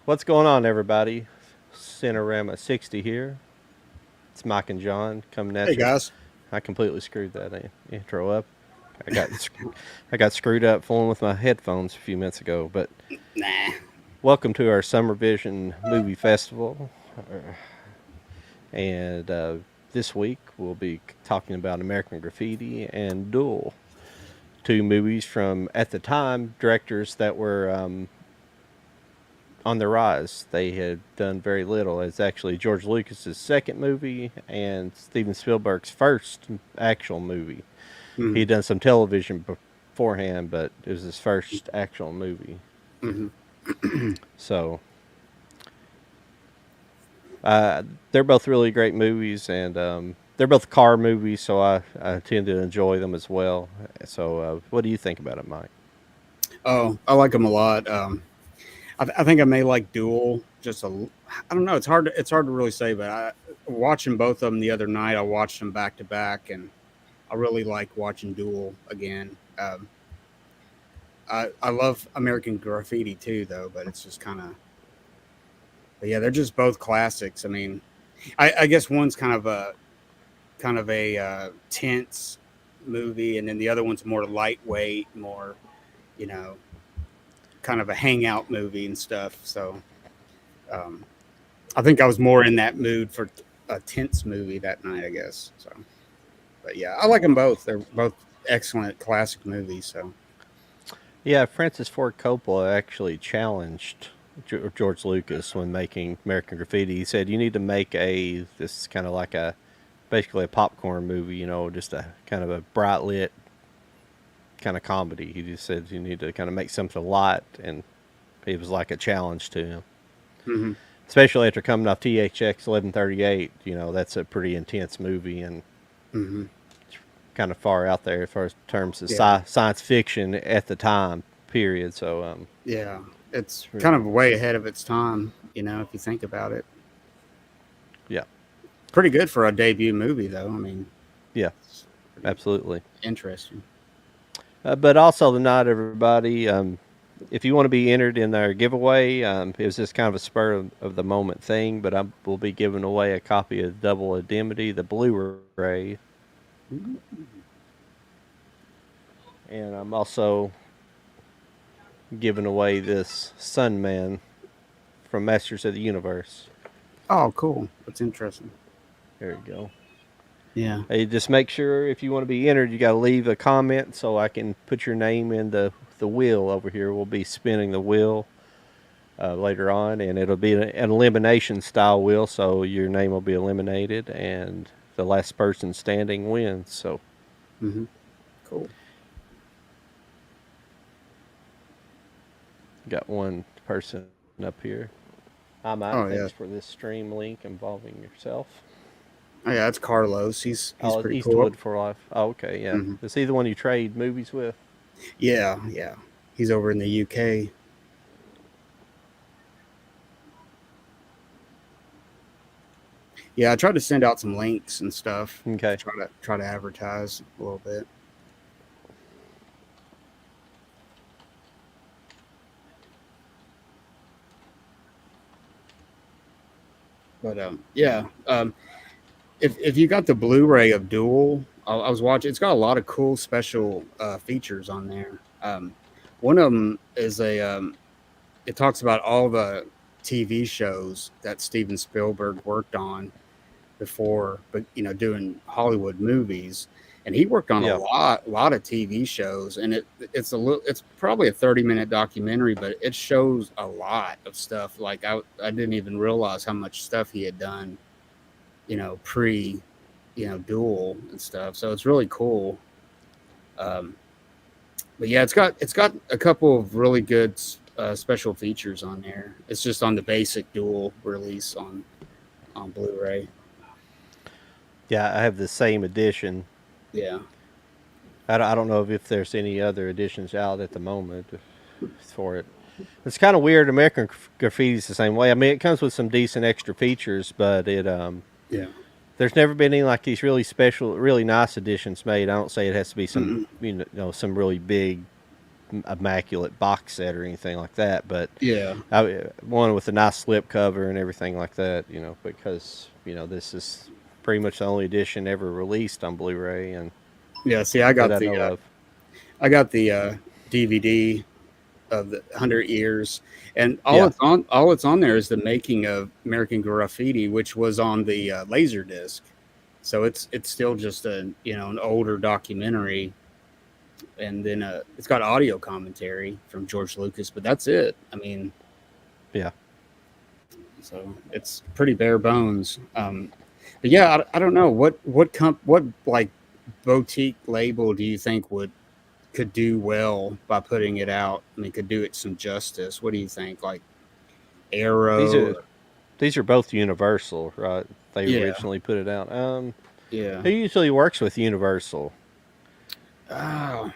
What's going on, everybody? CINERAMA 60 here. It's Mike and John coming Hey at you. guys. I completely screwed that intro up. I got I got screwed up fooling with my headphones a few minutes ago. But Nah. welcome to our Summer Vision Movie Festival, and this week we'll be talking about American Graffiti and Duel, two movies from at the time directors that were on the rise. They had done very little. It's actually George Lucas's second movie and Steven Spielberg's first actual movie. Mm-hmm. He'd done some television beforehand, but it was his first actual movie. Mm-hmm. So uh, they're both really great movies, and they're both car movies, so I tend to enjoy them as well. So, what do you think about it, Mike? Oh, I like them a lot. I think I may like Duel. I don't know. It's hard to really say, but watching both of them the other night. I watched them back to back, and I really like watching Duel again. I love American Graffiti too, though. But it's just kind of. But yeah, they're just both classics. I mean, I guess one's kind of a tense movie, and then the other one's more lightweight, more you know kind of a hangout movie and stuff. So um, I think I was more in that mood for a tense movie that night, I guess. So, but yeah, I like them both. They're both excellent classic movies. So, Yeah, Francis Ford Coppola actually challenged George Lucas when making American Graffiti. He said, "You need to make this kind of like a basically a popcorn movie, just a kind of a bright lit kind of comedy." He just said you need to kind of make something light, and it was like a challenge to him, mm-hmm. especially after coming off THX 1138. That's a pretty intense movie and Mm-hmm. kind of far out there as far as terms of Yeah, science fiction at the time period. So yeah, it's really, kind of way ahead of its time. If you think about it, yeah, pretty good for a debut movie, though. I mean, yeah, it's pretty absolutely. interesting. But also tonight, everybody, if you want to be entered in our giveaway, it was just kind of a spur of the moment thing, but I will be giving away a copy of Double Indemnity, the Blu-ray, and I'm also giving away this Sun Man from Masters of the Universe. Oh, cool. That's interesting. There you go. Yeah. Hey, just make sure if you want to be entered, you got to leave a comment so I can put your name in the wheel over here. We'll be spinning the wheel later on, and it'll be an elimination style wheel, so your name will be eliminated, and the last person standing wins. So, Mm-hmm. Cool. got one person up here. Hi, Mike. Oh yeah. Thanks for this stream link involving yourself. Oh yeah. That's Carlos. He's Oh, pretty cool. Eastwood for life. Oh, okay, yeah. Mm-hmm. Is he the one you trade movies with? Yeah, yeah. He's over in the UK. Yeah, I tried to send out some links and stuff. Okay. Try to advertise a little bit. But yeah. If you got the Blu-ray of Duel, I was watching. It's got a lot of cool special features on there. One of them is a. It talks about all the TV shows that Steven Spielberg worked on before, but doing Hollywood movies, and he worked on a Yeah. lot of TV shows, and it's probably a 30-minute documentary, but it shows a lot of stuff. Like I didn't even realize how much stuff he had done, pre, Duel and stuff. So it's really cool. Um, but yeah, it's got a couple of really good special features on there. It's just on the basic Duel release on Blu-ray. Yeah, I have the same edition. Yeah. I don't know if there's any other editions out at the moment for it. It's kind of weird. American Graffiti's the same way. I mean, it comes with some decent extra features, but Yeah. there's never been any like these really special, really nice editions made. I don't say it has to be some Mm-mm. some really big immaculate box set or anything like that, but Yeah. one with a nice slip cover and everything like that. Because this is pretty much the only edition ever released on Blu-ray, and Yeah. See, that I know of. I got the DVD of the 100 Years, and Yeah. all it's on there is the making of American Graffiti, which was on the laser disc. So it's still just an older documentary, and then it's got audio commentary from George Lucas, but that's it. I mean, Yeah. so it's pretty bare bones. But yeah, I don't know what like boutique label do you think could do well by putting it out? I mean, could do it some justice. What do you think? Like These Arrow? are these are both Universal, right? They Yeah, originally put it out. yeah. Who usually works with Universal? Oh,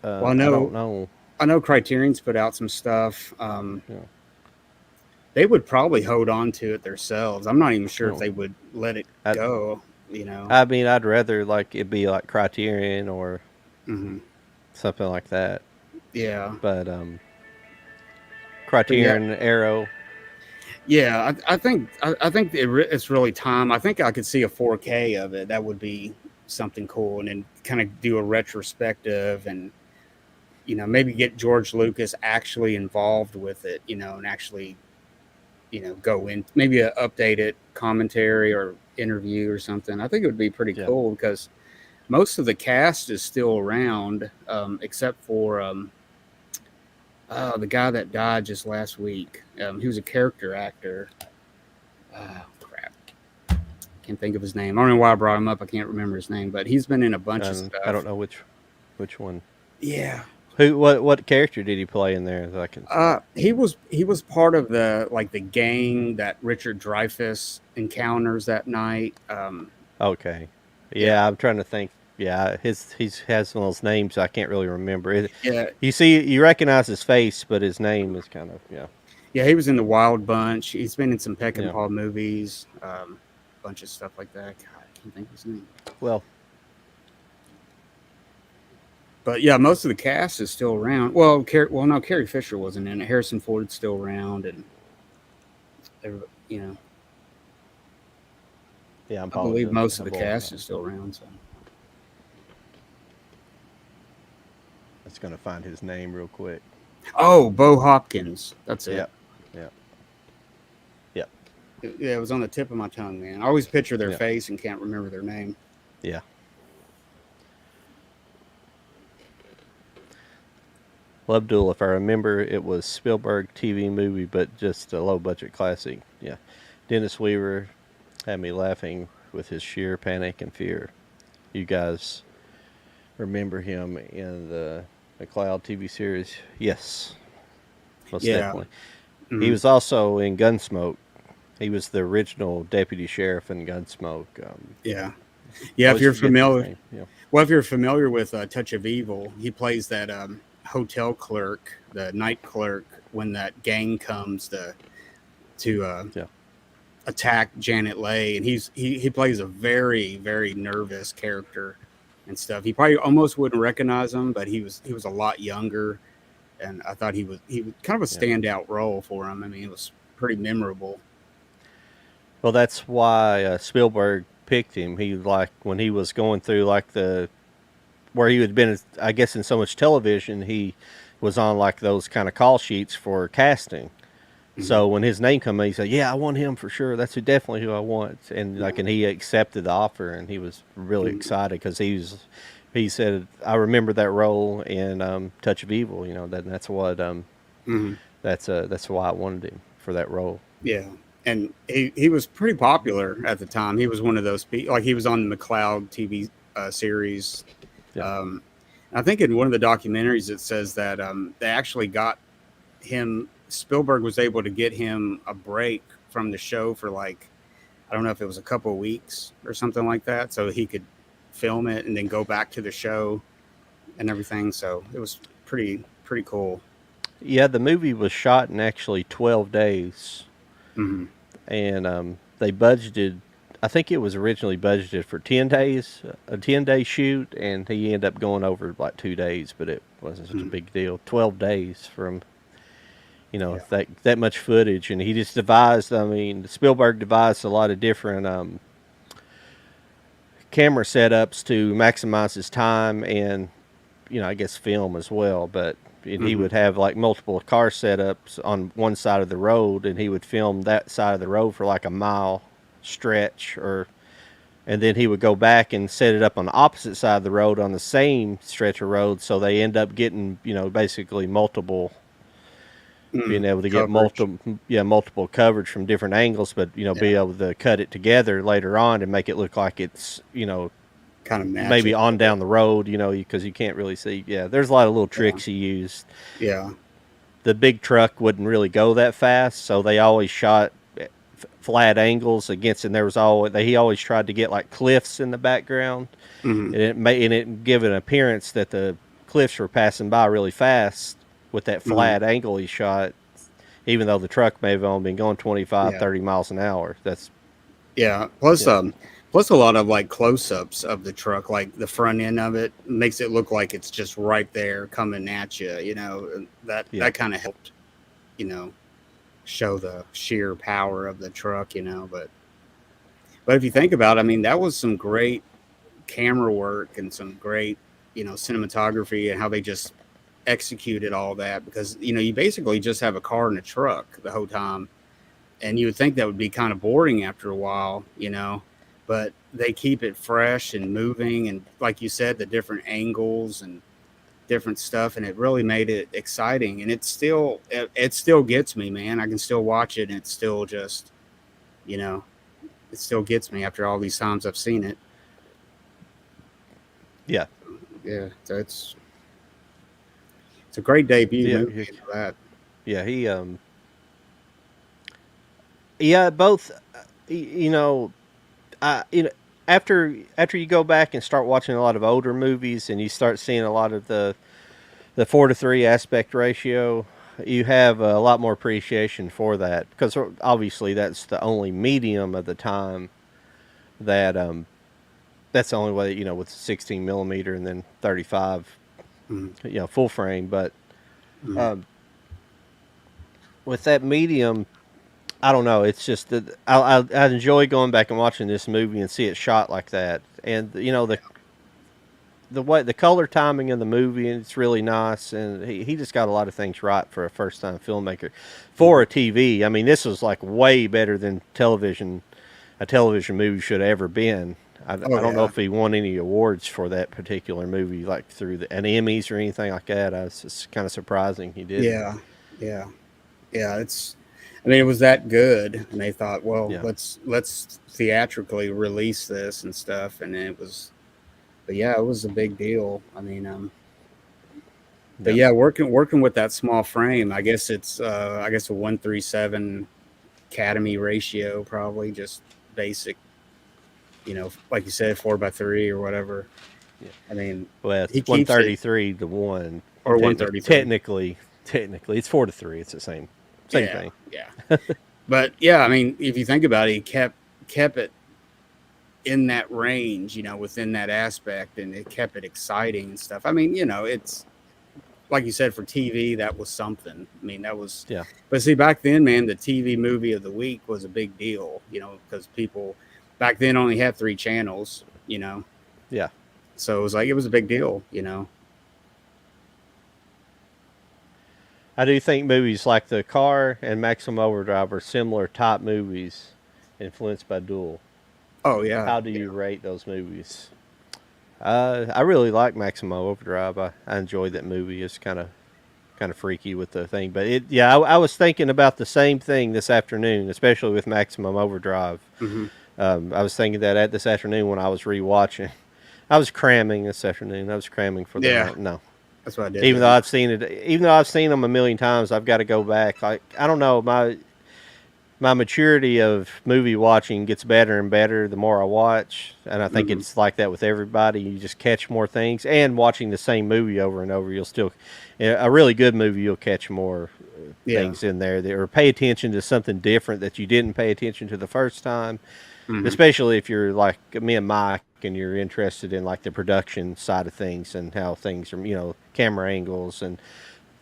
well, I don't know. I know Criterion's put out some stuff. Yeah. They would probably hold on to it themselves. I'm not even sure if No. they would let it I go. You know. I mean, I'd rather like it be like Criterion or Hmm. something like that. Yeah, But but yeah, Criterion, Arrow. yeah. I think it's really time. I think I could see a 4K of it. That would be something cool, and then kind of do a retrospective, and maybe get George Lucas actually involved with it. And actually go in, maybe a updated commentary or interview or something. I think it would be pretty Yeah. cool because most of the cast is still around, except for the guy that died just last week. He was a character actor. Crap, can't think of his name. I don't know why I brought him up. I can't remember his name, but he's been in a bunch of And I stuff. don't know which one. Yeah. Who? What character did he play in there that I can see? He was part of the gang that Richard Dreyfuss encounters that night. Okay. Yeah, Yeah, I'm trying to think. Yeah, he's has one of those names I can't really remember. yeah, You recognize his face, but his name is kind of yeah. He was in the Wild Bunch. He's been in some Peck and yeah. Paul movies, bunch of stuff like that. God, I can't think of his name. Well, But yeah, most of the cast is still around. Well, no, Carrie Fisher wasn't in it. Harrison Ford's still around, and everybody, yeah, I'm I believe apologizing. most of I'm the blowing cast up. is still around. So It's gonna find his name real quick. oh, Bo Hopkins, that's it. Yep. Yep. Yep. Yeah, it was on the tip of my tongue, man. I always picture their Yep. face and can't remember their name. Yeah. Love Duel. If I remember, it was Spielberg TV movie, but just a low budget classic. Yeah. Dennis Weaver had me laughing with his sheer panic and fear. You guys remember him in the McLeod TV series? Yes, most Yeah. definitely. He Mhm. was also in Gunsmoke. He was the original deputy sheriff in Gunsmoke. Yeah. Yeah, if Always you're forget his familiar, name. Yeah. well, if you're familiar with Touch of Evil, he plays that hotel clerk, the night clerk, when that gang comes to Yeah. attack Janet Leigh, and he plays a very very nervous character and stuff. He probably almost wouldn't recognize him, but he was a lot younger, and I thought he was kind of a Yeah. standout role for him. I mean, it was pretty memorable. Well, that's why Spielberg picked him. He like when he was going through like the where he had been, I guess, in so much television, he was on like those kind of call sheets for casting. Mhm. So when his name came in, he said, "Yeah, I want him for sure. That's definitely who I want." And Yeah. like, and he accepted the offer, and he was really Mhm. excited because he said, "I remember that role in Touch of Evil. That's what Mhm. that's why I wanted him for that role." Yeah, and he was pretty popular at the time. He was one of those people. Like he was on the McLeod TV series. Yeah. Um, I think in one of the documentaries it says that they actually got him. Spielberg was able to get him a break from the show for like I don't know if it was a couple of weeks or something like that, so he could film it and then go back to the show and everything. So it was pretty cool. Yeah, the movie was shot in actually 12 days, Hmm. and they budgeted. I think it was originally budgeted for 10 days, a 10-day shoot, and he ended up going over like 2 days. But wasn't such a big deal. 12 days from, Yeah. that much footage, and he just devised. I mean, Spielberg devised a lot of different camera setups to maximize his time and, I guess film as well. But he would have like multiple car setups on one side of the road, and he would film that side of the road for like a mile stretch, and then he would go back and set it up on the opposite side of the road on the same stretch of road, so they end up getting, basically multiple, being able to get Coverage. multiple coverage from different angles, but be Yeah. able to cut it together later on and make it look like it's, Kind of match maybe it. on down the road, because you can't really see. Yeah, there's a lot of little Yeah. tricks he used. Yeah. The big truck wouldn't really go that fast, so they always shot flat angles against, and he always tried to get like cliffs in the background, Hmm. and it give an appearance that the cliffs were passing by really fast with that Hmm. flat angle he shot, even though the truck may have only been going 25, Yeah. 30 miles an hour. That's Yeah. Plus, yeah, plus a lot of like close-ups of the truck, like the front end of it makes it look like it's just right there coming at you. And that yeah, that kind of helped, you know, show the sheer power of the truck. But if you think about it, I mean, that was some great camera work and some great, cinematography, and how they just executed all that, because you basically just have a car and a truck the whole time, and you would think that would be kind of boring after a while. But they keep it fresh and moving, and like you said, the different angles and different stuff, and it really made it exciting. And it still gets me, man. I can still watch it, and it's still just, you know it still gets me after all these times I've seen it. yeah, Yeah, so it's a great debut yeah, movie for that. yeah. Yeah, both. You know, I you know after you go back and start watching a lot of older movies, and you start seeing a lot of the 4:3 aspect ratio, you have a lot more appreciation for that, because obviously that's the only medium of the time that that's the only way, with 16 millimeter and then 35, Mm-hmm. full frame. But Mm-hmm. um, with that medium, I don't know. It's just that I enjoy going back and watching this movie and see it shot like that, and the way the color timing in the movie, and it's really nice, and he just got a lot of things right for a first time filmmaker for a TV. I mean, this was like way better than a television movie should have ever been. I Oh don't know yeah, if he won any awards for that particular movie, like through an Emmys or anything like that. It's just kind of surprising he didn't. yeah, yeah, yeah. I mean, it was that good, and they thought, well, Yeah, let's theatrically release this and stuff, and it was. But yeah, it was a big deal. I mean, but yeah, yeah, working with that small frame, I guess a 1:37 Academy ratio, probably just basic, like you said, 4:3 or whatever. yeah. I mean, Well, he it's keeps it, 133 to one. or 1:33. Technically, it's 4-3. It's the same Yeah, thing. yeah. But yeah, I mean, if you think about it, he kept it in that range, within that aspect, and it kept it exciting and stuff. I mean, it's like you said, for TV, that was something. I mean, that was. Yeah, But see, back then, man, the TV movie of the week was a big deal, because people back then only had three channels. yeah. So it was a big deal. I do think movies like The Car and Maximum Overdrive are similar type movies influenced by Duel. Oh yeah, How do yeah, you rate those movies? I really like Maximum Overdrive. I enjoyed that movie. It's kind of freaky with the thing, but I was thinking about the same thing this afternoon, especially with Maximum Overdrive. hmm I was thinking that at this afternoon when I was rewatching. I was cramming this afternoon. I was cramming for the yeah. night. No, That's what I did. even though I've seen them a million times, I've got to go back. Like, I don't know, my maturity of movie watching gets better and better the more I watch, and I think Hmm. it's like that with everybody. You just catch more things, and watching the same movie over and over, you'll still a really good movie. You'll catch more Yeah. things in there or pay attention to something different that you didn't pay attention to the first time. Hmm. Especially if you're like me and Mike, and you're interested in like the production side of things and how things are, camera angles and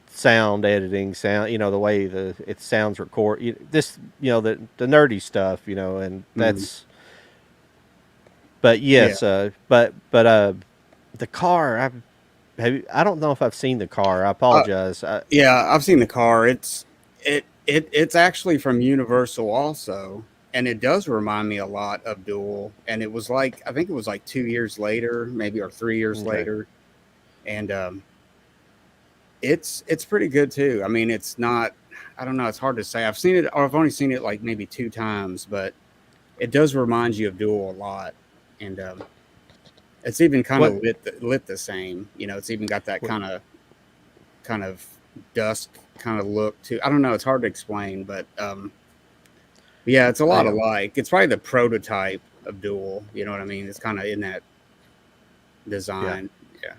sound editing, the way it sounds record, the nerdy stuff, and Mhm. that's. But Yeah. yes, the car. I don't know if I've seen the car. I Uh, apologize. yeah, I've seen the car. It's actually from Universal also, and it does remind me a lot of Duel. And it was like I think it was like 2 years later, maybe or 3 years Okay. later, and it's pretty good too. I mean, it's not. I don't know. It's hard to say. I've seen it, or I've only seen it like maybe 2 times, but it does remind you of Duel a lot, and it's even kind What? of lit the same. You know, it's even got that what kind of dusk kind of look too. I don't know. It's hard to explain, but yeah, it's a lot I, alike. It's probably the prototype of Duel. You know what I mean? It's kind of in that yeah. design. Yeah.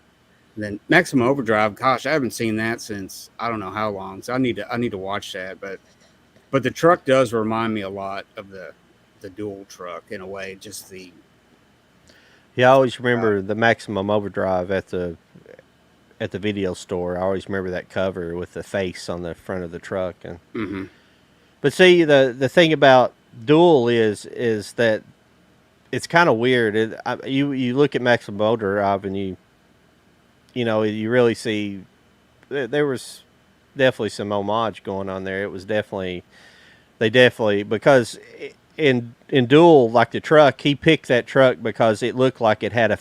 And then Maximum Overdrive. Gosh, I haven't seen that since I don't know how long. So I need to watch that. But the truck does remind me a lot of the Duel truck in a way. Just the Yeah, I always uh, remember the Maximum Overdrive at the video store. I always remember that cover with the face on the front of the truck. And mm-hmm. but see, the thing about Duel is that it's kind of weird. You look at Maximum Overdrive and you really see there was definitely some homage going on there. It was definitely they definitely because in Duel, like the truck, he picked that truck because it looked like it had a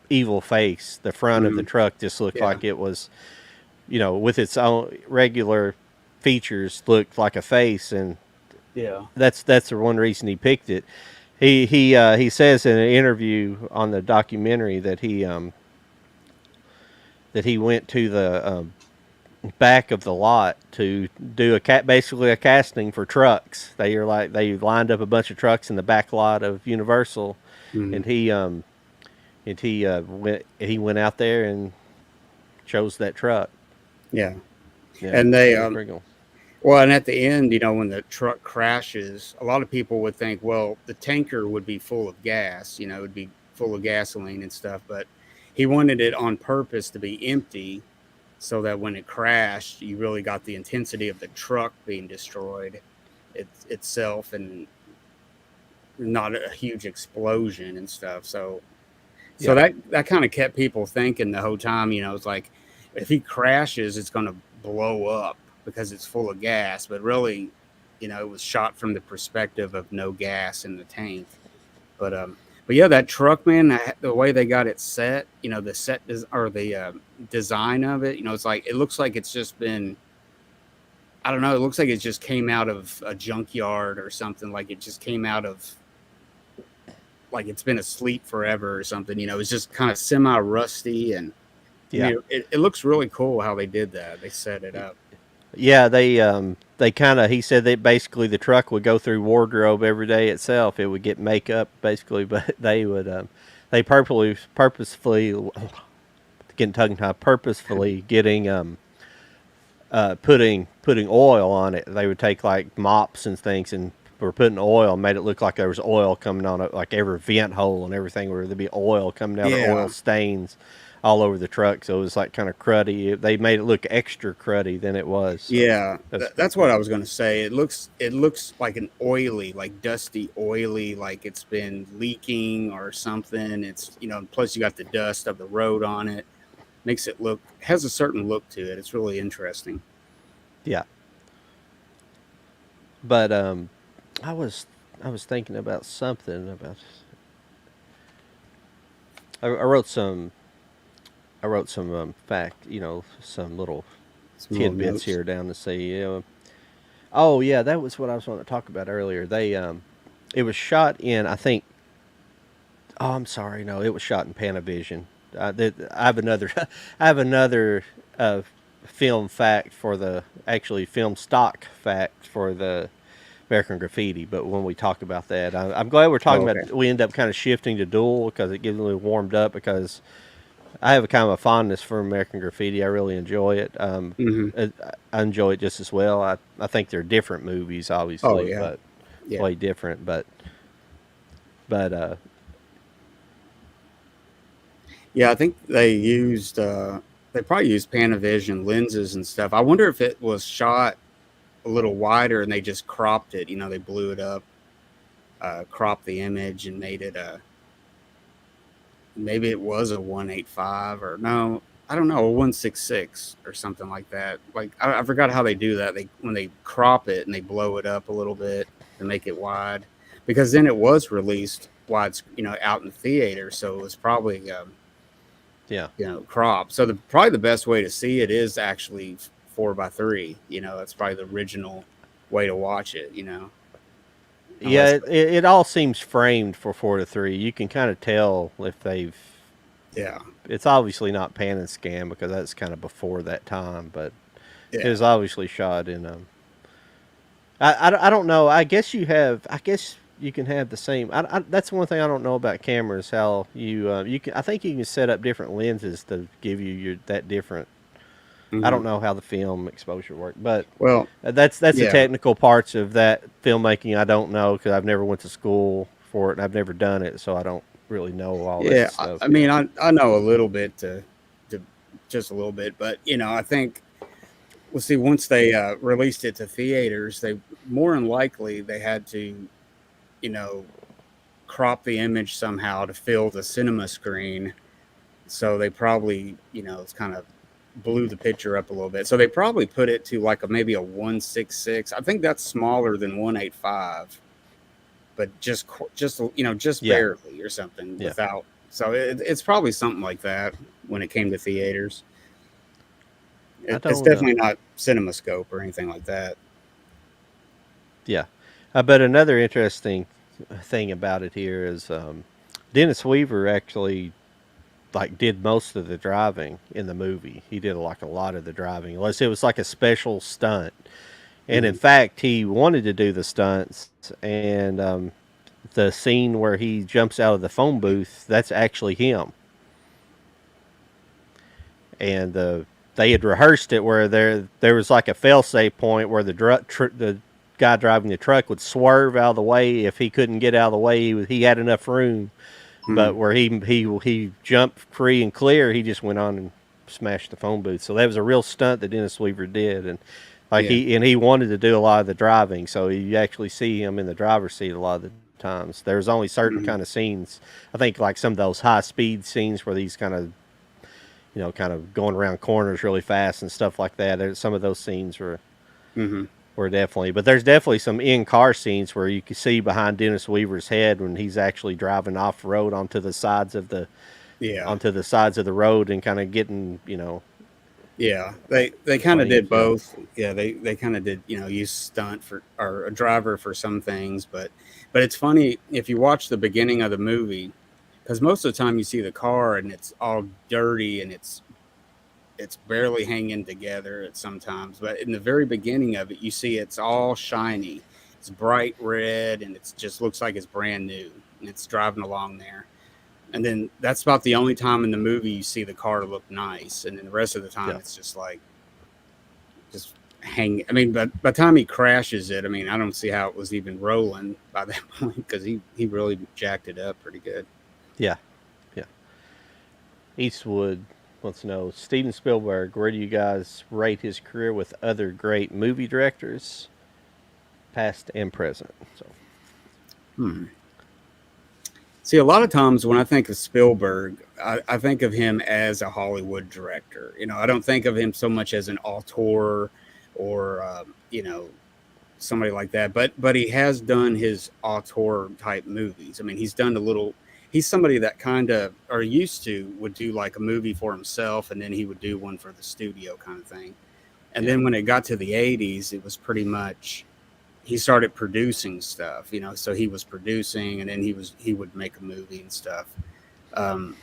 evil face. The front of the Mm-hmm. truck just looked Yeah. like it was, with its own regular features, looked like a face, and Yeah. that's the one reason he picked it. He says in an interview on the documentary that he went to the back of the lot to do basically a casting for trucks. They lined up a bunch of trucks in the back lot of Universal, Mm-hmm. and he went out there and chose that truck. Yeah. Yeah, And that they was pretty cool. well, and at the end, when the truck crashes, a lot of people would think, well, the tanker would be full of gas, it would be full of gasoline and stuff, but he wanted it on purpose to be empty so that when it crashed, you really got the intensity of the truck being destroyed itself and not a huge explosion and stuff. So Yeah, that kind of kept people thinking the whole time, it's like if he crashes, it's going to blow up because it's full of gas. But really, it was shot from the perspective of no gas in the tank. But but yeah, that truck, man, the way they got it set, the or the design of it, it's like it looks like it's just been. I don't know. It looks like it just came out of a junkyard or something. Like it just came out of like it's been asleep forever or something. It's just kind of semi rusty, and I yeah, mean, it looks really cool how they did that. They set it up. yeah. They kind of he said that basically the truck would go through wardrobe every day itself. It would get makeup basically, but they purposefully getting tongue tied, purposefully getting putting oil on it. They would take like mops and things and were putting oil and made it look like there was oil coming on it, like every vent hole and everything where there'd be oil coming down, or oil Yeah, stains all over the truck. So it was like kind of cruddy. They made it look extra cruddy than it was. So yeah. that's pretty That's what cool. I was gonna say. It looks like an oily, like dusty, oily, like it's been leaking or something. It's plus you got the dust of the road on it. Makes it look has a certain look to it. It's really interesting. Yeah, but I was I was thinking about something about. I wrote some. I wrote some fact. Some little Some little tidbits notes. here down to see. Oh yeah, that was what I was wanting to talk about earlier. It was shot in, I think. Oh, I'm sorry. No, it was shot in Panavision. I have another. I have another film fact for the actually film stock fact for the American Graffiti. But when we talk about that, I'm glad we're Oh, talking okay. about. We end up kind of shifting to Duel because it gets a little warmed up because I have a kind of a fondness for American Graffiti. I really enjoy it. Hmm. I enjoy it just as well. I think they're different movies, Oh obviously, yeah, but yeah. way different. But Yeah, I think they probably used Panavision lenses and stuff. I wonder if it was shot a little wider and they just cropped it. You know, they blew it up, cropped the image and made it a maybe it was a 185 or no, I don't know, a 166 or something like that. Like I forgot how they do that. They when they crop it and they blow it up a little bit to make it wide, because then it was released wide, out in the theater, so it was probably Yeah. crop. So probably the best way to see it is actually 4:3. That's probably the original way to watch it. Yeah, Unless it all seems framed for 4:3. You can kind of tell if they've. yeah, It's obviously not pan and scan because that's kind of before that time, but it yeah, was obviously shot in. I don't know. I guess you have. I guess you can have the same. That's one thing I don't know about cameras. How you can. I think you can set up different lenses to give you that different. I hmm don't know how the film exposure works, but well, that's the yeah, technical parts of that filmmaking. I don't know because I've never went to school for it and I've never done it, so I don't really know all that yeah. I, stuff. I Yeah, mean, I know a little bit to just a little bit, but I think we'll see once they released it to theaters, they more than likely they had to you know crop the image somehow to fill the cinema screen. So they probably it's kind of blew the picture up a little bit. So they probably put it to like maybe a 166. I think that's smaller than 185, but just yeah, barely or something yeah. without. So it's probably something like that when it came to theaters. I It's don't know. definitely not CinemaScope or anything like that. Yeah, but another interesting thing about it here is Dennis Weaver actually like did most of the driving in the movie. He did like a lot of the driving, unless it was like a special stunt. And in Hmm. fact, he wanted to do the stunts, and the scene where he jumps out of the phone booth, that's actually him. And they had rehearsed it where there was like a fail-safe point where the guy driving the truck would swerve out of the way if he couldn't get out of the way. He had enough room, Hmm. but where he jumped free and clear, he just went on and smashed the phone booth. So that was a real stunt that Dennis Weaver did, and Yeah. he wanted to do a lot of the driving, so you actually see him in the driver's seat a lot of the times. There's only certain Hmm. kind of scenes. I think like some of those high speed scenes where these kind of kind of going around corners really fast and stuff like that. Some of those scenes Hmm. were definitely, but there's definitely some in car scenes where you can see behind Dennis Weaver's head when he's actually driving off road Yeah. onto the sides of the road and kind of getting Yeah, they the kind of flames. did Yeah, both. Yeah, they kind of did use stunt for or a driver for some things, but it's funny if you watch the beginning of the movie, because most of the time you see the car and it's all dirty and it's barely hanging together at sometimes, but in the very beginning of it you see it's all shiny, it's bright red, and it just looks like it's brand new, and it's driving along there. And then that's about the only time in the movie you see the car look nice, and then the rest of the time yeah, it's just like just hang. I mean, but by the time he crashes it, I mean, I don't see how it was even rolling by that point, because he really jacked it up pretty good. yeah, yeah. Eastwood wants to know, Steven Spielberg, where do you guys rate his career with other great movie directors, past and present? So Hmm. See, a lot of times when I think of Spielberg, I think of him as a Hollywood director. I don't think of him so much as an auteur or somebody like that. But he has done his auteur type movies. I mean, he's done a little. He's somebody that kind of or used to would do like a movie for himself, and then he would do one for the studio kind of thing. And yeah, then when it got to the '80s, it was pretty much he started producing stuff. So he was producing, and then he would make a movie and stuff. Um,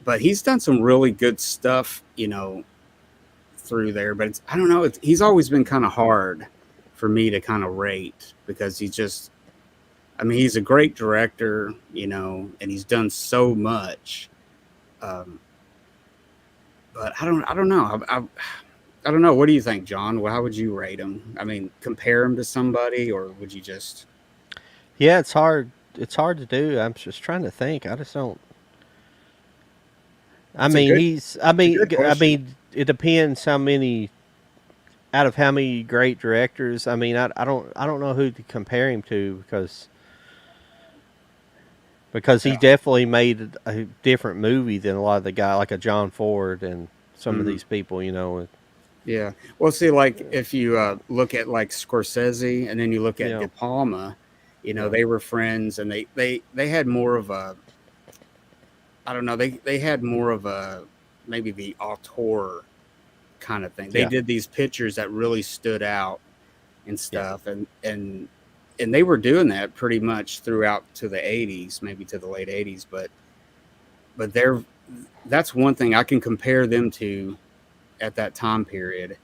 but he's done some really good stuff, through there. But I don't know. He's always been kind of hard for me to kind of rate, because he's just. I mean, he's a great director, and he's done so much. Um, but I don't know. I don't know. What do you think, John? Well, how would you rate him? I mean, compare him to somebody, or would you just? yeah. It's hard to do. I'm just trying to think. I just don't. I It's a mean, good, he's. I it's a mean, good I question. mean, it depends how many out of how many great directors. I mean, I don't know who to compare him to because he Yeah. definitely made a different movie than a lot of the guy like a John Ford and some of Mhm. these people. You know. Yeah. Well, see, like if you look at like Scorsese and then you look at Yeah. De Palma, you know, Yeah. they were friends and they had more of a, I don't know, they had more of a, maybe the auteur kind of thing. They Yeah. did these pictures that really stood out and Yeah. stuff, and they were doing that pretty much throughout to the 80s, maybe to the late 80s, but they're, that's one thing I can compare them to at that time period.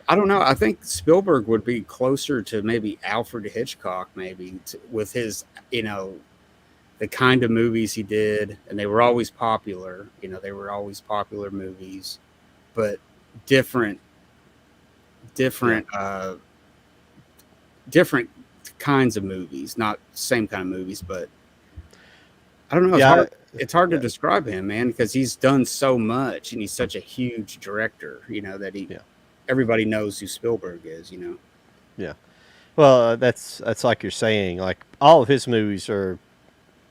I don't know. I think Spielberg would be closer to maybe Alfred Hitchcock, maybe with his, you know, the kind of movies he did, and they were always popular. You know, they were always popular movies, but different, Yeah. different, different kinds of movies. Not same kind of movies, but I don't know. It's Yeah. hard. It's hard to Yeah. describe him, man, because he's done so much, and he's such a huge director. You know that he, Yeah. everybody knows who Spielberg is. You know. Yeah. Well, that's like you're saying. Like all of his movies are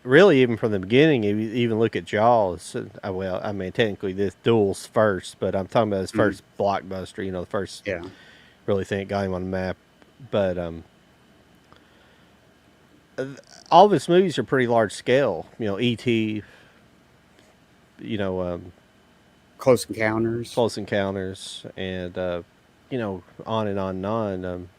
really even from the beginning. If you even look at Jaws. Well, I mean technically this Duel's first, but I'm talking about his Mhm. first blockbuster. You know, the first Yeah. really thing that got him on the map. But all of his movies are pretty large scale. You know, E.T. You know, Close Encounters. Close Encounters, and you know, on and on and on.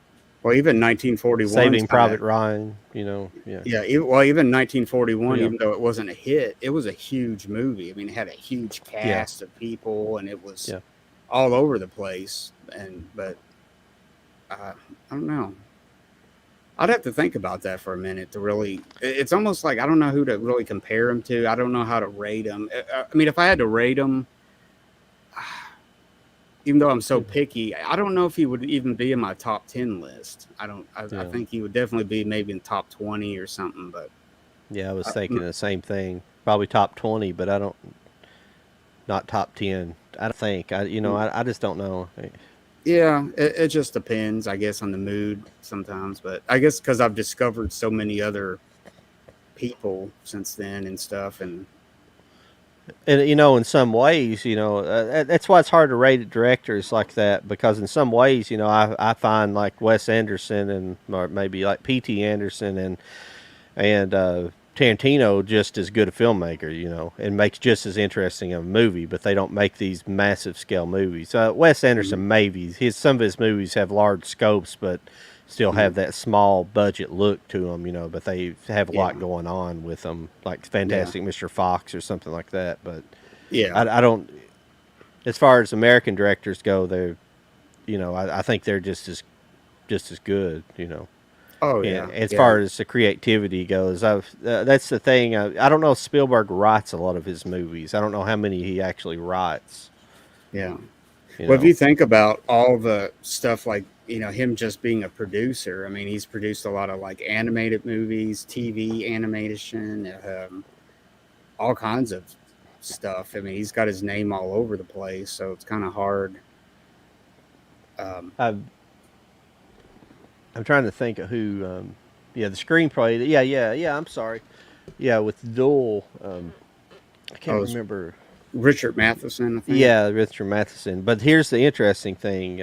Well, even 1941's Saving kind of, Private Ryan. You know, yeah, yeah. Even 1941, yeah, even though it wasn't a hit, it was a huge movie. I mean, it had a huge yeah, cast of people, and it was yeah. all over the place. And but I don't know. I'd have to think about that for a minute to really. It's almost like I don't know who to really compare him to. I don't know how to rate him. I mean, if I had to rate him, even though I'm so picky, I don't know if he would even be in my top 10 list. I don't. I Yeah. think he would definitely be maybe in top 20 or something. But Yeah, I was uh, thinking the same thing. Probably top 20, but I don't. Not top 10. I don't think. You know, mm, I just don't know. yeah, it just depends, I guess, on the mood sometimes. But I guess because I've discovered so many other people since then and stuff, and And you know, in some ways, you know, that's why it's hard to rate directors like that because in some ways, you know, I find like Wes Anderson and or maybe like P.T. Anderson and Tarantino just as good a filmmaker, you know, and makes just as interesting of a movie, but they don't make these massive scale movies. Wes mm, Anderson, maybe some of his movies have large scopes, but still mm, have that small budget look to them, you know. But they have a yeah, lot going on with them, like yeah, Fantastic Mr. Fox or something like that. But yeah. I don't. As far as American directors go, they're you know I think they're just as good, you know. Oh And yeah, as yeah, far as the creativity goes, that's the thing. I don't know if Spielberg writes a lot of his movies. I don't know how many he actually writes. yeah. You Well, if know, you think about all the stuff like, you know, him just being a producer, I mean, he's produced a lot of like animated movies, TV animation, all kinds of stuff. I mean, he's got his name all over the place, so it's kind of hard. Um, I'm I'm trying to think of who. Yeah, the screenplay. Yeah. I'm sorry. Yeah, with Duel. I oh, can't it's remember. Richard Matheson, I think. Yeah, Richard Matheson. But here's the interesting thing.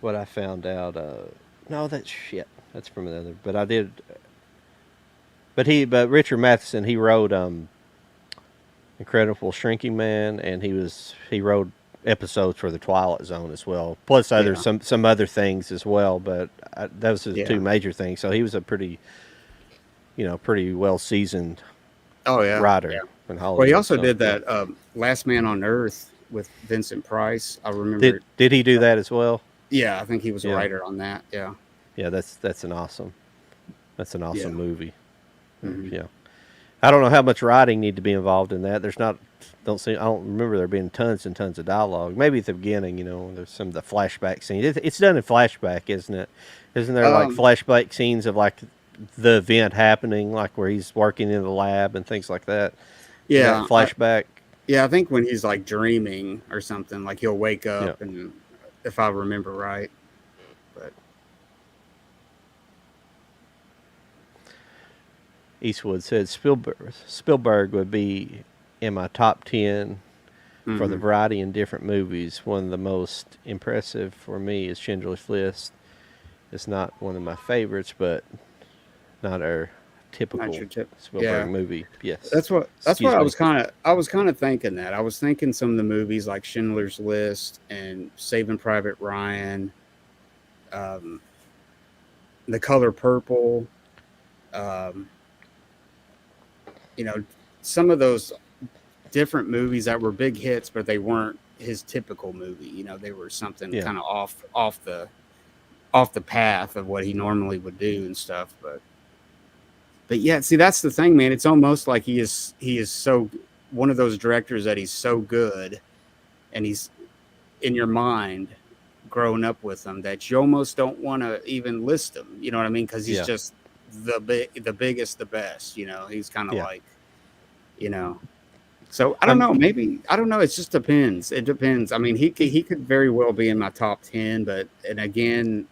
What I found out. No, that's shit. That's from another. But I did. But Richard Matheson, he wrote Incredible Shrinking Man, and he wrote episodes for the Twilight Zone as well. Plus other Yeah, some other things as well. But those are the two yeah. major things. So he was a pretty well seasoned Oh, yeah, yeah. writer in Well, he Hollywood. also So did yeah, that Last Man on Earth with Vincent Price. I did remember. did he do that as well? Yeah, I think he was a Yeah, writer on that. Yeah, yeah. That's an yeah. awesome movie. Hmm. Yeah. I don't know how much writing need to be involved in that. There's not I don't remember there being tons and tons of dialogue. Maybe at the beginning, you know, there's some of the flashback scenes. It's done in flashback, isn't it? Isn't there like Um, flashback scenes of like the event happening, like where he's working in the lab and things like that? Yeah, flashback. yeah. I think when he's like dreaming or something, like he'll wake Yeah. up, and if I remember right, but Eastwood said Spielberg would be in my top 10 for the mm-hmm. variety in different movies. One of the most impressive for me is Schindler's List. It's not one of my favorites, but not our Not typical your tip. Spielberg Yeah, movie. Yes. that's what Excuse I me. was kind of thinking that. I was thinking some of the movies like Schindler's List and Saving Private Ryan, um, The Color Purple, um, you know, some of those different movies that were big hits, but they weren't his typical movie. They were something Yeah. kind of off the path of what he normally would do and stuff. But yeah, see, that's the thing, man. It's almost like he is so one of those directors that he's so good, and he's in your mind growing up with him that you almost don't want to even list him. You know what I mean? Because he's Yeah. just the biggest, the best. He's kind of Yeah. like, you know. So I don't I'm know. Maybe I don't know. It just depends. It depends. I mean, he could very well be in my top 10, but and again,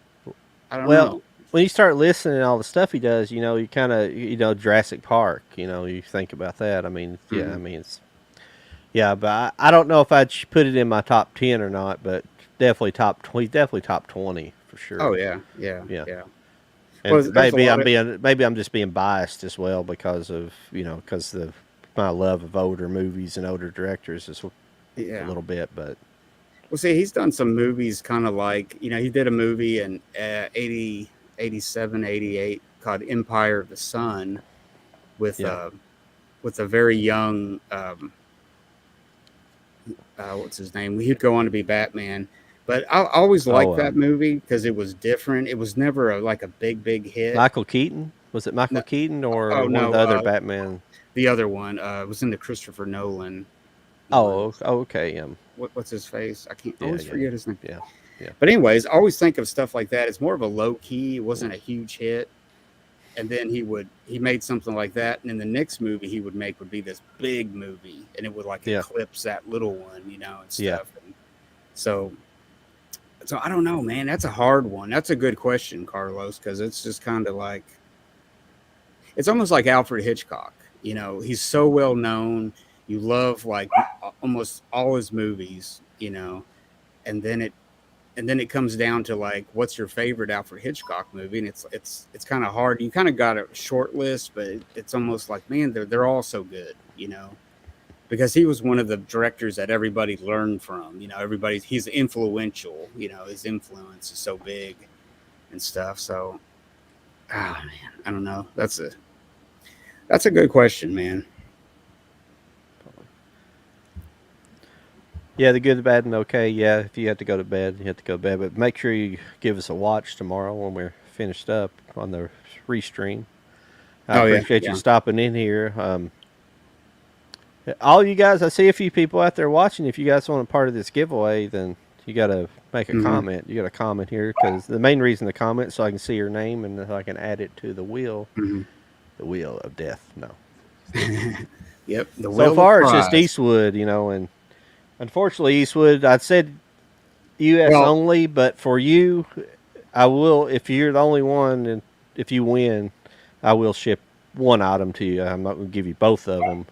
I don't well know. when you start listening to all the stuff he does, you kind of Jurassic Park. You think about that. I mean, yeah. I Hmm. mean, yeah, but I don't know if I'd put it in my top 10 or not. But definitely top 20. Definitely top 20 for sure. Oh yeah, yeah, Yeah. yeah. Well, And there's a lot of maybe I'm just being biased as well because of because the my love of older movies and older directors is a yeah. little bit, but Well, see, he's done some movies kind of like, he did a movie in 80, 87, 88 called Empire of the Sun with yeah. uh with a very young what's his name? He'd go on to be Batman. But I always Oh, liked that movie because it was different. It was never like a big hit. Michael Keaton, was it Michael No, Keaton oh or one of no, the other Batman? the other one was in the Christopher Nolan Oh, with okay. what's his face? I can't Yeah, always yeah, yeah, forget his name. yeah, yeah, But anyways, I always think of stuff like that. It's more of a low key. It wasn't a huge hit. And then he made something like that, and then the next movie he would make would be this big movie, and it would like yeah, eclipse that little one, and yeah. stuff. And so, so I don't know, man. That's a hard one. That's a good question, Carlos, because it's just kind of like it's almost like Alfred Hitchcock. He's so well known. You love like almost all his movies, and then it comes down to like what's your favorite Alfred Hitchcock movie, and it's kind of hard. You kind of got a short list, but it's almost like, man, they're all so good, because he was one of the directors that everybody learned from. He's influential. His influence is so big and stuff. So, man, I don't know. That's a good question, man. Yeah, the good, the bad, and okay. Yeah, if you have to go to bed, you have to go to bed. But make sure you give us a watch tomorrow when we're finished up on the restream. I Oh yeah, appreciate you yeah. stopping in here. All you guys, I see a few people out there watching. If you guys want a part of this giveaway, then you got to make a Hmm. comment. You got to comment here because the main reason to comment so I can see your name and so I can add it to Hmm. the wheel of death. No. Yep. The So Wheel of far, it's just Prize. Eastwood, and unfortunately, Eastwood, I said U.S. Well, only, but for you, I will, if you're the only one and if you win, I will ship one item to you. I'm not going to give you both of them,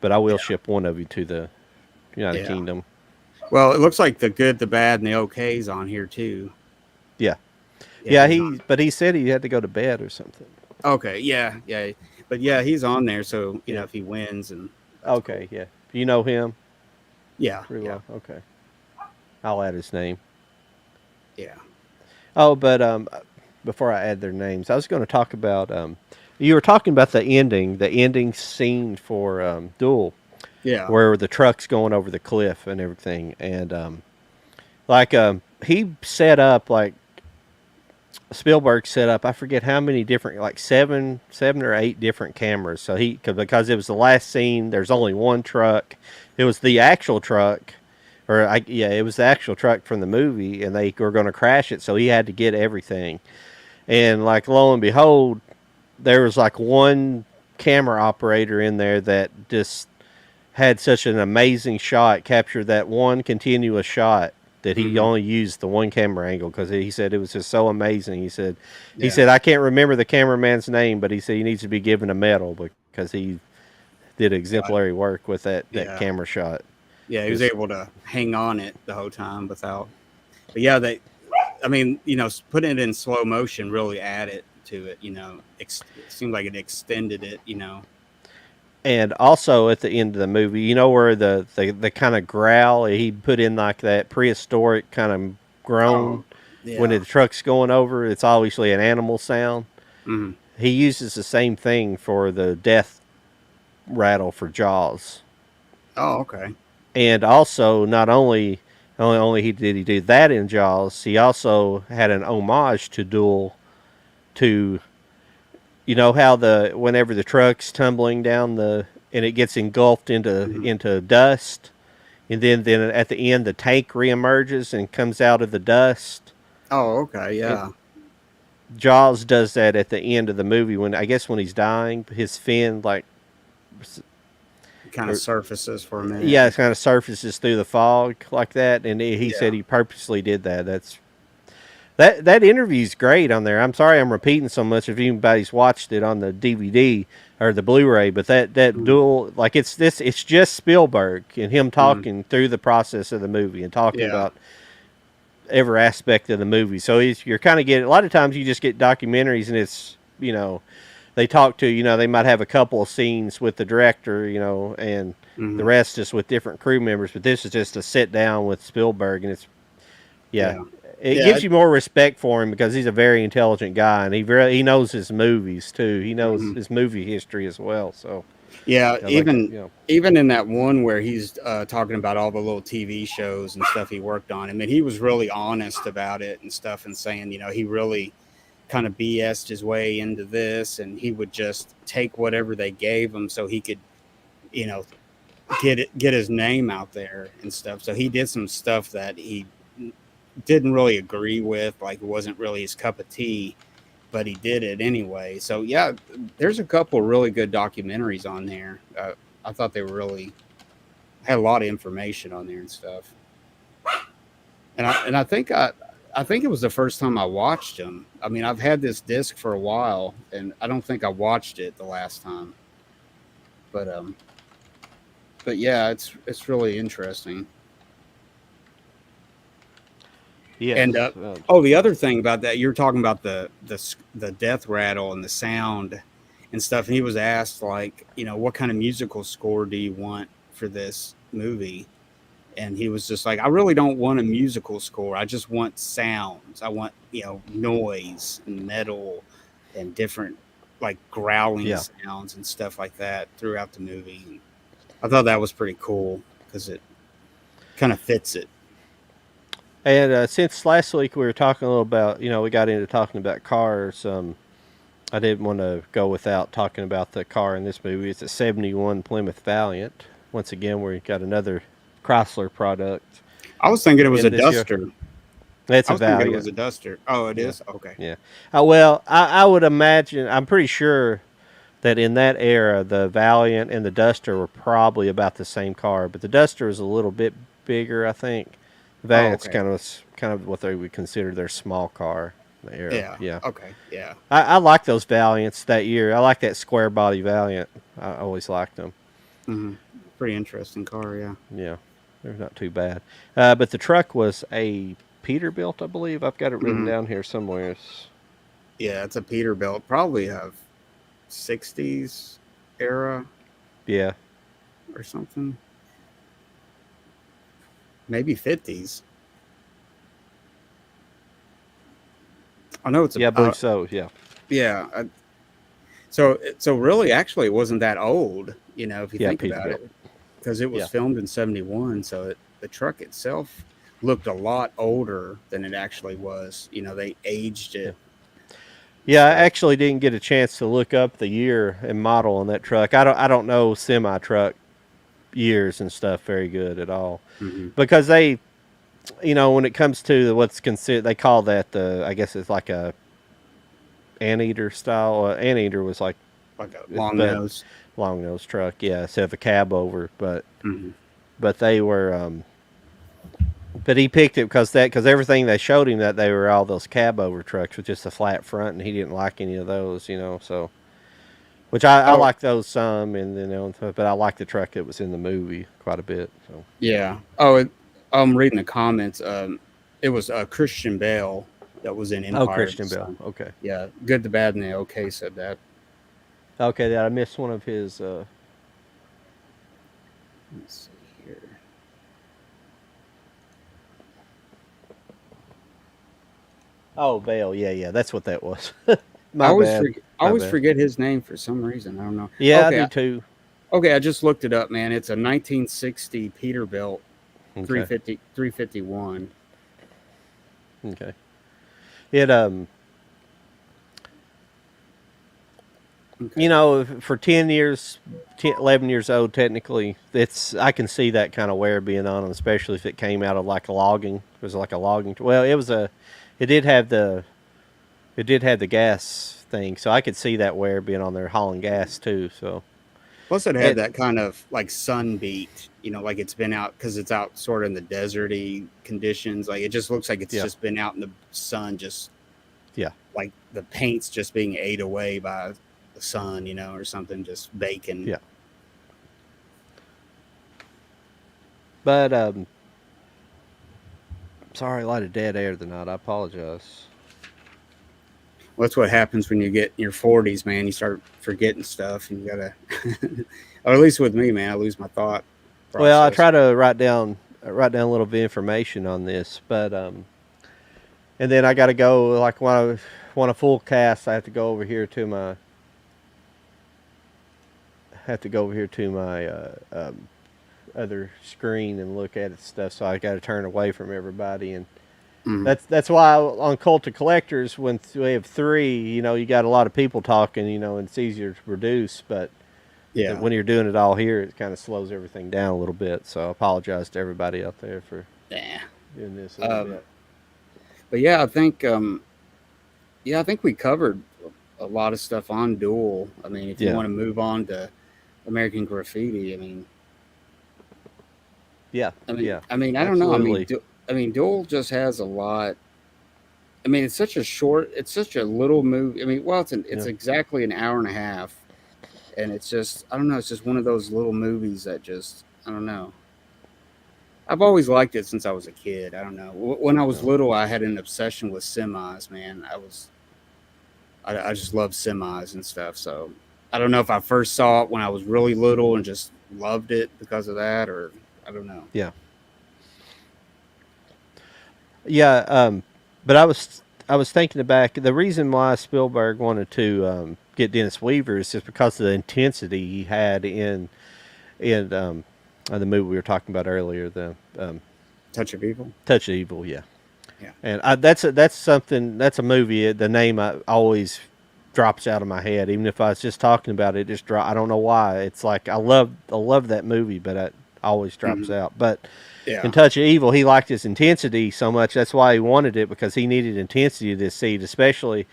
but I will yeah, ship one of you to the United yeah. Kingdom. Well, it looks like the good, the bad, and the okay's on here too. Yeah. Yeah, Yeah, he's on. but he said he had to go to bed or something. Okay, yeah, yeah, but yeah, he's on there. So Yeah. if he wins, and that's cool. Okay, yeah. You know him Yeah, pretty yeah, well. Okay. I'll add his name. yeah. Oh, but before I add their names, I was going to talk about you were talking about the ending scene for Duel, Yeah. where the truck's going over the cliff and everything, and like he set up like Spielberg set up. I forget how many different, like seven or eight different cameras. So because it was the last scene. There's only one truck. It was the actual truck, it was the actual truck from the movie, and they were going to crash it. So he had to get everything, and like lo and behold, there was like one camera operator in there that just had such an amazing shot, captured that one continuous shot that he Mm-hmm. only used the one camera angle because he said it was just so amazing. He Yeah. said I can't remember the cameraman's name, but he said he needs to be given a medal because he did Right. exemplary work with that Yeah. camera shot. Yeah. He was Just able to hang on it the whole time without. But yeah, I mean, putting it in slow motion really added to it. It seemed like it extended it. and also at the end of the movie, you know where the kind of growl he put in like that prehistoric kind of Oh, groan when yeah. the truck's going over. It's obviously an animal sound. Hmm. He uses the same thing for the death rattle for Jaws. Oh, okay. And also, not only he do that in Jaws, he also had an homage to Duel to you know how the whenever the truck's tumbling down the and it gets engulfed Hmm. into dust, and then at the end the tank reemerges and comes out of the dust. Oh, okay. And Yeah. Jaws does that at the end of the movie when I guess when he's dying, his fin like It kind of or surfaces for a minute. yeah, it kind of surfaces through the fog like that, and he Yeah. said he purposely did that. That interview's great on there. I'm sorry I'm repeating so much if anybody's watched it on the DVD or the Blu-ray, but that Mm-hmm. duel like it's just Spielberg and him Mm-hmm. talking through the process of the movie and talking Yeah. about every aspect of the movie. So you're kind of getting a lot of times you just get documentaries and it's they talk to they might have a couple of scenes with the director and the Mm-hmm. rest just with different crew members, but this is just a sit down with Spielberg and it's yeah, Yeah. it Yeah. gives you more respect for him because he's a very intelligent guy and he knows his movies too. He knows Mm-hmm. his movie history as well. So Yeah. I like Even in that one where he's talking about all the little TV shows and stuff he worked on. I mean, he was really honest about it and stuff, and saying, he really kind of BS'd his way into this, and he would just take whatever they gave him so he could, you know, get his name out there and stuff. So he did some stuff that he didn't really agree with, like it wasn't really his cup of tea, but he did it anyway. So yeah, there's a couple really good documentaries on there. I thought they were really had a lot of information on there and stuff. And I think I think it was the first time I watched them. I mean, I've had this disc for a while, and I don't think I watched it the last time. But but yeah, it's really interesting. yes. And oh, the other thing about that, you're talking about the death rattle and the sound and stuff. And he was asked, like, what kind of musical score do you want for this movie? And he was just like, I really don't want a musical score. I just want sounds. I want noise and metal and different like growling Yeah. sounds and stuff like that throughout the movie. And I thought that was pretty cool because it kind of fits it. And since last week we were talking a little about, we got into talking about cars. I didn't want to go without talking about the car in this movie. It's a '71 Plymouth Valiant. Once again, we got another Chrysler product I was thinking it was a in this year. duster. It's I a was thinking it Valiant. was a duster. Oh, it Yeah, is? Okay. yeah. Well, I would imagine. I'm pretty sure that in that era, the Valiant and the Duster were probably about the same car, but the Duster is a little bit bigger, I think. The Oh, Valiant's okay. kind of what they would consider their small car. In the era, Yeah. yeah. Okay. Yeah. I like those Valiants that year. I like that square body Valiant. I always liked them. Hmm. Pretty interesting car. Yeah. Yeah, they're not too bad. But the truck was a Peterbilt, I believe. I've got it written Hmm. down here somewhere. Yeah. It's a Peterbilt. Probably a 60s era Yeah, or something. Maybe 50s. I know it's a. yeah, I believe so. Yeah, Yeah. So really, actually, it wasn't that old. If you yeah, think about Peterbilt. it, because it was Yeah. filmed in '71. So the truck itself looked a lot older than it actually was. They aged Yeah. it and Yeah, I stuff. actually didn't get a chance to look up the year and model on that truck. I don't know semi truck years and stuff very good at all Hmm. because they, when it comes to what's considered, they call that I guess it's like a anteater style. Anteater was like like a long but nose. long nose truck, yeah, instead of a cab over. Hmm. But they were, but he picked it because everything they showed him that they were all those cab over trucks with just a flat front, and he didn't like any of those, you know. So, which I Oh like those some, and you know, but I like the truck that was in the movie quite a bit. So, yeah. Oh, I'm reading the comments. It was Christian Bale that was in oh, Empire of the Christian Bale, Sun. okay, Yeah, Good, the Bad, and the Okay said that. okay, yeah, I missed one of his. Let's see here. Oh, Bale, yeah, yeah, that's what that was. I My always bad, forget. I my always bad. forget his name for some reason. I don't know. Yeah, I Okay, do too. okay. I just looked it up, man. It's a 1960 Peterbilt Okay, 351. okay. It you Okay. know, for 10 years, 10, 11 years old, technically, it's I can see that kind of wear being on them, especially if it came out of like a logging. It was like a logging. Well, it was a, it did have the, it did have the gas thing, so I could see that wear being on there hauling gas too. So Plus, it had it, that kind of like sun beat, like it's been out because it's out sort of in the deserty conditions. Like it just looks like it's yeah, just been out in the sun, just yeah, like the paint's just being ate away by the sun, or something, just baking. yeah. But sorry, a lot of dead air tonight. I apologize. Well, that's what happens when you get in your 40s, man. You start forgetting stuff, and you gotta, or at least with me, man, I lose my thought Well, I process. try to write down a little bit of information on this, but and then I got to go like when I want a full cast. I have to go over here to my other screen and look at it stuff. So I got to turn away from everybody, and Mm, that's why on Cult of Collectors when we have three, you know, you got a lot of people talking, you know, and it's easier to produce. But yeah. when you're doing it all here, it kind of slows everything down a little bit. So I apologize to everybody out there for Yeah. doing this a little Um, bit. but yeah, I think we covered a lot of stuff on Duel. I mean, if you Yeah, want to move on to American Graffiti, yeah, yeah, I don't know. absolutely. Duel just has a lot. It's such a little movie. Well, it's Yeah, exactly an hour and a half, and it's just, I don't know. It's just one of those little movies that just, I don't know. I've always liked it since I was a kid. I don't know. When I was no, little, I had an obsession with semis, man. I just love semis and stuff. So I don't know if I first saw it when I was really little and just loved it because of that, or I don't know. yeah. Yeah, but I was thinking back. The reason why Spielberg wanted to get Dennis Weaver is just because of the intensity he had in the movie we were talking about earlier, the Touch of Evil. Touch of Evil. Yeah, Yeah. and that's something that's a movie. The name I always drops out of my head, even if I was just talking about it. Just drop. I don't know why. It's like I love that movie, but it always drops Hmm. out. But in Yeah. Touch of Evil, he liked his intensity so much. That's why he wanted it because he needed intensity to this scene, especially,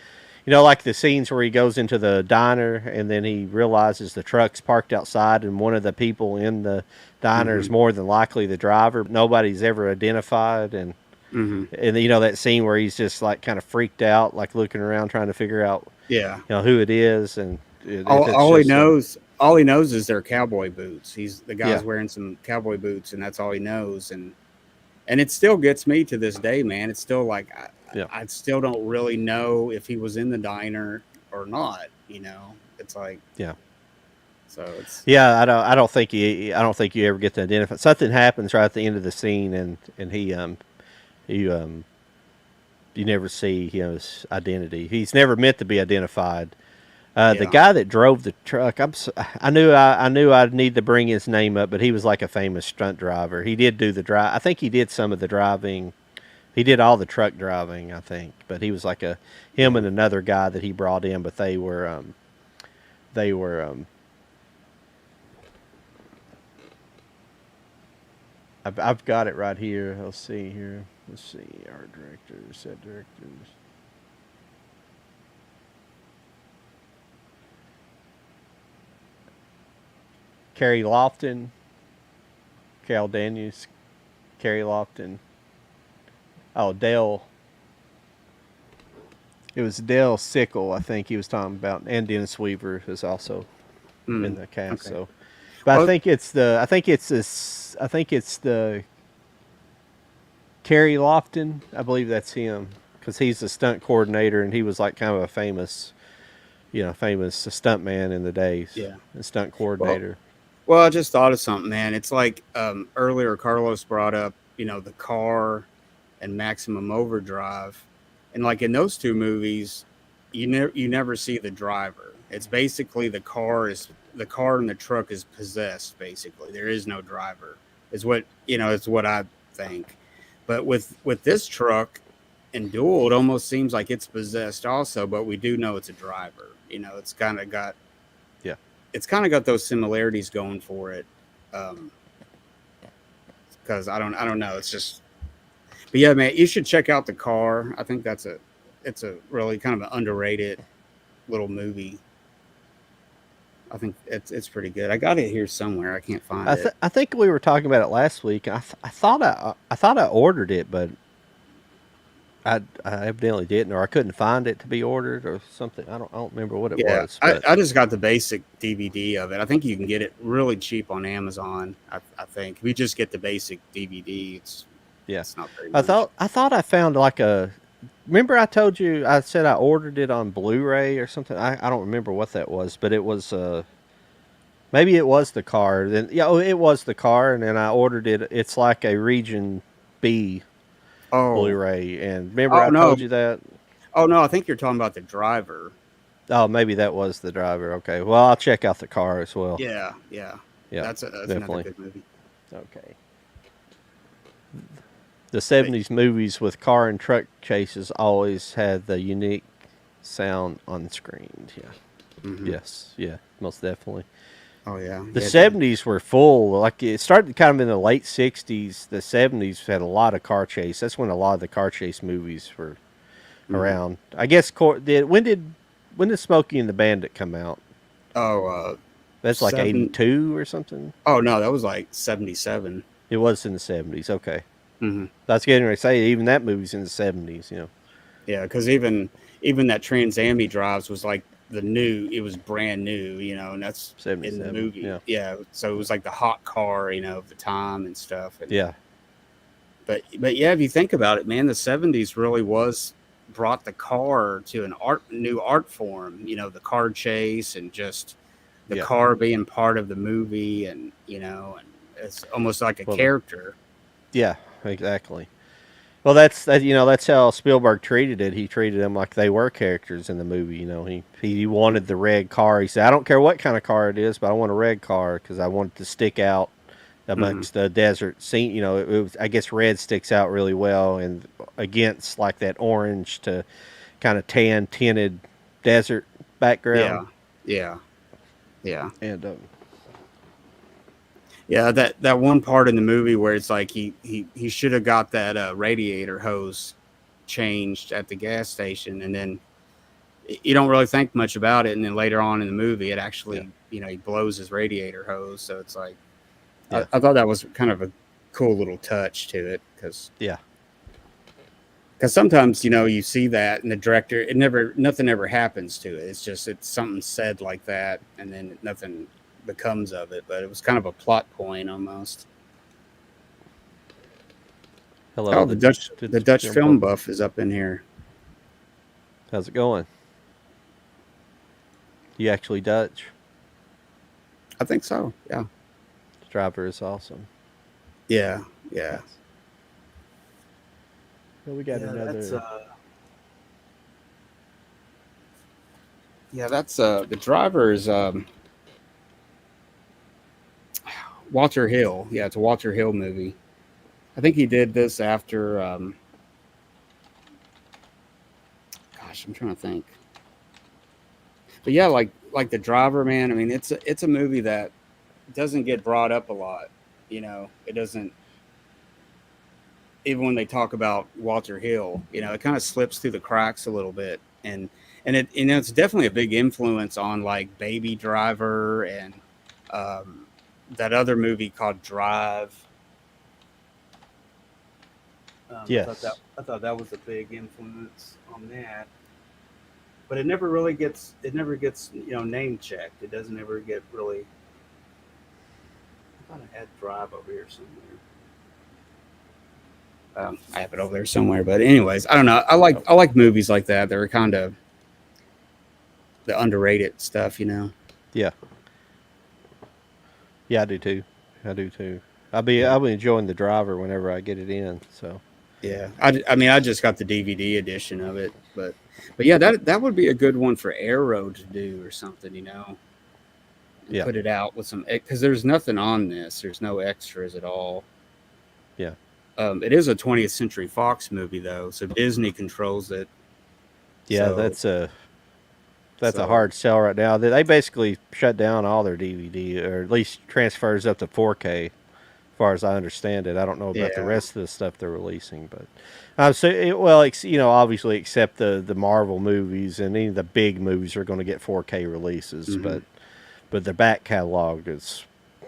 you know, like the scenes where he goes into the diner and then he realizes the truck's parked outside and one of the people in the diner Hmm. is more than likely the driver. Nobody's ever identified, Hmm. and you know that scene where he's just like kind of freaked out, like looking around trying to figure out, Yeah. you know, who it is, and All, it's all he just knows, all he knows is their cowboy boots. The yeah, guy's wearing some cowboy boots, and that's all he knows. And it still gets me to this day, man. It's still like yeah. I still don't really know if he was in the diner or not. It's like, Yeah. so it's Yeah, I don't think you ever get to identify. Something happens right at the end of the scene, and he you never see his identity. He's never meant to be identified. The yeah. guy that drove the truck, I knew I'd need to bring his name up, but he was like a famous stunt driver. He did do the drive. I think he did some of the driving. He did all the truck driving, I think. But he was like him and Hmm. another guy that he brought in, but they were I've got it right here. Let's see here. Let's see. Art directors, set directors. Carrie Lofton, Carol Daniels, Carrie Lofton. Oh, Dale. It was Dale Sickle, I think he was talking about, and Dennis Weaver is also in the cast. Okay. So, but Well, I think it's the Carrie Lofton. I believe that's him because he's a stunt coordinator and he was like kind of a famous, famous stunt man in the days, yeah. a stunt Well, coordinator. well, I just thought of something, man. It's like earlier Carlos brought up, the car and Maximum Overdrive, and like in those two movies, you never see the driver. It's basically the car and the truck is possessed. Basically, there is no driver. Is what It's what I think. But with this truck and Duel, it almost seems like it's possessed also. But we do know it's a driver. Yeah. It's kind of got those similarities going for it. Because I don't know. It's just, but yeah, man, you should check out the car. I think it's a really kind of an underrated little movie. I think it's pretty good. I got it here somewhere. I can't find it. I think we were talking about it last week. I thought I ordered it, but I evidently didn't, or I couldn't find it to be ordered, or something. I don't remember what it Yeah, was. I, But I just got the basic DVD of it. I think you can get it really cheap on Amazon. I think if you just get the basic DVD, yeah, it's not very much. I thought I found like a. Remember, I told you I said I ordered it on Blu-ray or something. I don't remember what that was, but it was maybe it was the car. Then yeah, oh, it was the car, and then I ordered it. It's like a Region B Oh, Blu-ray, and remember oh I no, told you that. oh no, I think you're talking about the driver. Oh, maybe that was the driver. Okay, well I'll check out the car as well. Yeah, yeah, Yeah, that's another definitely. good movie. Okay. The But, '70s movies with car and truck chases always had the unique sound on the screen. Yeah. mhm. Yes. Yeah. Most definitely. Oh yeah, The yeah, '70s were full. Like it started kind of in the late '60s. The '70s had a lot of car chase. That's when a lot of the car chase movies were mhm. around. I guess when did Smokey and the Bandit come out? Oh, That's like seven. '82 or something. Oh no, that was like 77. It was in the '70s. Okay. Hmm. That's getting ready to say even that movie's in the '70s. Yeah, because even that Trans Am drives was like it was brand new, and that's in the '77. movie. Yeah. Yeah, so it was like the hot car, of the time and stuff. And Yeah. but yeah, if you think about it, man, the '70s really was brought the car to an new art form. The car chase and just the Yeah. car being part of the movie, and it's almost like a Well, character. yeah. Exactly. Well, that's how Spielberg treated it. He treated them like they were characters in the movie. He wanted the red car. He said, "I don't care what kind of car it is, but I want a red car because I want it to stick out Hmm. amongst the desert scene." I guess red sticks out really well and against like that orange to kind of tan tinted desert background. Yeah, yeah, yeah. And Yeah, that one part in the movie where it's like he should have got that radiator hose changed at the gas station, and then you don't really think much about it, and then later on in the movie, it yeah, actually he blows his radiator hose, so it's like yeah, I thought that was kind of a cool little touch to it yeah. because sometimes you see that and the director nothing ever happens to it. It's something said like that, and then nothing becomes of it, but it was kind of a plot point almost. Hello, Oh, the Dutch film film buff. buff is up in here. How's it going? You actually Dutch? I think so. Yeah. The driver is awesome. Yeah. Yeah. Yes. Well, we got Yeah, that's another. yeah, that's the driver is Walter Hill. Yeah, it's a Walter Hill movie. I think he did this after gosh, I'm trying to think. But yeah, like the driver, man. I mean, it's a movie that doesn't get brought up a lot. It doesn't, even when they talk about Walter Hill, it kind of slips through the cracks a little bit. And it's definitely a big influence on like Baby Driver and that other movie called Drive. Yes. I thought that was a big influence on that. But it never really gets name checked. It doesn't ever get really. I thought I had Drive over here somewhere. I have it over there somewhere. But anyways, I don't know. Oh, I like movies like that. They're kind of the underrated stuff, you know. yeah. Yeah, I do too. I do too. Yeah. I'll be enjoying the driver whenever I get it in. So Yeah, I mean, I just got the DVD edition of it, but yeah, that would be a good one for Arrow to do or something, you know, and yeah, put it out with some because there's nothing on this. There's no extras at all. yeah, It is a 20th Century Fox movie though, so Disney controls it. yeah. So That's a so hard sell right now. They basically shut down all their DVD, or at least transfers up to 4K. As far as I understand it, I don't know about the yeah. rest of the stuff they're releasing, but you know, obviously, except the Marvel movies and any of the big movies are going to get 4K releases, Hmm. but the back catalog is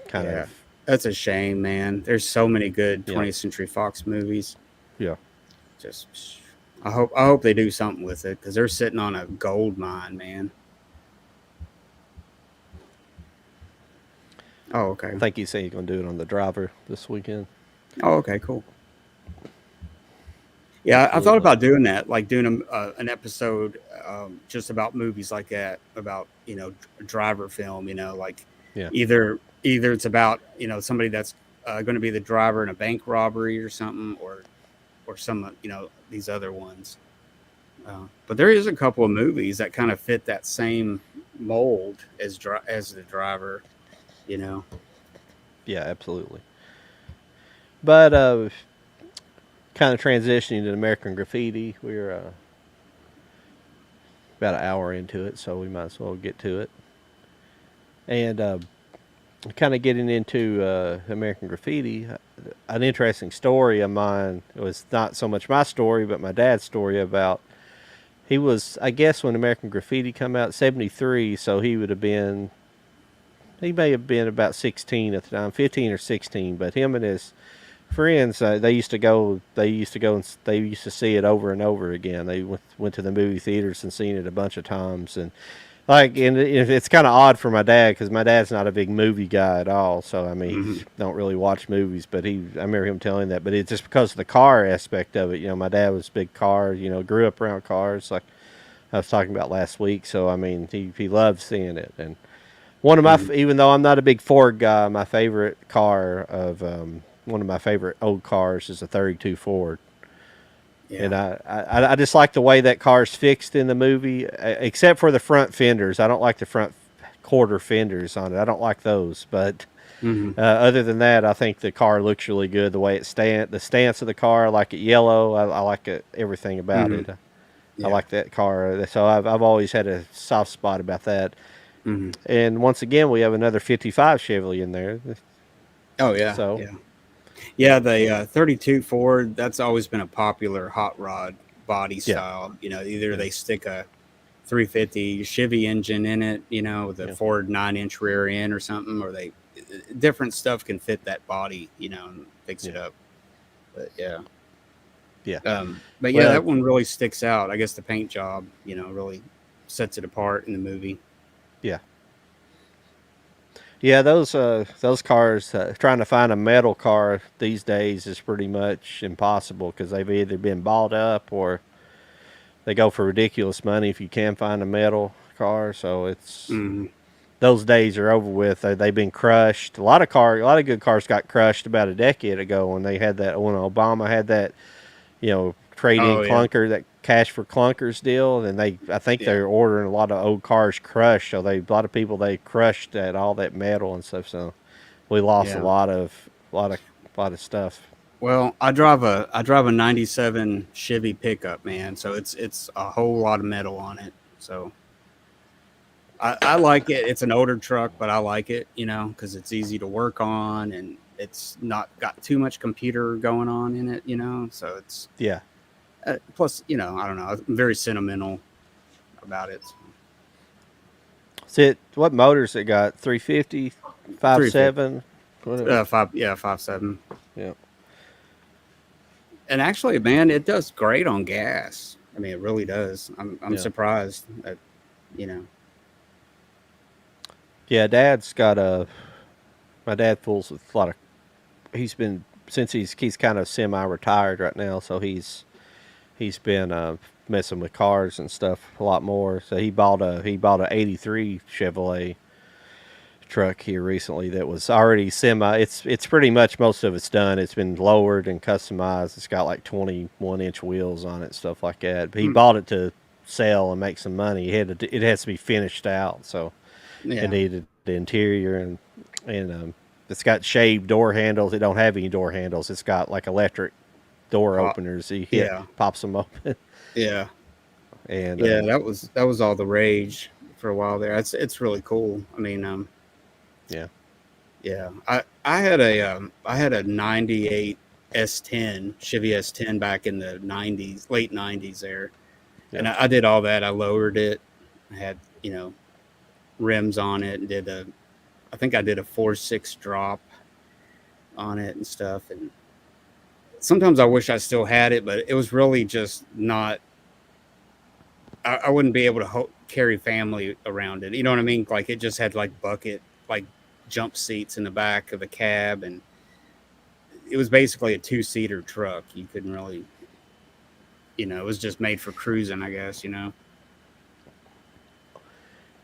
kind Yeah, of that's a shame, man. There's so many good yeah, 20th Century Fox movies. yeah. Just I hope they do something with it because they're sitting on a gold mine, man. Oh, okay. I think he's saying he's going to do it on the driver this weekend. Oh, okay, cool. Yeah, I thought Absolutely. about doing that, like doing an episode just about movies like that, about driver film. You know, like Yeah, either it's about somebody that's going to be the driver in a bank robbery or something, or some these other ones. But there is a couple of movies that kind of fit that same mold as the driver. You know. yeah, absolutely. But kind of transitioning to American Graffiti, we're about an hour into it, so we might as well get to it. And kind of getting into American Graffiti, an interesting story of mine was not so much my story, but my dad's story about he was, I guess, when American Graffiti come out, 73, so he may have been about 16 at the time, 15 or 16, but him and his friends, they used to go and they used to see it over and over again. They went to the movie theaters and seen it a bunch of times, and it's kind of odd for my dad because my dad's not a big movie guy at all. So I mean, Hmm. he don't really watch movies. But I remember him telling that. But it's just because of the car aspect of it. You know, my dad was a big car. You know, grew up around cars, like I was talking about last week. So I mean, he loved seeing it. And one of my, Hmm. even though I'm not a big Ford guy, my favorite car of one of my favorite old cars is a 32 Ford. Yeah. And I just like the way that car's fixed in the movie, except for the front fenders. I don't like the front quarter fenders on it. I don't like those. But Hmm. other than that, I think the car looks really good. The way the stance of the car, I like it yellow. I like everything about Hmm. it. I Yeah. like that car. So I've always had a soft spot about that. Hmm. And once again, we have another 55 Chevy in there. Oh yeah. So Yeah. Yeah, the 32 Ford, that's always been a popular hot rod body yeah, style. You know, either yeah, they stick a 350 Chevy engine in it, with a yeah, Ford 9-inch rear end or something, or different stuff can fit that body, and fix yeah, it up. But yeah. yeah. But yeah, Well, that one really sticks out. I guess the paint job, really sets it apart in the movie. yeah. Yeah, those cars, trying to find a metal car these days is pretty much impossible because they've either been bought up or they go for ridiculous money if you can find a metal car. So it's Hmm. those days are over with. They've been crushed. A lot of good cars got crushed about a decade ago when they had that when Obama had that trade in Oh yeah, clunker, that cash for clunkers deal. And I think yeah, they're ordering a lot of old cars crushed. So a lot of people they crushed all that metal and stuff. So we lost yeah. a lot of stuff. Well, I drive a '97 Chevy pickup, man. So it's a whole lot of metal on it. So I like it. It's an older truck, but I like it, because it's easy to work on and it's not got too much computer going on in it, So it's Yeah, plus, I don't know. I'm very sentimental about it. what motors it got? 350, 350. 57. Whatever. 5.7. Yeah. And actually, man, it does great on gas. I mean, it really does. I'm Yeah. surprised that, you know. Yeah. Dad's got a. My dad fools with a lot of. He's been since he's kind of semi-retired right now, so he's been messing with cars and stuff a lot more. So he bought a '83 Chevrolet truck here recently that was already semi. It's pretty much most of it's done. It's been lowered and customized. It's got like 21-inch wheels on it, stuff like that. But he Hmm. bought it to sell and make some money. It has to be finished out, so it Yeah. needed the interior and it's got shaved door handles. It don't have any door handles. It's got like electric door Uh, openers. You hit yeah. pops them open, Yeah. and Yeah. That was all the rage for a while there. It's really cool. I mean, yeah, yeah. I had a '98 S10 Chevy S10 back in the '90s, late '90s there, yeah, and I did all that. I lowered it. I had rims on it and I think I did a 4.6 drop on it and stuff. And sometimes I wish I still had it, but it was really just not. I wouldn't be able to carry family around it. You know what I mean? Like it just had like bucket, like jump seats in the back of the cab, and it was basically a two-seater truck. You couldn't really, it was just made for cruising, I guess.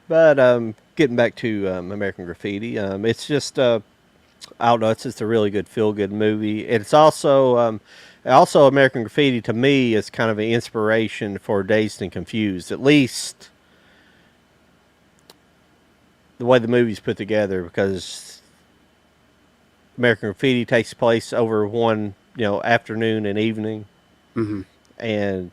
but getting back to American Graffiti, it's just I don't know. It's just a really good feel good movie. It's also American Graffiti to me is kind of an inspiration for Dazed and Confused. At least the way the movie's put together, because American Graffiti takes place over one afternoon and evening, Hmm. and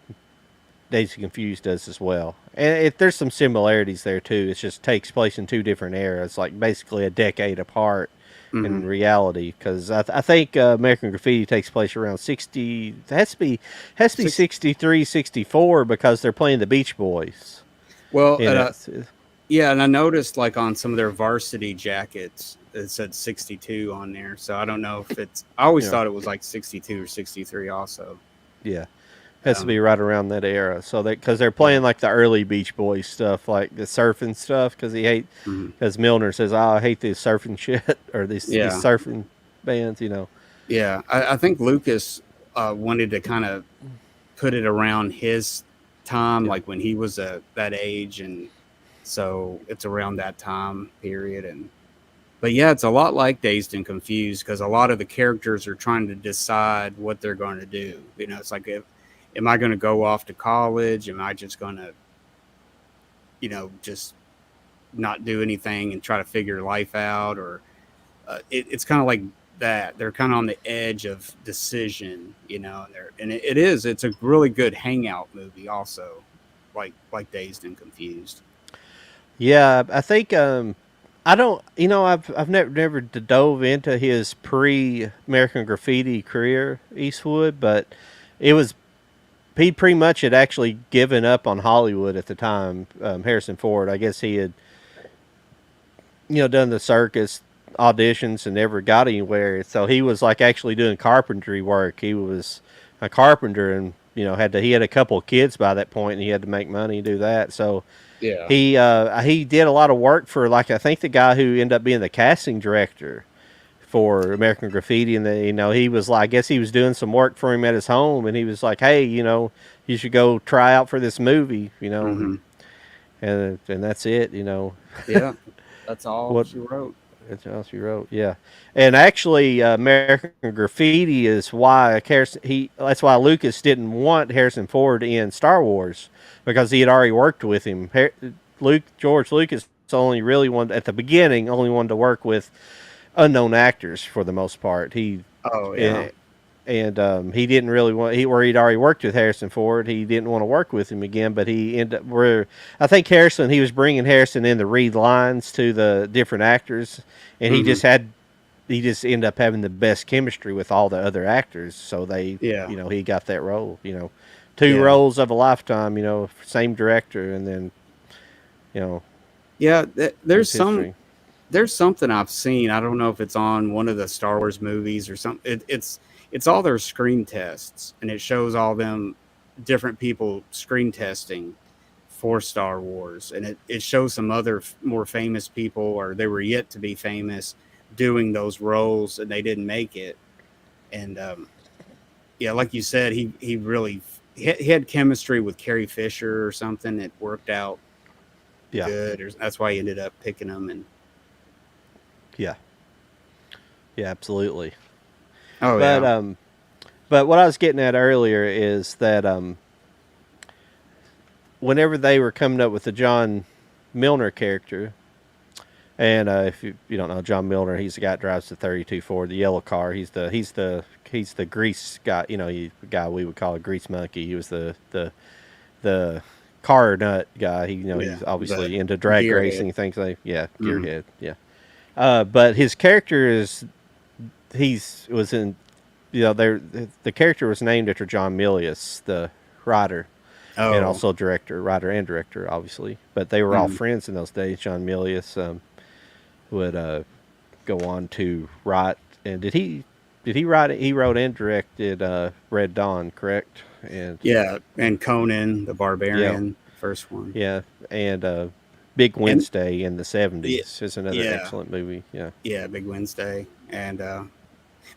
Dazed and Confused does as well. And there's some similarities there too. It just takes place in two different eras, like basically a decade apart Hmm. in reality. Because I think American Graffiti takes place around 60. It has to be Six. 63, 64 because they're playing the Beach Boys Well, in it. yeah, and I noticed like on some of their varsity jackets, it said 62 on there. So I don't know if it's. I always Yeah, thought it was like 62 or 63 also. yeah. Has to Um, be right around that era. So that because they're yeah. playing like the early Beach Boys stuff, like the surfing stuff. Hmm. Because Milner says, "Oh, I hate this surfing shit or these Yeah. surfing bands." Yeah. I think Lucas wanted to kind of put it around his time, Yeah, like when he was that age. And so it's around that time period. But yeah, it's a lot like Dazed and Confused because a lot of the characters are trying to decide what they're going to do. It's like, am I going to go off to college? Am I just going to, just not do anything and try to figure life out? Or it's kind of like that. They're kind of on the edge of decision, it's a really good hangout movie also, like Dazed and Confused. yeah. I think I don't. I've never dove into his pre American Graffiti career, Eastwood, but it was he pretty much had actually given up on Hollywood at the time. Harrison Ford, I guess he had done the circus auditions and never got anywhere. So he was like actually doing carpentry work. He was a carpenter and he had a couple of kids by that point and he had to make money to do that. So Yeah. he did a lot of work for like I think the guy who ended up being the casting director for American Graffiti, and he was like I guess he was doing some work for him at his home, and he was like, hey, you should go try out for this movie, Hmm. and that's it, Yeah. That's all what she wrote. else you wrote, yeah. And actually, American Graffiti is why that's why Lucas didn't want Harrison Ford in Star Wars because he had already worked with him. George Lucas only really wanted at the beginning only wanted to work with unknown actors for the most part. Oh yeah. Eh, and he didn't really want where he'd already worked with Harrison Ford. He didn't want to work with him again, but he ended up where I think he was bringing Harrison in to read lines to the different actors, and Hmm. he just ended up having the best chemistry with all the other actors. So Yeah. he got that role. Two Yeah. roles of a lifetime. Same director, and then you know Yeah. There's it's some history. there's something I've seen. I don't know if it's on one of the Star Wars movies or something. It's all their screen tests, and it shows all them different people screen testing for Star Wars, and it shows some other more famous people, or they were yet to be famous, doing those roles, and they didn't make it. And yeah, like you said, he really he had chemistry with Carrie Fisher or something. It worked out Yeah, good, or that's why he ended up picking him. And yeah, yeah, absolutely. oh But yeah, but what I was getting at earlier is that whenever they were coming up with the John Milner character, and if you don't know John Milner, he's the guy that drives the 32 Ford, the yellow car. He's the grease guy. You know, the guy we would call a grease monkey. He was the car nut guy. yeah, He's the obviously into drag gearhead. racing things. Like Mm. gearhead. Yeah. But his character is he's was in the character was named after John Milius, the writer and Oh, also writer and director, obviously. But they were all mm. friends in those days. John Milius would go on to write, and did he write it? He wrote and directed Red Dawn, correct? And Yeah, and Conan the yeah, Barbarian, first one, yeah, and Big and Wednesday in the yeah, '70s is another yeah, excellent movie. Yeah, yeah, Big Wednesday, and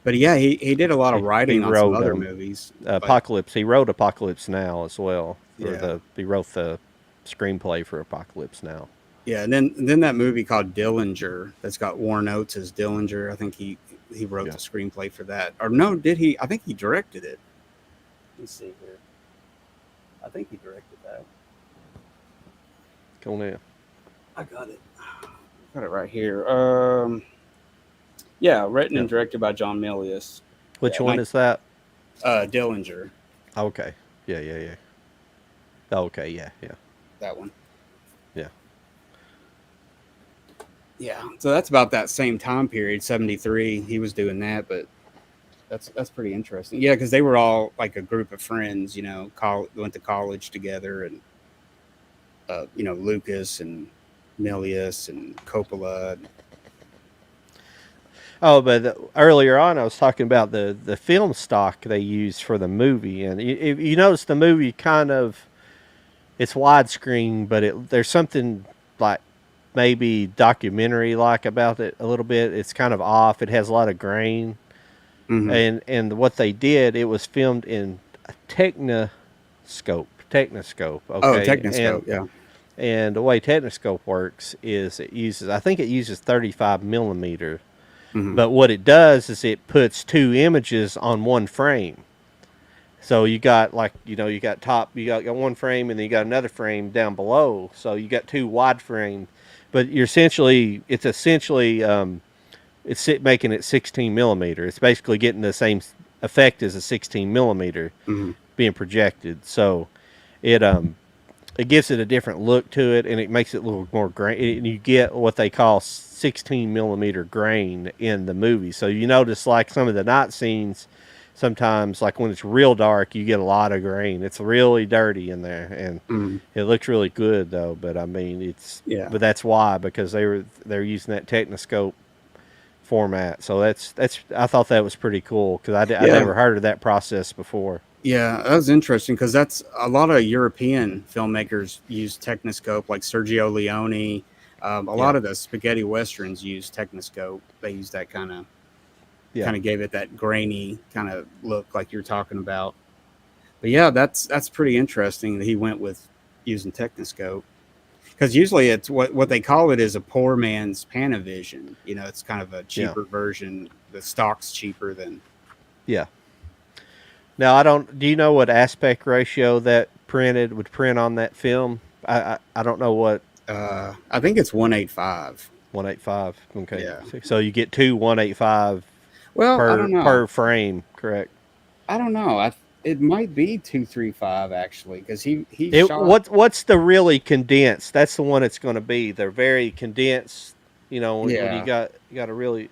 but yeah, he did a lot of he writing on some wrote other movies, like Apocalypse. He wrote Apocalypse Now as well. yeah, He wrote the screenplay for Apocalypse Now. yeah, and then that movie called Dillinger that's got Warren Oates as Dillinger. I think he wrote Yeah, the screenplay for that, or no, did he? I think he directed it. Let's see here. I think he directed that. cool now. I got it. Got it right here. Yeah, written Yeah, and directed by John Milius. which Yeah, one is that? Dillinger, Okay, yeah, yeah, yeah. Okay, yeah, yeah, that one. yeah. Yeah, so that's about that same time period, 73. He was doing that, but that's pretty interesting. Yeah, because they were all like a group of friends, went to college together, and Lucas and Milius and Coppola. Oh, but earlier on, I was talking about the film stock they used for the movie, and you notice the movie kind of it's widescreen, but there's something like maybe documentary like about it a little bit. It's kind of off. It has a lot of grain, Mm-hmm. and what they did, it was filmed in a Technoscope. Oh, Okay, Technoscope, yeah. and the way Technoscope works is I think it uses 35 millimeter. Mm-hmm. But what it does is it puts two images on one frame. So you got you got one frame and then you got another frame down below. So you got two wide frames, but it's making it 16 millimeter. It's basically getting the same effect as a 16 millimeter Mm-hmm. being projected. So it it gives it a different look to it, and it makes it a little more grain. And you get what they call 16 millimeter grain in the movie. So you notice like some of the night scenes, sometimes like when it's real dark, you get a lot of grain. It's really dirty in there, and Mm-hmm. it looks really good though. But I mean, Yeah. but that's why, because they're using that Technoscope format. So that's I thought that was pretty cool because I Yeah. never heard of that process before. Yeah, that was interesting because that's a lot of European filmmakers use Technoscope, like Sergio Leone. A Yeah, lot of the spaghetti westerns use Technoscope. They use that yeah. kind of gave it that grainy kind of look, like you're talking about. But yeah, that's pretty interesting that he went with using Technoscope, because usually it's what they call it is a poor man's Panavision. It's kind of a Yeah. cheaper version. The stock's cheaper than. Yeah. Now I don't. Do you know what aspect ratio that would print on that film? I don't know what I think it's 185. 185. Okay, Yeah. so you get two 185 Well, I per don't know. frame, correct? I don't know. It might be 235 actually, because he shot. What's the really condensed? That's the one it's going to be. They're very condensed. When Yeah, you got a really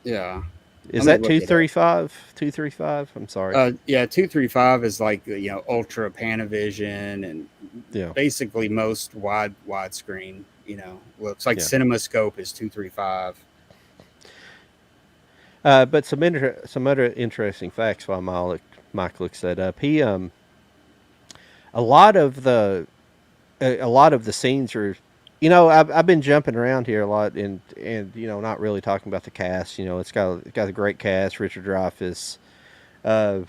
yeah. is Let me that look it up. 235? 235? I'm sorry. Yeah, 235 is like ultra Panavision and Yeah. basically most widescreen. looks like. Yeah. CinemaScope is 235. But some other interesting facts while Mike looks that up. He a lot of the a lot of the scenes are, I've been jumping around here a lot and not really talking about the cast. It's got a great cast. Richard Dreyfuss. Uh,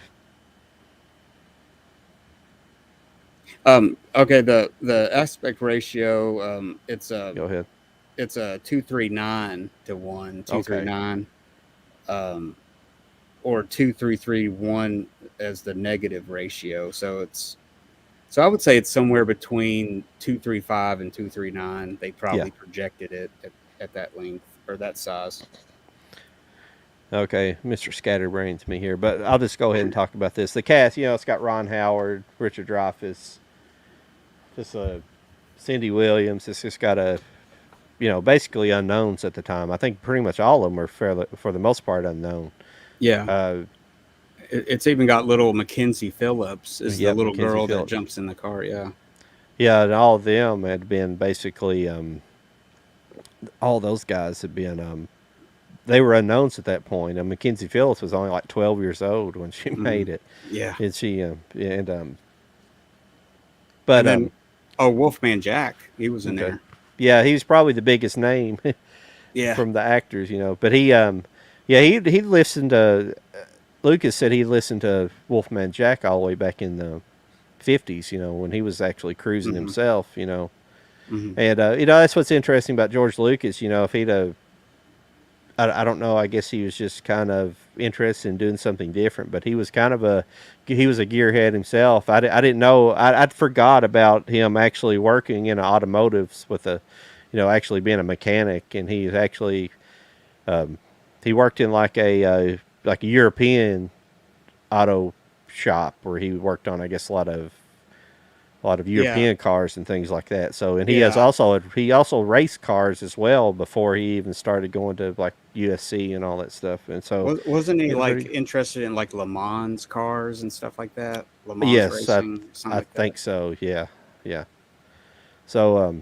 Okay, the aspect ratio, Go ahead. it's a 239 to 1, Okay. 239, um, or 233:1 as the negative ratio. So I would say it's somewhere between 235 and 239. They Yeah. probably projected it at that length or that size. Okay, Mr. Scatterbrain's me here, but I'll just go ahead and talk about this. The cast, it's got Ron Howard, Richard Dreyfuss, just Cindy Williams. It's just got basically unknowns at the time. I think pretty much all of them are fairly, for the most part, unknown. Yeah. Uh, It's even got little Mackenzie Phillips is the yep, little Mackenzie girl that Phillips. jumps in the car. Yeah. Yeah, and all of them had been basically, all those guys had been, they were unknowns at that point. And Mackenzie Phillips was only like 12 years old when she Mhm. made it. Yeah. And she, And but, then, Wolfman Jack, he was in okay. there. Yeah, he was probably the biggest name Yeah. from the actors, But he listened to, Lucas said he listened to Wolfman Jack all the way back in the 50s, when he was actually cruising Mhm. himself, Mhm. And, that's what's interesting about George Lucas, if he'd have, I don't know, I guess he was just kind of interested in doing something different, but he was kind of he was a gearhead himself. I didn't know, I'd forgot about him actually working in automotives with actually being a mechanic, and he's actually, he worked in like a European auto shop where he worked on, I guess, a lot of Yeah. European cars and things like that. So, and Yeah. he also raced cars as well before he even started going to like USC and all that stuff. And so, Wasn't he he had a like pretty, interested in like Le Mans cars and stuff like that? Le Mans yes, racing, something I like that. think so. Yeah, yeah. So,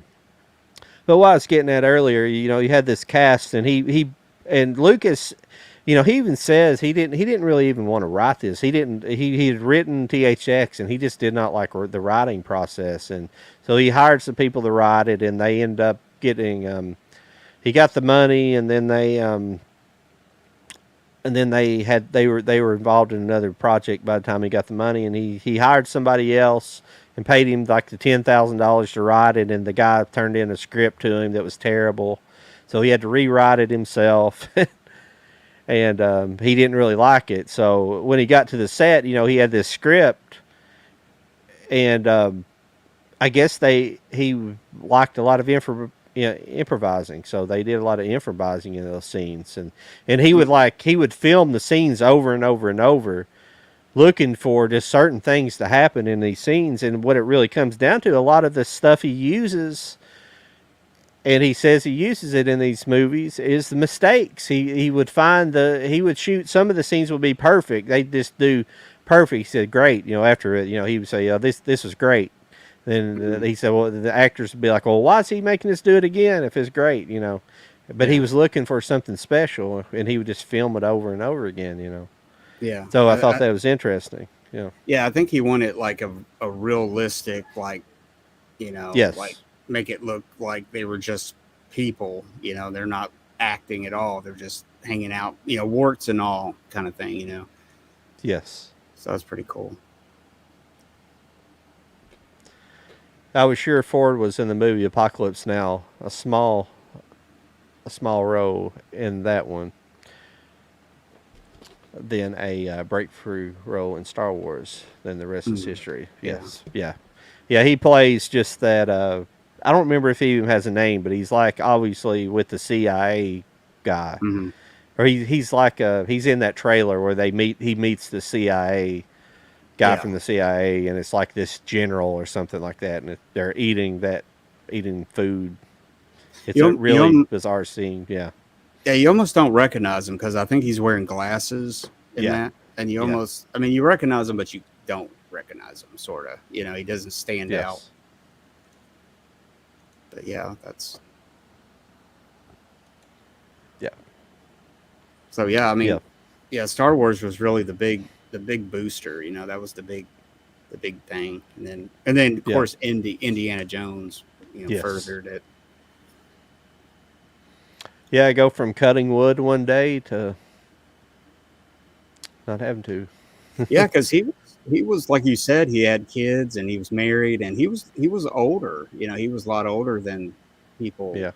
but what I was getting at earlier, you had this cast, and and Lucas, he even says he didn't really even want to write this. He had written THX, and he just did not like the writing process, and so he hired some people to write it, and they end up getting, he got the money, and then they were involved in another project by the time he got the money, and he hired somebody else and paid him like the $10,000 to write it, and the guy turned in a script to him that was terrible, so he had to rewrite it himself. And he didn't really like it. So when he got to the set, he had this script, and I guess he liked a lot of improvising, so they did a lot of improvising in those scenes, and he would film the scenes over and over and over, looking for just certain things to happen in these scenes. And what it really comes down to, a lot of the stuff he uses, and he says he uses it in these movies, is the mistakes. He would he would shoot, some of the scenes would be perfect. They just do perfect. He said, great. After it, he would say, this was great. Then he said, well, the actors would be like, well, why is he making us do it again if it's great, But he Yeah. was looking for something special, and he would just film it over and over again. Yeah. So I thought that was interesting. Yeah, I think he wanted like a realistic, like, like Yes. make it look like they were just people, they're not acting at all. They're just hanging out, warts and all kind of thing. Yes. So that's pretty cool. I was sure Ford was in the movie Apocalypse Now, a small role in that one, than a breakthrough role in Star Wars. Then the rest is history. Yes, yeah. He plays just that. I don't remember if he even has a name, but he's like obviously with the CIA guy, Mm-hmm. or he's like he's in that trailer where he meets the CIA guy from the CIA, and it's like this general or something like that, and they're eating food. It's a really bizarre scene. Yeah. Yeah, you almost don't recognize him because I think he's wearing glasses in that, and you almost, I mean, you recognize him, but you don't recognize him, sort of. He doesn't stand out. But yeah, So yeah, I Yeah. mean, yeah, Star Wars was really the big booster. You know, that was the big thing, and then of Yeah. course Indiana Jones, you know, Yes. furthered it. Yeah, I go from cutting wood one day to not having to. Yeah, because he was like you said, he had kids and he was married and he was older. You know, he was a lot older than people Yeah.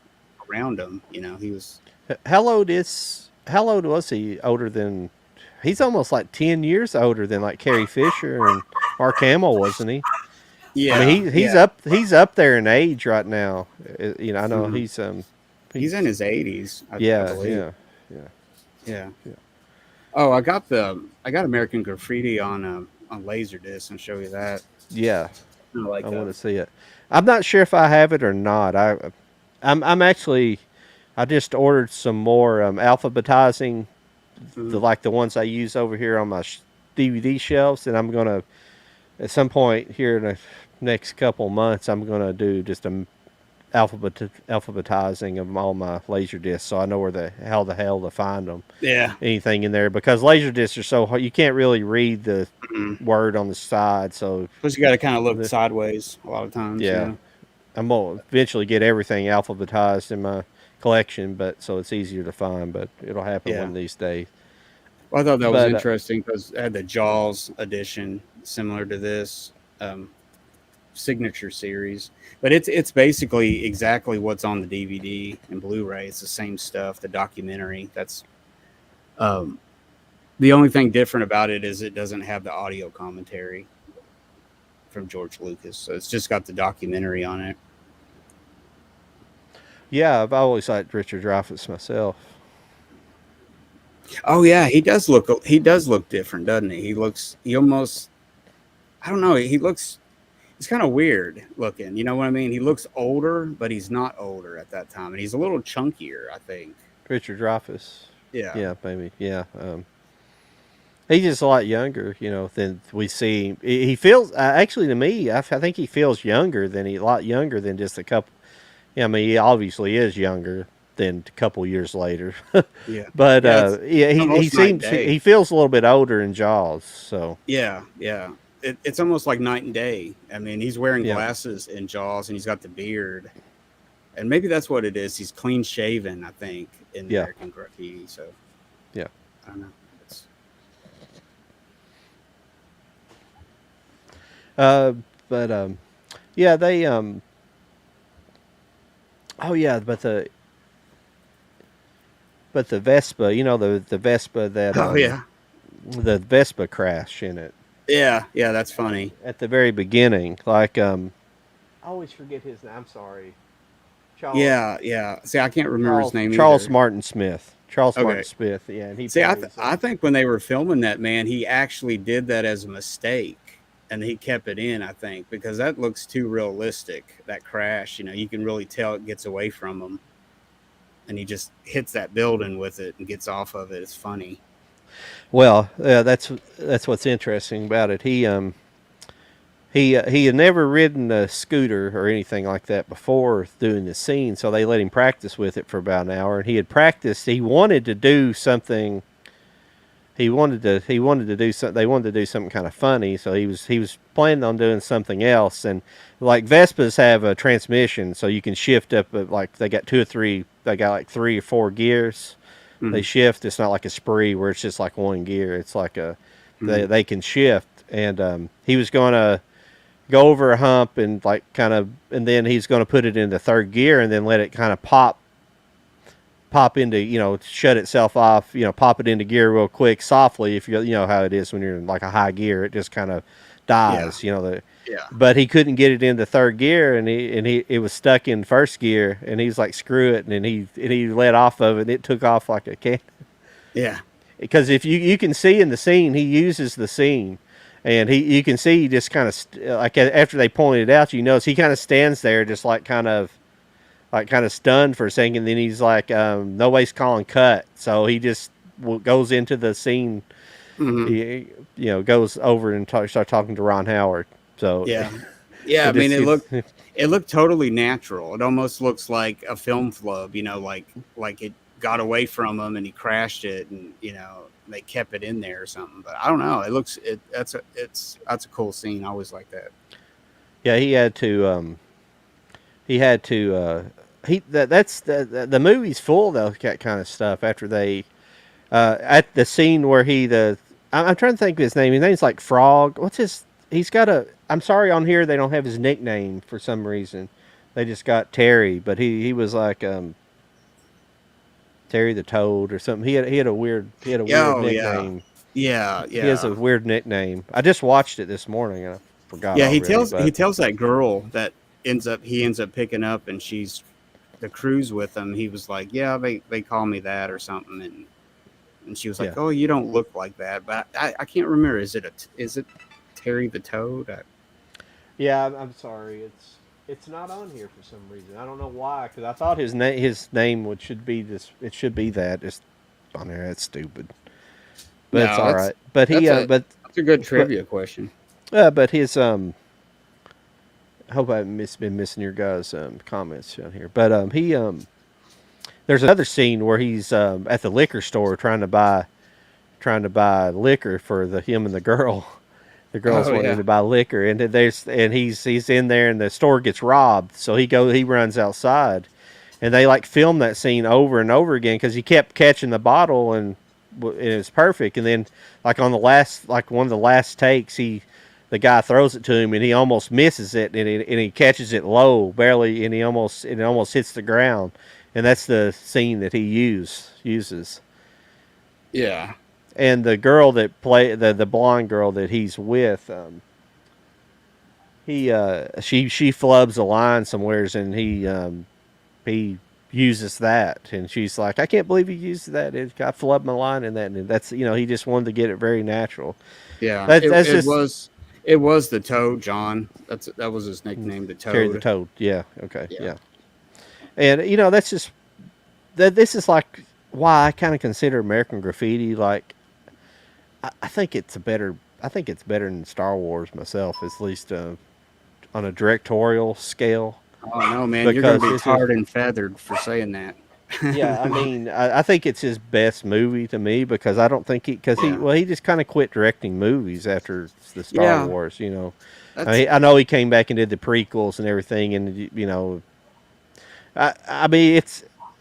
around him. You know, he was. How old was he? Older than he's almost like 10 years older than like Carrie Fisher and Mark Hamill, wasn't he? I mean, Yeah, yeah. he's up there in age right now. You know, I know Hmm. He's in he's his 80s, I yeah, believe. yeah, yeah, Yeah. yeah, Oh, I got American Graffiti on Laserdisc and show you that. yeah. You know, I like want to see it. I'm not sure if I have it or not. I'm actually I just ordered some more alphabetizing, mhm. the ones I use over here on my DVD shelves, and I'm gonna at some point here in the next couple months I'm gonna do just a alphabetizing of all my laser discs, so I know where the hell to find them. Yeah. Anything in there because laser discs are so hard, you can't really read the Mhm. word on the side. So Plus, you got to kind of look the sideways a lot of times. yeah, Yeah. I'm gonna eventually get everything alphabetized in my collection, but so it's easier to find. But it'll happen one Yeah. of these days. Well, I thought that was But interesting because it had the Jaws edition similar to this um, signature series, but it's basically exactly what's on the DVD and Blu-ray. It's the same stuff. The documentary. That's um, the only thing different about it is it doesn't have the audio commentary from George Lucas, so it's just got the documentary on it. yeah, I've always liked Richard Dreyfuss myself. Oh yeah, he does look different, doesn't he? He almost I don't know, he looks he's kind of weird looking. You know what I mean? He looks older, but he's not older at that time, and he's a little chunkier, I think. Richard Dreyfuss, Yeah. yeah, maybe, yeah. He's just a lot younger, than we see. He feels actually to me, I think he feels younger than a lot younger than just a couple. Yeah, I mean, he obviously is younger than a couple years later, Yeah. but Yeah, yeah, it's he almost night and seems day. he feels a little bit older in Jaws. So Yeah, yeah. It's almost like night and day. I mean, he's wearing yeah, glasses in Jaws, and he's got the beard, and maybe that's what it is. He's clean shaven, I think, in yeah, American Graffiti. So yeah. I don't know. It's, Uh, but yeah, they oh yeah, but the Vespa, the Vespa that oh yeah, the Vespa crash in it yeah, yeah. That's funny. at the very beginning, like I always forget his name. I'm sorry, Charles Yeah, yeah. See, I can't remember his Charles name Charles either. Martin Smith. Charles Martin Okay. Smith. Yeah, and he See, plays. I think when they were filming that, man, he actually did that as a mistake, and he kept it in. I think because that looks too realistic. That crash, you know, you can really tell it gets away from him, and he just hits that building with it and gets off of it. It's funny. Well, that's what's interesting about it. He had never ridden a scooter or anything like that before doing the scene, so they let him practice with it for about an hour. And he had practiced. He wanted to do something. He wanted to do something. They wanted to do something kind of funny, so he was planning on doing something else. And like Vespas have a transmission, so you can shift up. Like they got two or three. They got like 3 or 4 gears. They Mm-hmm. shift. It's not like a spree where it's just like one gear. It's like Mm-hmm. they can shift. And he was going to go over a hump and like and then he's going to put it into third gear and then let it kind of pop into, shut itself off, pop it into gear real quick softly. If you know how it is when you're in like a high gear, it just kind of Yeah, dies, yeah, but he couldn't get it into third gear, and he it was stuck in first gear, and he's like, screw it, and then he let off of it, and it took off like a can. yeah, Because if you can see in the scene, he uses the scene, and you can see he just kind of like after they pointed it out, he kind of stands there just like kind of stunned for a second. Then he's like, nobody's calling cut, so he just goes into the scene. mm-hmm. He goes over and start talking to Ron Howard. So Yeah, yeah. I it mean, just it's it looked totally natural. It almost looks like a film flub, you know, like it got away from him and he crashed it, and they kept it in there or something. But I don't know. It looks that's a cool scene. I always like that. Yeah, he had to. He had to. That's the movie's full of that kind of stuff. After they, at the scene where I'm trying to think of his name. His name's like Frog. What's his? He's got a. I'm sorry, on here they don't have his nickname for some reason. They just got Terry, but he was like Terry the Toad or something. He had a weird Oh nickname. yeah. He has a weird nickname. I just watched it this morning and I forgot. Yeah, already, he tells that girl that ends up picking up, and she's the cruise with him. He was like, yeah, they call me that or something, and she was like, oh, you don't look like that. But I can't remember. Is it Terry the Toad? Yeah, I'm sorry. It's not on here for some reason. I don't know why. Because I thought his name should be this. It should be that. It's on there. That's stupid. But no, it's all right. But that's a good trivia question. But his I hope I've been missing your guys' comments down here. But there's another scene where he's at the liquor store trying to buy liquor for him and the girl. The girl's wanting to buy liquor, and he's in there, and the store gets robbed. So he runs outside, and they like film that scene over and over again because he kept catching the bottle, and it was perfect. And then like on one of the last takes, the guy throws it to him, and he almost misses it, and he catches it low, barely, and it almost hits the ground, and that's the scene that he uses. Yeah. And the girl that the blonde girl that he's with, she flubs a line somewheres, and he uses that, and she's like, I can't believe he used that. I flubbed my line in that, and that's he just wanted to get it very natural. Yeah, it was the Toad, John. That was his nickname, the Toad. Terry the Toad. Yeah. Okay. Yeah. And that's just this is like why I kind of consider American Graffiti like. I think it's better than Star Wars myself, at least on a directorial scale. Oh no, man, you're gonna be tarred and feathered for saying that. Yeah, I mean, I think it's his best movie to me because I don't think he just kind of quit directing movies after the Star Wars. I know he came back and did the prequels and everything, and I mean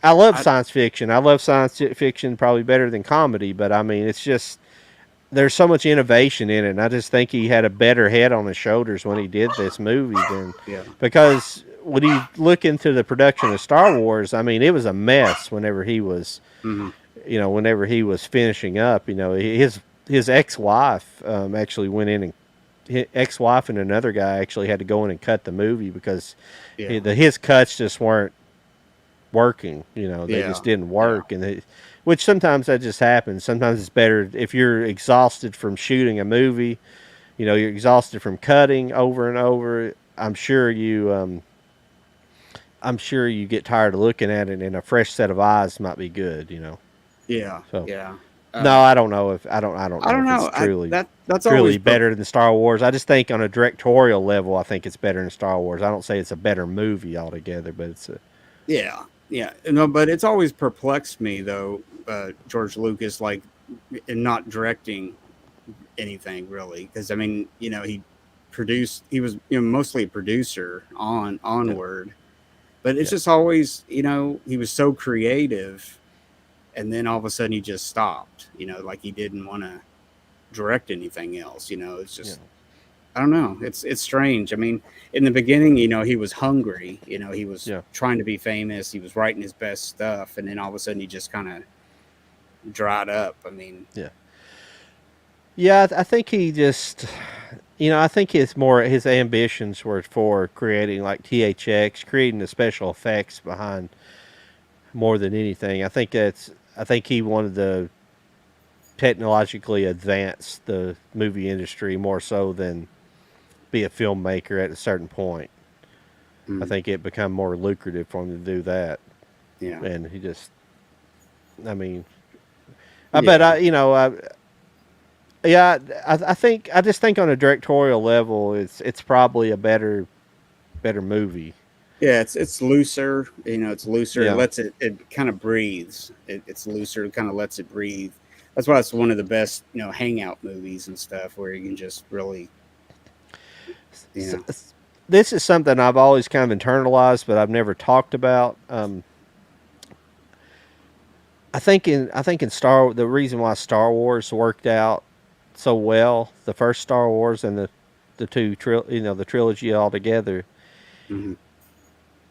I love science fiction. I love science fiction probably better than comedy, but I mean it's just. There's so much innovation in it, and I just think he had a better head on his shoulders when he did this movie because when you look into the production of Star Wars, I mean, it was a mess whenever he was, whenever he was finishing up. His ex-wife actually went in, and his ex-wife and another guy actually had to go in and cut the movie because his cuts just weren't working. They just didn't work, and which sometimes that just happens. Sometimes it's better if you're exhausted from shooting a movie. You're exhausted from cutting over and over. I'm sure you get tired of looking at it, and a fresh set of eyes might be good. Yeah. So, yeah. No, I don't know if I don't know. If it's truly that's truly better than Star Wars. I just think on a directorial level, I think it's better than Star Wars. I don't say it's a better movie altogether, but it's a no, but it's always perplexed me though, George Lucas, like in not directing anything really, because I mean, he was mostly a producer onward, but it's just always he was so creative, and then all of a sudden he just stopped, like he didn't want to direct anything else. It's just I don't know. It's strange. I mean, in the beginning, he was hungry. He was trying to be famous. He was writing his best stuff, and then all of a sudden, he just kind of dried up. I mean, I think he just, I think his ambitions were for creating like THX, creating the special effects behind more than anything. I think he wanted to technologically advance the movie industry more so than be a filmmaker at a certain point. I think it become more lucrative for him to do that. Yeah. And he just, I mean, I just think on a directorial level, it's probably a better movie. Yeah, it's looser. It's looser. It Yeah. lets it kind of breathes. It's looser. It kind of lets it breathe. That's why it's one of the best, hangout movies and stuff where you can just really, you S- know. s- this is something I've always kind of internalized, but I've never talked about. I think in the reason why Star Wars worked out so well, the first Star Wars and the the trilogy altogether, Hmm.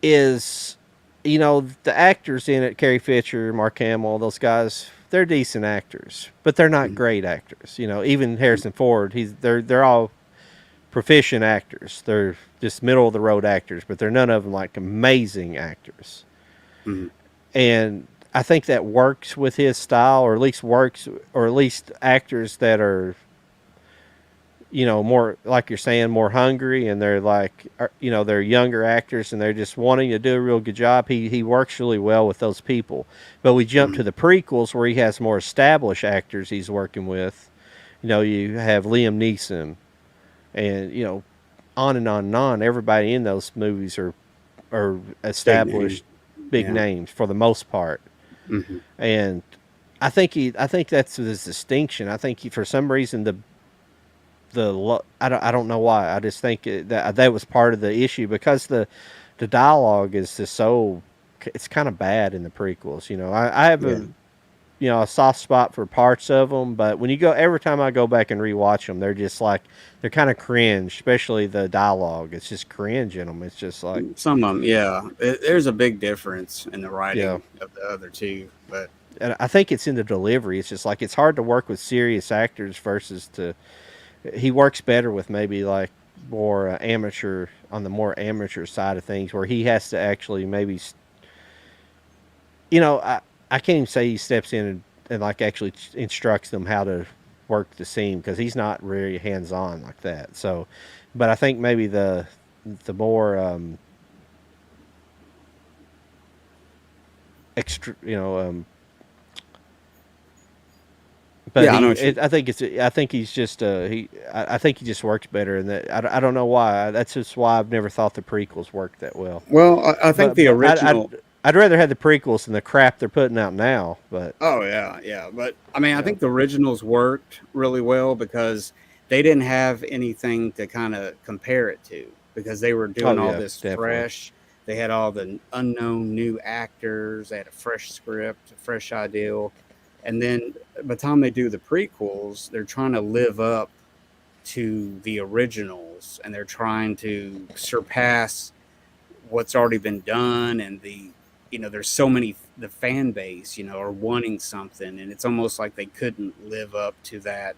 is the actors in it, Carrie Fisher, Mark Hamill, those guys, they're decent actors, but they're not Hmm. great actors. Even Harrison Ford, they're all proficient actors. They're just middle of the road actors, but they're none of them like amazing actors. Hmm. And I think that works with his style, or at least actors that are, more like you're saying, more hungry, and they're like, they're younger actors, and they're just wanting to do a real good job. He works really well with those people. But we jump Hmm. to the prequels where he has more established actors he's working with. You have Liam Neeson, and on and on and on. Everybody in those movies are Big name. established big Yeah. names for the most part. Hmm. And I think that's his distinction. I think for some reason I don't know why. I just think that was part of the issue, because the dialogue is just so, it's kind of bad in the prequels. I have Yeah. a soft spot for parts of them, but when you go every time I go back and rewatch them, they're just like, they're kind of cringe, especially the dialogue. It's just cringe in them. It's just like, Some of them, yeah. There's a big difference in the yeah. writing of the other two, but And I think it's in the delivery. It's just like, it's hard to work with serious actors versus to, he works better with maybe like more amateur, on the more amateur side of things, where he has to actually maybe, I can't even say he steps in and like actually instructs them how to work the scene, because he's not really hands on like that. So, but I think maybe the more extra, but yeah, I know what you. I think he's just I think he just works better, and that I don't know why. That's just why I've never thought the prequels worked that well. Well, I think But the but original. I'd rather have the prequels than the crap they're putting out now. But Oh yeah, yeah. But I mean, I yeah, think the originals worked really well because they didn't have anything to kind of compare it to because they were oh doing all yeah, this definitely, fresh. They had all the unknown new actors. They had a fresh script, a fresh ideal, and then by the time they do the prequels, they're trying to live up to the originals and they're trying to surpass what's already been done and there's so many, the fan base are wanting something and it's almost like they couldn't live up to that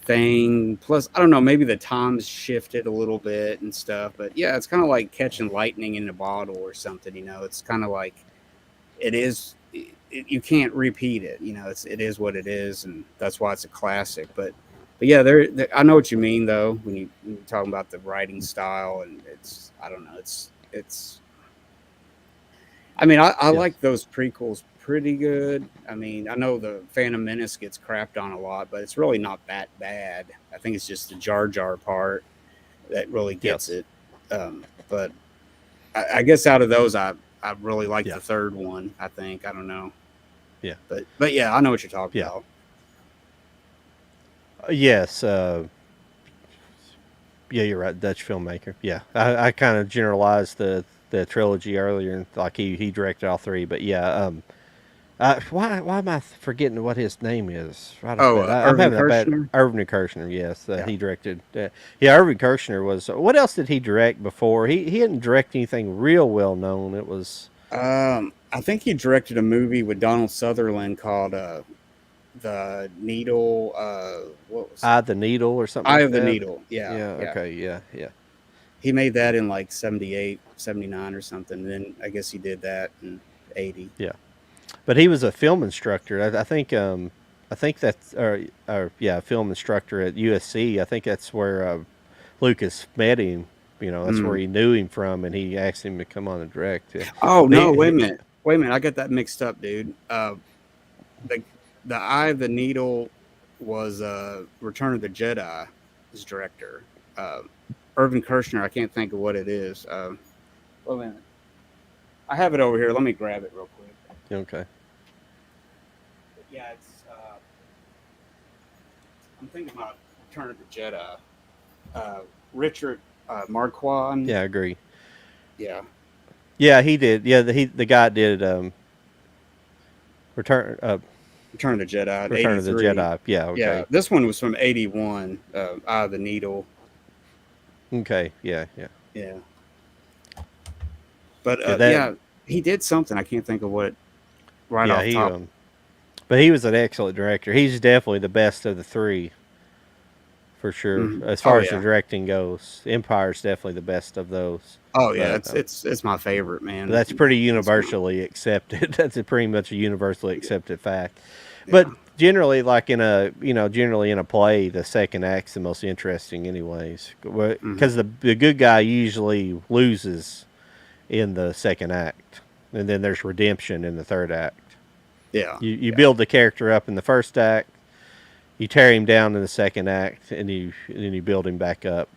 thing. Plus I don't know, maybe the times shifted a little bit and stuff, but yeah, it's kind of like catching lightning in a bottle or something. It's kind of like it is you can't repeat it. It is what it is, and that's why it's a classic. But yeah, I know what you mean though when you talking about the writing style, and it's I don't know, it's. I mean, I yes, like those prequels pretty good. I mean, I know the Phantom Menace gets crapped on a lot, but it's really not that bad. I think it's just the Jar Jar part that really gets yes, it. But I guess out of those, I really like yeah, the third one. I think I don't know, yeah, but yeah, I know what you're talking yeah, about. yes. Yeah, you're right. Dutch filmmaker. Yeah, I kind of generalized the trilogy earlier, and like he directed all three. But yeah, why am I forgetting what his name is right off the Oh, bat? I'm Irvin having a bad. Kershner. Irvin Kershner. Yes, Yeah. he directed. Yeah, Irvin Kershner was. What else did he direct before? He didn't direct anything real well known. It was I think he directed a movie with Donald Sutherland called the Needle. What was Eye the Needle or something Eye like of the that. Needle? Yeah, Yeah. yeah. Okay. Yeah. Yeah. He made that in like 78, 79 or something. And then I guess he did that in 80. Yeah. But he was a film instructor. I think. I think that's yeah, film instructor at USC. I think that's where Lucas met him. That's where Mm. he knew him from, and he asked him to come on and direct. Yeah. Oh But no! Wait a minute. Wait a minute. I got that mixed up, dude. The the Eye of the Needle was Return of the Jedi. His director, uh, Irvin Kershner. I can't think of what it is. Wait a minute. I have it over here. Let me grab it real quick. Okay. But yeah, it's. I'm thinking about Return of the Jedi. Richard Marquand. Yeah, I agree. Yeah, Yeah, he did. Yeah, the guy did Return Return of the Jedi, Return of the '83. Jedi. Yeah, Yeah, okay. this one was from '81. Eye of the Needle. Okay. Yeah, yeah. Yeah, but Yeah, that yeah, he did something. I can't think of what right yeah, off he top. but he was an excellent director. He's definitely the best of the three for sure. Mhm. As Oh far as the yeah. directing goes, Empire's definitely the best of those. Oh yeah. But It's my favorite, but man. that's pretty Hands down. universally accepted. That's a pretty much a universally accepted fact. But Yeah. generally, like in a generally in a play, the second act's the most interesting, anyways, Hmm. because the good guy usually loses in the second act, and then there's redemption in the third act. Yeah. You Yeah. build the character up in the first act, you tear him down in the second act, and then you build him back up.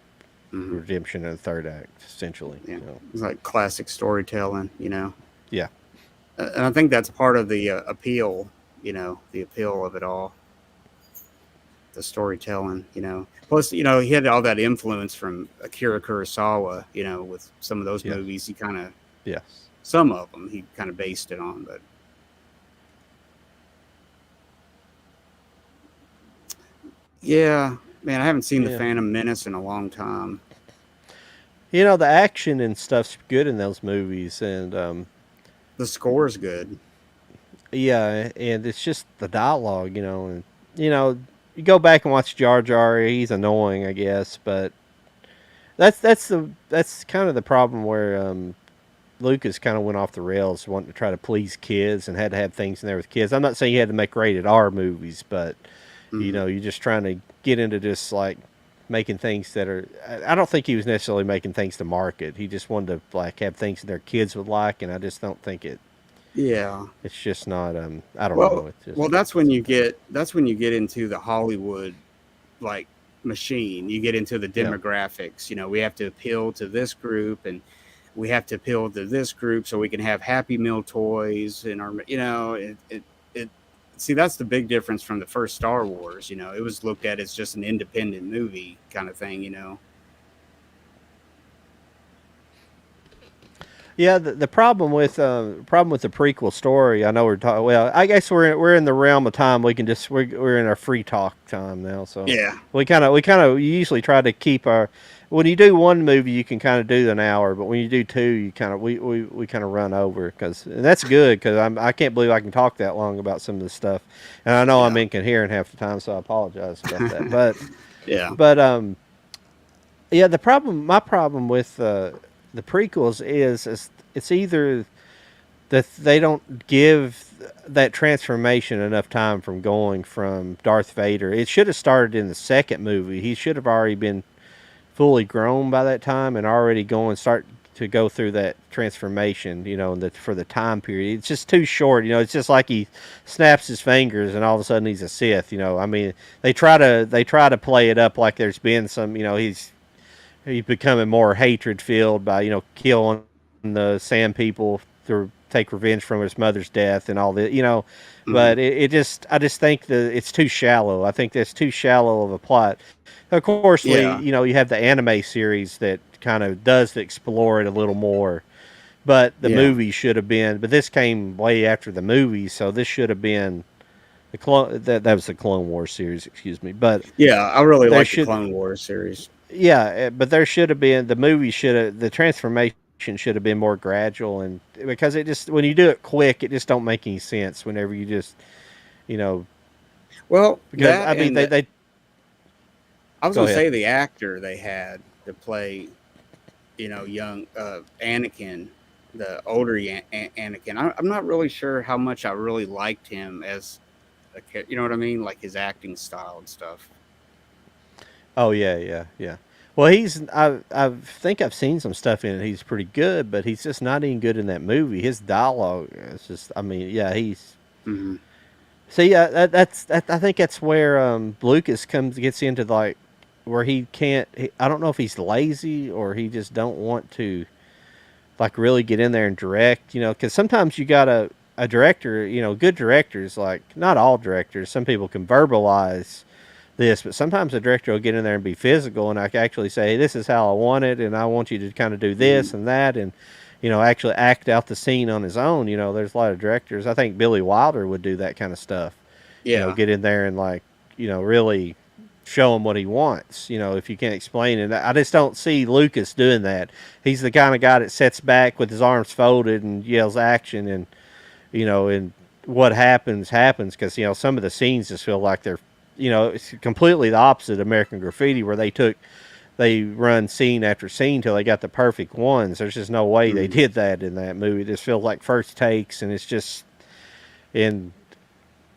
Hmm. Redemption in the third act, essentially. Yeah. So, It's like classic storytelling, you know. yeah, And I think that's part of the appeal, the appeal of it all, the storytelling, Plus, he had all that influence from Akira Kurosawa, with some of those yeah, movies. He kind of, yes, some of them, he kind of based it on. But yeah, man, I haven't seen The yeah. Phantom Menace in a long time. The action and stuff's good in those movies, and The score's good. yeah, and it's just the dialogue, and you know, you go back and watch Jar Jar, he's annoying, I guess, but that's kind of the problem where Lucas kind of went off the rails, wanting to try to please kids and had to have things in there with kids. I'm not saying you had to make rated R movies, but Hmm. you're just trying to get into just like making things that are. I don't think he was necessarily making things to market. He just wanted to like have things that their kids would like, and I just don't think Yeah. it's just not. I don't Well, know. It's well, just. that's when you get into the Hollywood like machine. You get into the Yeah. demographics. We have to appeal to this group, and we have to appeal to this group so we can have Happy Meal toys in our. It. See, that's the big difference from the first Star Wars. It was looked at as just an independent movie kind of thing. Yeah, the problem with the prequel story. I know we're talking. Well, I guess we're in the realm of time. We can just we're in our free talk time now. So Yeah. we kind of usually try to keep our. When you do one movie, you can kind of do an hour, but when you do two, you kind of we kind of run over and that's good because I can't believe I can talk that long about some of this stuff, and I know I'm Yeah. incoherent half the time, so I apologize about that. But Yeah. but yeah, my problem with the prequels is it's either that they don't give that transformation enough time from going from Darth Vader. It should have started in the second movie. He should have already been fully grown by that time and already start to go through that transformation, for the time period. It's just too short, it's just like he snaps his fingers and all of a sudden he's a Sith. I mean, they try to play it up like there's been some, he's becoming more hatred filled by killing the Sand People to take revenge from his mother's death and all that. Hmm. But I just think that it's too shallow. I think that's too shallow of a plot. Of course, Yeah. you have the anime series that kind of does explore it a little more. But the Yeah. movie should have been. But this came way after the movie, so this should have been that was the Clone Wars series. Excuse me, but Yeah. I really there like the should Clone Wars series. yeah, but there should have been the transformation should have been more gradual and because it just when you do it quick, it just don't make any sense. Whenever you just you know Well, because that I mean and they I was go gonna ahead. say the actor they had to play, young Anakin, the older Anakin. I'm not really sure how much I really liked him as you know what I mean, like his acting style and stuff. Oh yeah, yeah, yeah. Well, I think I've seen some stuff in it. He's pretty good, but he's just not even good in that movie. His dialogue is just I mean yeah he's Hmm. see yeah I think that's where Lucas gets into like where he can't I don't know if he's lazy or he just don't want to like really get in there and direct, because sometimes you got a director, good directors, like not all directors, some people can verbalize this, but sometimes a director will get in there and be physical and I can actually say, hey, this is how I want it, and I want you to kind of do this Mhm. and that, and actually act out the scene on his own. There's a lot of directors. I think Billy Wilder would do that kind of stuff. Yeah. Get in there and like, really show him what he wants. If you can't explain it, I just don't see Lucas doing that. He's the kind of guy that sits back with his arms folded and yells action, and what happens because some of the scenes just feel like they're, it's completely the opposite of American Graffiti, where they run scene after scene till they got the perfect ones. There's just no way they Mhm. did that in that movie. It just feels like first takes, and it's just, and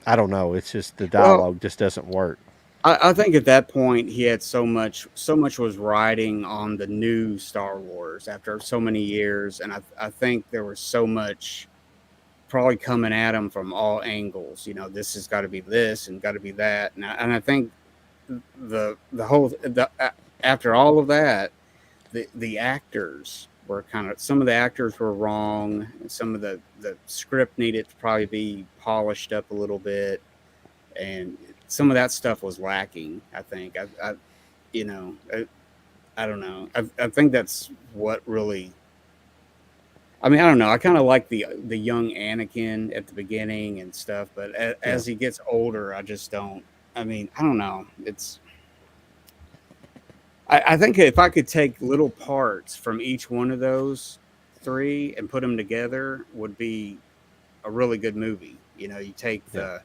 I don't know. It's just the Well, dialogue just doesn't work. I think at that point he had so much was riding on the new Star Wars after so many years, and I think there was so much probably coming at him from all angles. This has got to be this and got to be that, and I think the whole after all of that, the actors were kind of, some of the actors were wrong. Some of the script needed to probably be polished up a little bit, and some of that stuff was lacking. I think I you know I don't know. I think that's what really. I mean, I don't know. I kind of like the young Anakin at the beginning and stuff, but Yeah. as he gets older, I just don't. I mean, I don't know. It's. I think if I could take little parts from each one of those three and put them together, would be a really good movie. You take Yeah.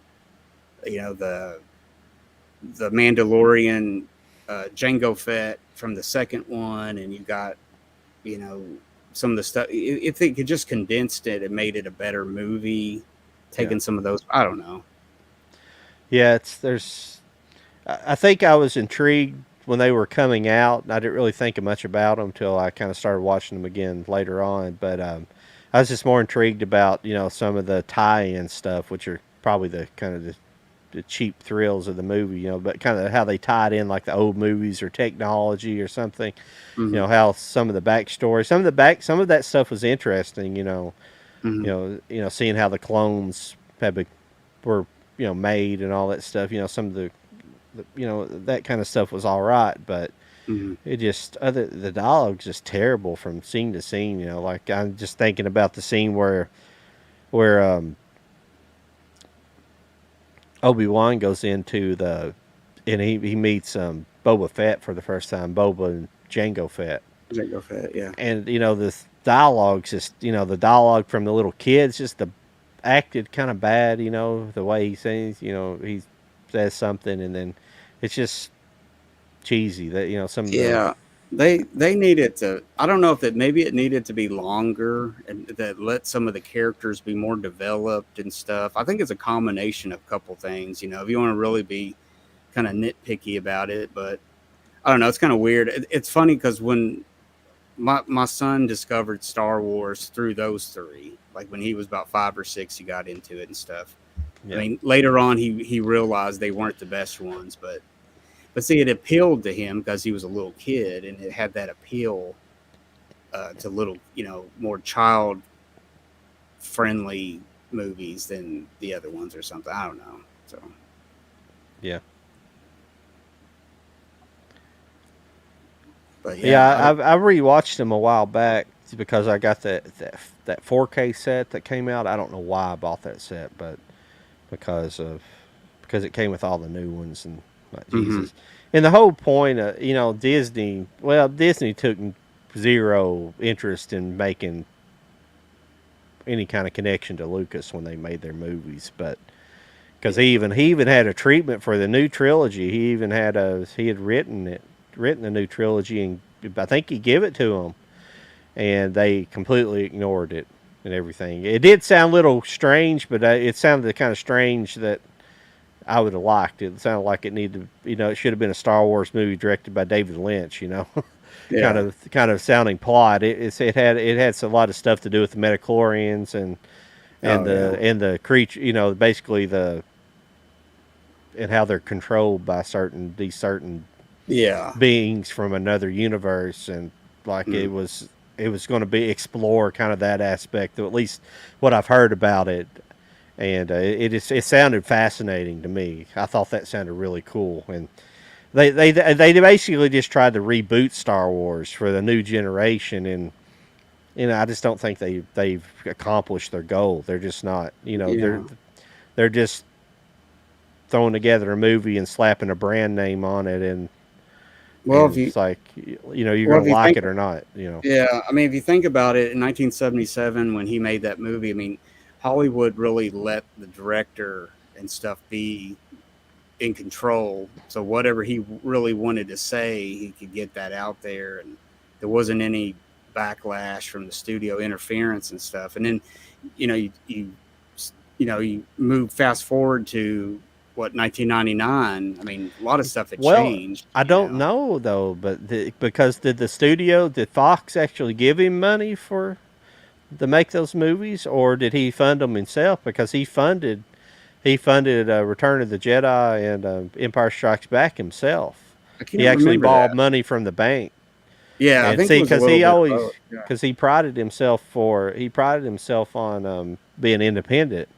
the Mandalorian, Jango Fett from the second one, and you got you know some of the stuff. If they could just condensed it and made it a better movie, Yeah. taking some of those, I don't know. Yeah. It's there's. I think I was intrigued when they were coming out. I didn't really think much about them until I kind of started watching them again later on. But I was just more intrigued about some of the tie-in stuff, which are probably the kind of the cheap thrills of the movie. But kind of how they tied in like the old movies or technology or something. Hmm. How some of the backstory, some of that stuff was interesting. Hmm. Seeing how the clones were made and all that stuff. Some of that kind of stuff was all right, but Hmm. it just the dialogue's just terrible from scene to scene. Like I'm just thinking about the scene where Obi-Wan goes into the and he meets Boba Fett for the first time, Boba and Jango Fett, Jango Fett, yeah. and this dialogue's just the dialogue from the little kids just the acted kind of bad. The way he sings, he says something and then it's just cheesy. That some of the Yeah, they needed to. I don't know if that maybe it needed to be longer and that let some of the characters be more developed and stuff. I think it's a combination of a couple things. If you want to really be kind of nitpicky about it, but I don't know. It's kind of weird. It's funny because when my son discovered Star Wars through those three, like when he was about 5 or 6, he got into it and stuff. I yeah mean, later on, he realized they weren't the best ones, but see, it appealed to him because he was a little kid, and it had that appeal to little, more child friendly movies than the other ones or something. I don't know. So, yeah but yeah. yeah, I rewatched them a while back because I got that 4K set that came out. I don't know why I bought that set, but because of because it came with all the new ones and like hmm. Jesus. And the whole point of Disney, well, Disney took zero interest in making any kind of connection to Lucas when they made their movies, but because Yeah, he even had a treatment for the new trilogy. He had written the new trilogy, and I think he gave it to them, and they completely ignored it and everything. It did sound a little strange, but it sounded the kind of strange that I would have liked. It sounded like it needed, it should have been a Star Wars movie directed by David Lynch. yeah, Kind of sounding plot. It had a lot of stuff to do with the Metachlorians oh yeah, and the creature. Basically the and how they're controlled by certain yeah. beings from another universe, and like Mm. it was going to be explore kind of that aspect, or at least what I've heard about it. And it sounded fascinating to me. I thought that sounded really cool, and they basically just tried to reboot Star Wars for the new generation, and I just don't think they've accomplished their goal. They're just not, Yeah. they're just throwing together a movie and slapping a brand name on it, Well, and if you it's like, you're well, gonna if you like think it or not. Yeah, I mean, if you think about it, in 1977, when he made that movie, I mean, Hollywood really let the director and stuff be in control. So whatever he really wanted to say, he could get that out there, and there wasn't any backlash from the studio interference and stuff. And then, you know, you move fast forward to what 1999. I mean, a lot of stuff had Well, changed. I don't know though, but because did Fox actually give him money for to make those movies, or did he fund them himself? Because he funded Return of the Jedi and Empire Strikes Back himself. I He can't actually remember borrowed that. money from the bank, Yeah, I and think it see, was a because little he bit of always both. Yeah. because he prided himself on being independent,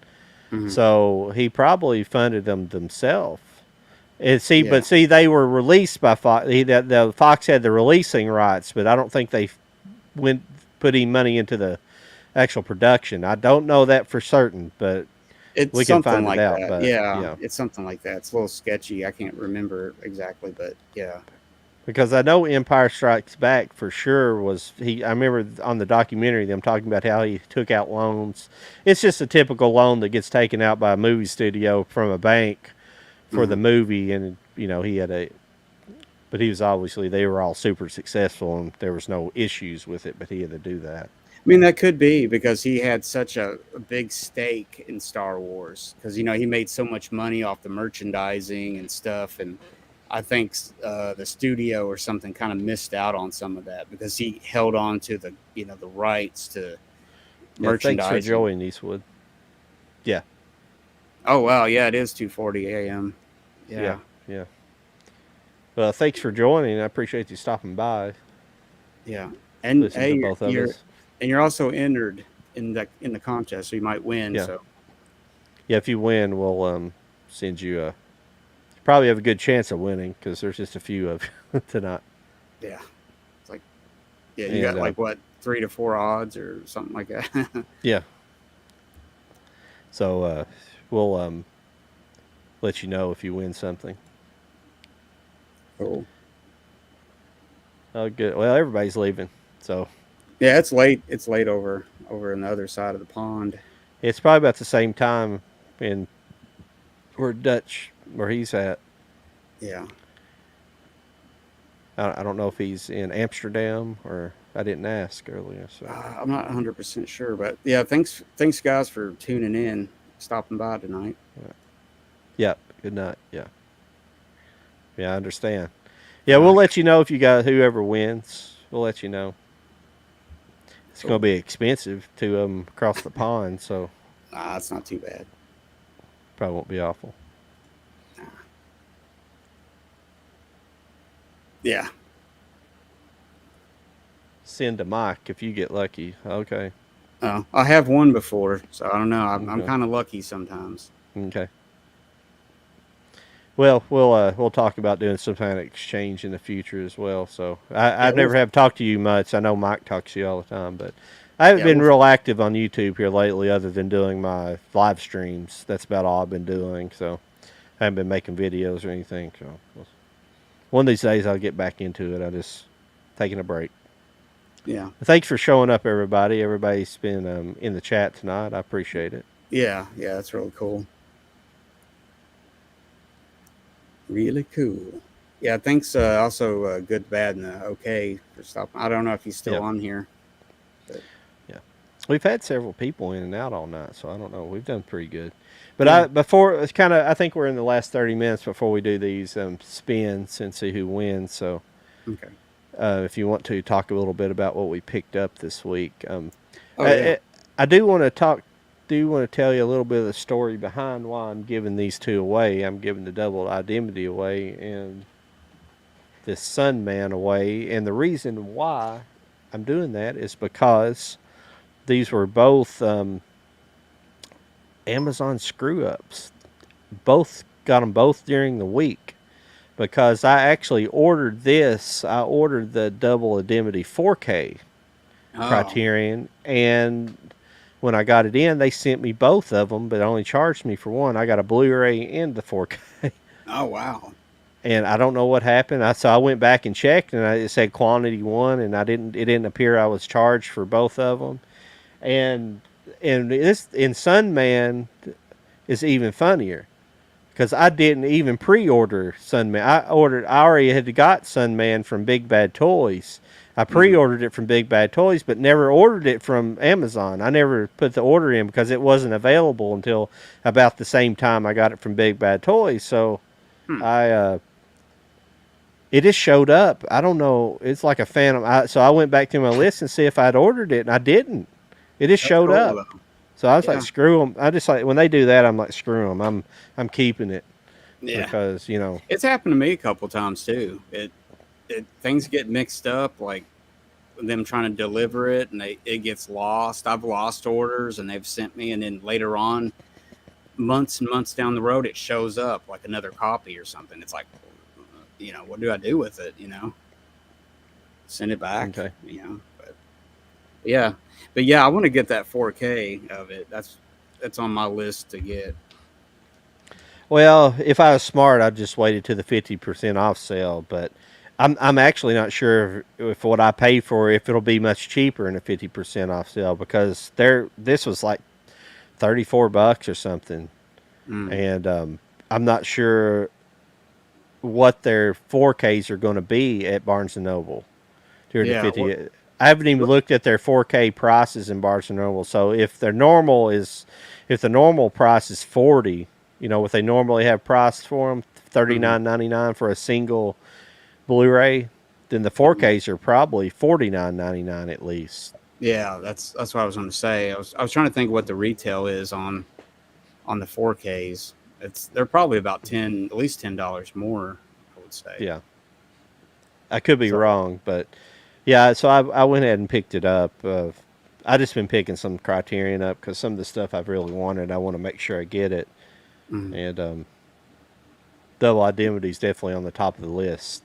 Mhm. so he probably funded them themselves. And Yeah. see, they were released by Fox. The Fox had the releasing rights, but I don't think they went put any money into the actual production. I don't know that for certain, but It's we can something find it like out. that. But Yeah, yeah, it's something like that. It's a little sketchy. I can't remember exactly, but yeah. because I know Empire Strikes Back for sure was he. I remember on the documentary them talking about how he took out loans. It's just a typical loan that gets taken out by a movie studio from a bank for the Mhm. movie, and he had a. But he was obviously they were all super successful, and there was no issues with it. But he had to do that. I mean, that could be because he had such a big stake in Star Wars because he made so much money off the merchandising and stuff, and I think the studio or something kind of missed out on some of that because he held on to the rights to Yeah, thanks for merchandising. joining, Eastwood. Yeah, Oh wow, yeah, it is 2:40 a.m. yeah, Yeah, yeah. Well, thanks for joining. I appreciate you stopping by, yeah, and listening hey, to both of us. you're also entered in the contest, so you might win. Yeah, So yeah. If you win, we'll send you a. Probably have a good chance of winning because there's just a few of you tonight. yeah, it's like yeah, you And got like what 3 to 4 odds or something like that. yeah, so we'll let you know if you win something. Cool. Oh, good. Well, everybody's leaving, so Yeah, it's late. It's late over on the other side of the pond. it's probably about the same time in where he's at. Yeah, I don't know if he's in Amsterdam or I didn't ask earlier. So I'm not 100% sure, but yeah, thanks guys for tuning in, stopping by tonight. yeah, good night. Yeah, yeah, I understand. Yeah, All we'll right, let you know if you got whoever wins. We'll let you know. It's going to cool. be expensive to across the pond, so Nah, it's not too bad. probably won't be awful. Nah. Yeah. Send to Mike if you get lucky. Okay. I have won before, so I don't know. I'm Okay. kind of lucky sometimes. Okay. Well, we'll talk about doing some kind of exchange in the future as well. So Yeah, I've never have talked to you much. I know Mike talks to you all the time, but I haven't yeah, been real active on YouTube here lately, other than doing my live streams. That's about all I've been doing. So I haven't been making videos or anything. So one of these days I'll get back into it. I just taking a break. yeah, Thanks for showing up, everybody. Everybody's been in the chat tonight. I appreciate it. yeah. That's really cool. Really cool. Yeah, thanks. Also, good, bad, and okay for stopping. I don't know if he's still Yeah, on here, but yeah. We've had several people in and out all night, so I don't know. We've done pretty good. But yeah. before it's kind of I think we're in the last 30 minutes before we do these spins and see who wins. So Okay. if you want to talk a little bit about what we picked up this week, Oh yeah. I, I do want to talk. Do want to tell you a little bit of the story behind why I'm giving these two away. I'm giving the double identity away and this Sun Man away, and the reason why I'm doing that is because these were both Amazon screw ups. Both got them both during the week because I actually ordered this. I ordered the double indemnity 4K Oh, Criterion, and when I got it in, they sent me both of them, but only charged me for one. I got a Blu-ray and the 4K, oh wow. and I don't know what happened. So I went back and checked, and it said quantity one, and I didn't. It didn't appear I was charged for both of them, and this in Sunman is even funnier because I didn't even pre-order Sunman. I already had got Sunman from Big Bad Toys. I Mhm. pre-ordered it from Big Bad Toys, but never ordered it from Amazon. I never put the order in because it wasn't available until about the same time I got it from Big Bad Toys. So Hmm. I it just showed up. I don't know. It's like a phantom. So I went back to my list and see if I'd ordered it, and I didn't. It just That's showed cool up. though. So I was like, Yeah. screw them. I just like when they do that, I'm like, screw them. I'm keeping it Yeah. because It's happened to me a couple times too. It things get mixed up, like them trying to deliver it, and it gets lost. I've lost orders, and they've sent me, and then later on, months and months down the road, it shows up like another copy or something. It's like, what do I do with it? Send it back. okay. But yeah, but yeah, I want to get that 4K of it. That's on my list to get. Well, if I was smart, I'd just waited to the 50% off sale. But I'm actually not sure if what I pay for if it'll be much cheaper in a 50% off sale because this was like $34 or something, Mm. and I'm not sure what their 4Ks are going to be at Barnes and Noble during the Yeah. 50. I haven't even looked at their 4K prices in Barnes and Noble. So if the normal price is 40, what they normally have priced for them, Mhm. 39.99 for a single Blu-ray, then the Mhm. 4Ks are probably 49.99 at least. Yeah, that's what I was going to say. I was trying to think what the retail is on the 4Ks. They're probably about at least $10 more, I would say. Yeah, I could be So, wrong, but yeah. So I went ahead and picked it up. I just been picking some Criterion up because some of the stuff I've really wanted, I want to make sure I get it, mm, and Double Indemnity is definitely on the top of the list.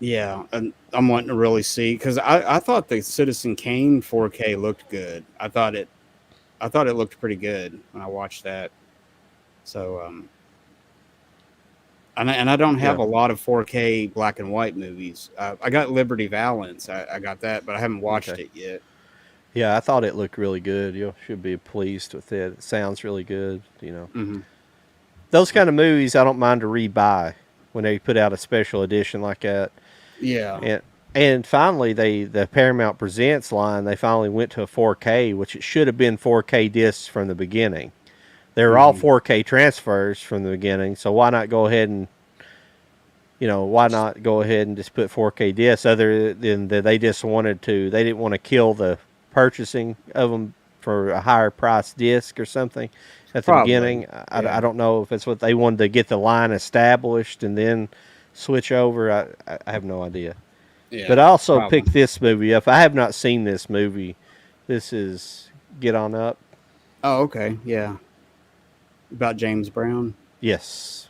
yeah, and I'm wanting to really see because I thought the Citizen Kane 4K looked good. I thought it looked pretty good when I watched that. So, and I don't have Yeah. a lot of 4K black and white movies. I got Liberty Valance. I got that, but I haven't watched Okay. it yet. Yeah, I thought it looked really good. You should be pleased with it. It sounds really good. Hmm. Those kind of movies I don't mind to rebuy when they put out a special edition like that. Yeah. And and finally the Paramount Presents line, they finally went to a 4K, which it should have been 4K discs from the beginning. They were all Hmm. 4K transfers from the beginning, so why not go ahead and just put 4K discs other than that they didn't want to kill the purchasing of them for a higher price disc or something at the Probably. beginning. I Yeah. don't know if it's what they wanted to get the line established and then switch over. I have no idea. But Yeah. I also Probably. picked this movie up. I have not seen this movie. This is Get On Up. Oh, okay. Yeah. About James Brown. Yes.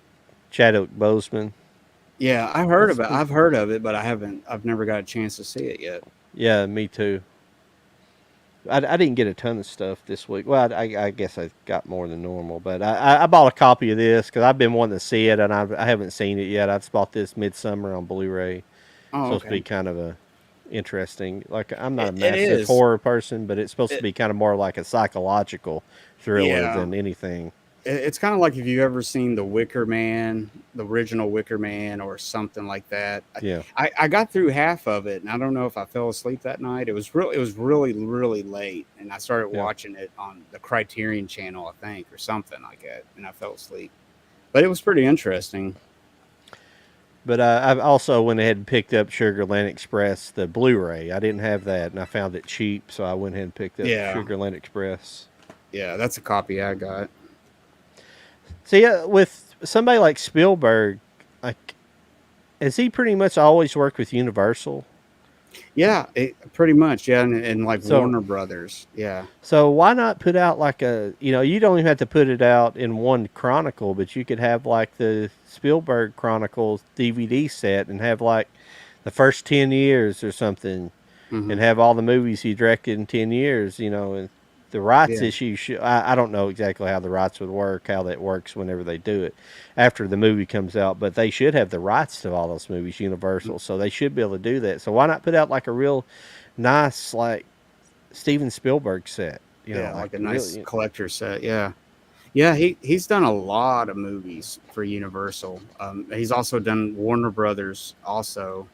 Chadwick Boseman. Yeah, It's pretty I've heard of it, but I've never got a chance to see it yet. Yeah, me too. I didn't get a ton of stuff this week. Well, I guess I got more than normal, but I bought a copy of this because I've been wanting to see it and I haven't seen it yet. I just bought this Midsummer on Blu-ray. Oh, Supposed to be okay. kind of a interesting. Like I'm not a It massive is. horror person, but it's supposed to It, be kind of more like a psychological thriller yeah. than anything. It's kind of like if you ever seen The Wicker Man, the original Wicker Man, or something like that. Yeah, I got through half of it, and I don't know if I fell asleep that night. It was really really late, and I started yeah. watching it on the Criterion channel, I think, or something like that, and I fell asleep. But it was pretty interesting. But I also went ahead and picked up Sugarland Express, the Blu-ray. I didn't have that, and I found it cheap, so I went ahead and picked up Yeah, Sugarland Express. yeah, that's a copy I got. So yeah, with somebody like Spielberg, like has he pretty much always worked with Universal? Yeah, pretty much. Yeah, and like So Warner Brothers. Yeah, So why not put out like you don't even have to put it out in one chronicle, but you could have like the Spielberg Chronicles DVD set and have like the first 10 years or something hmm and have all the movies he directed in 10 years, and the rights yeah, issue I don't know exactly how the rights would work, how that works whenever they do it after the movie comes out, but they should have the rights to all those movies, Universal, so they should be able to do that. So why not put out like a real nice like Steven Spielberg set. yeah, Like like a nice really. collector set. Yeah, yeah. He's done a lot of movies for Universal. He's also done Warner Brothers also,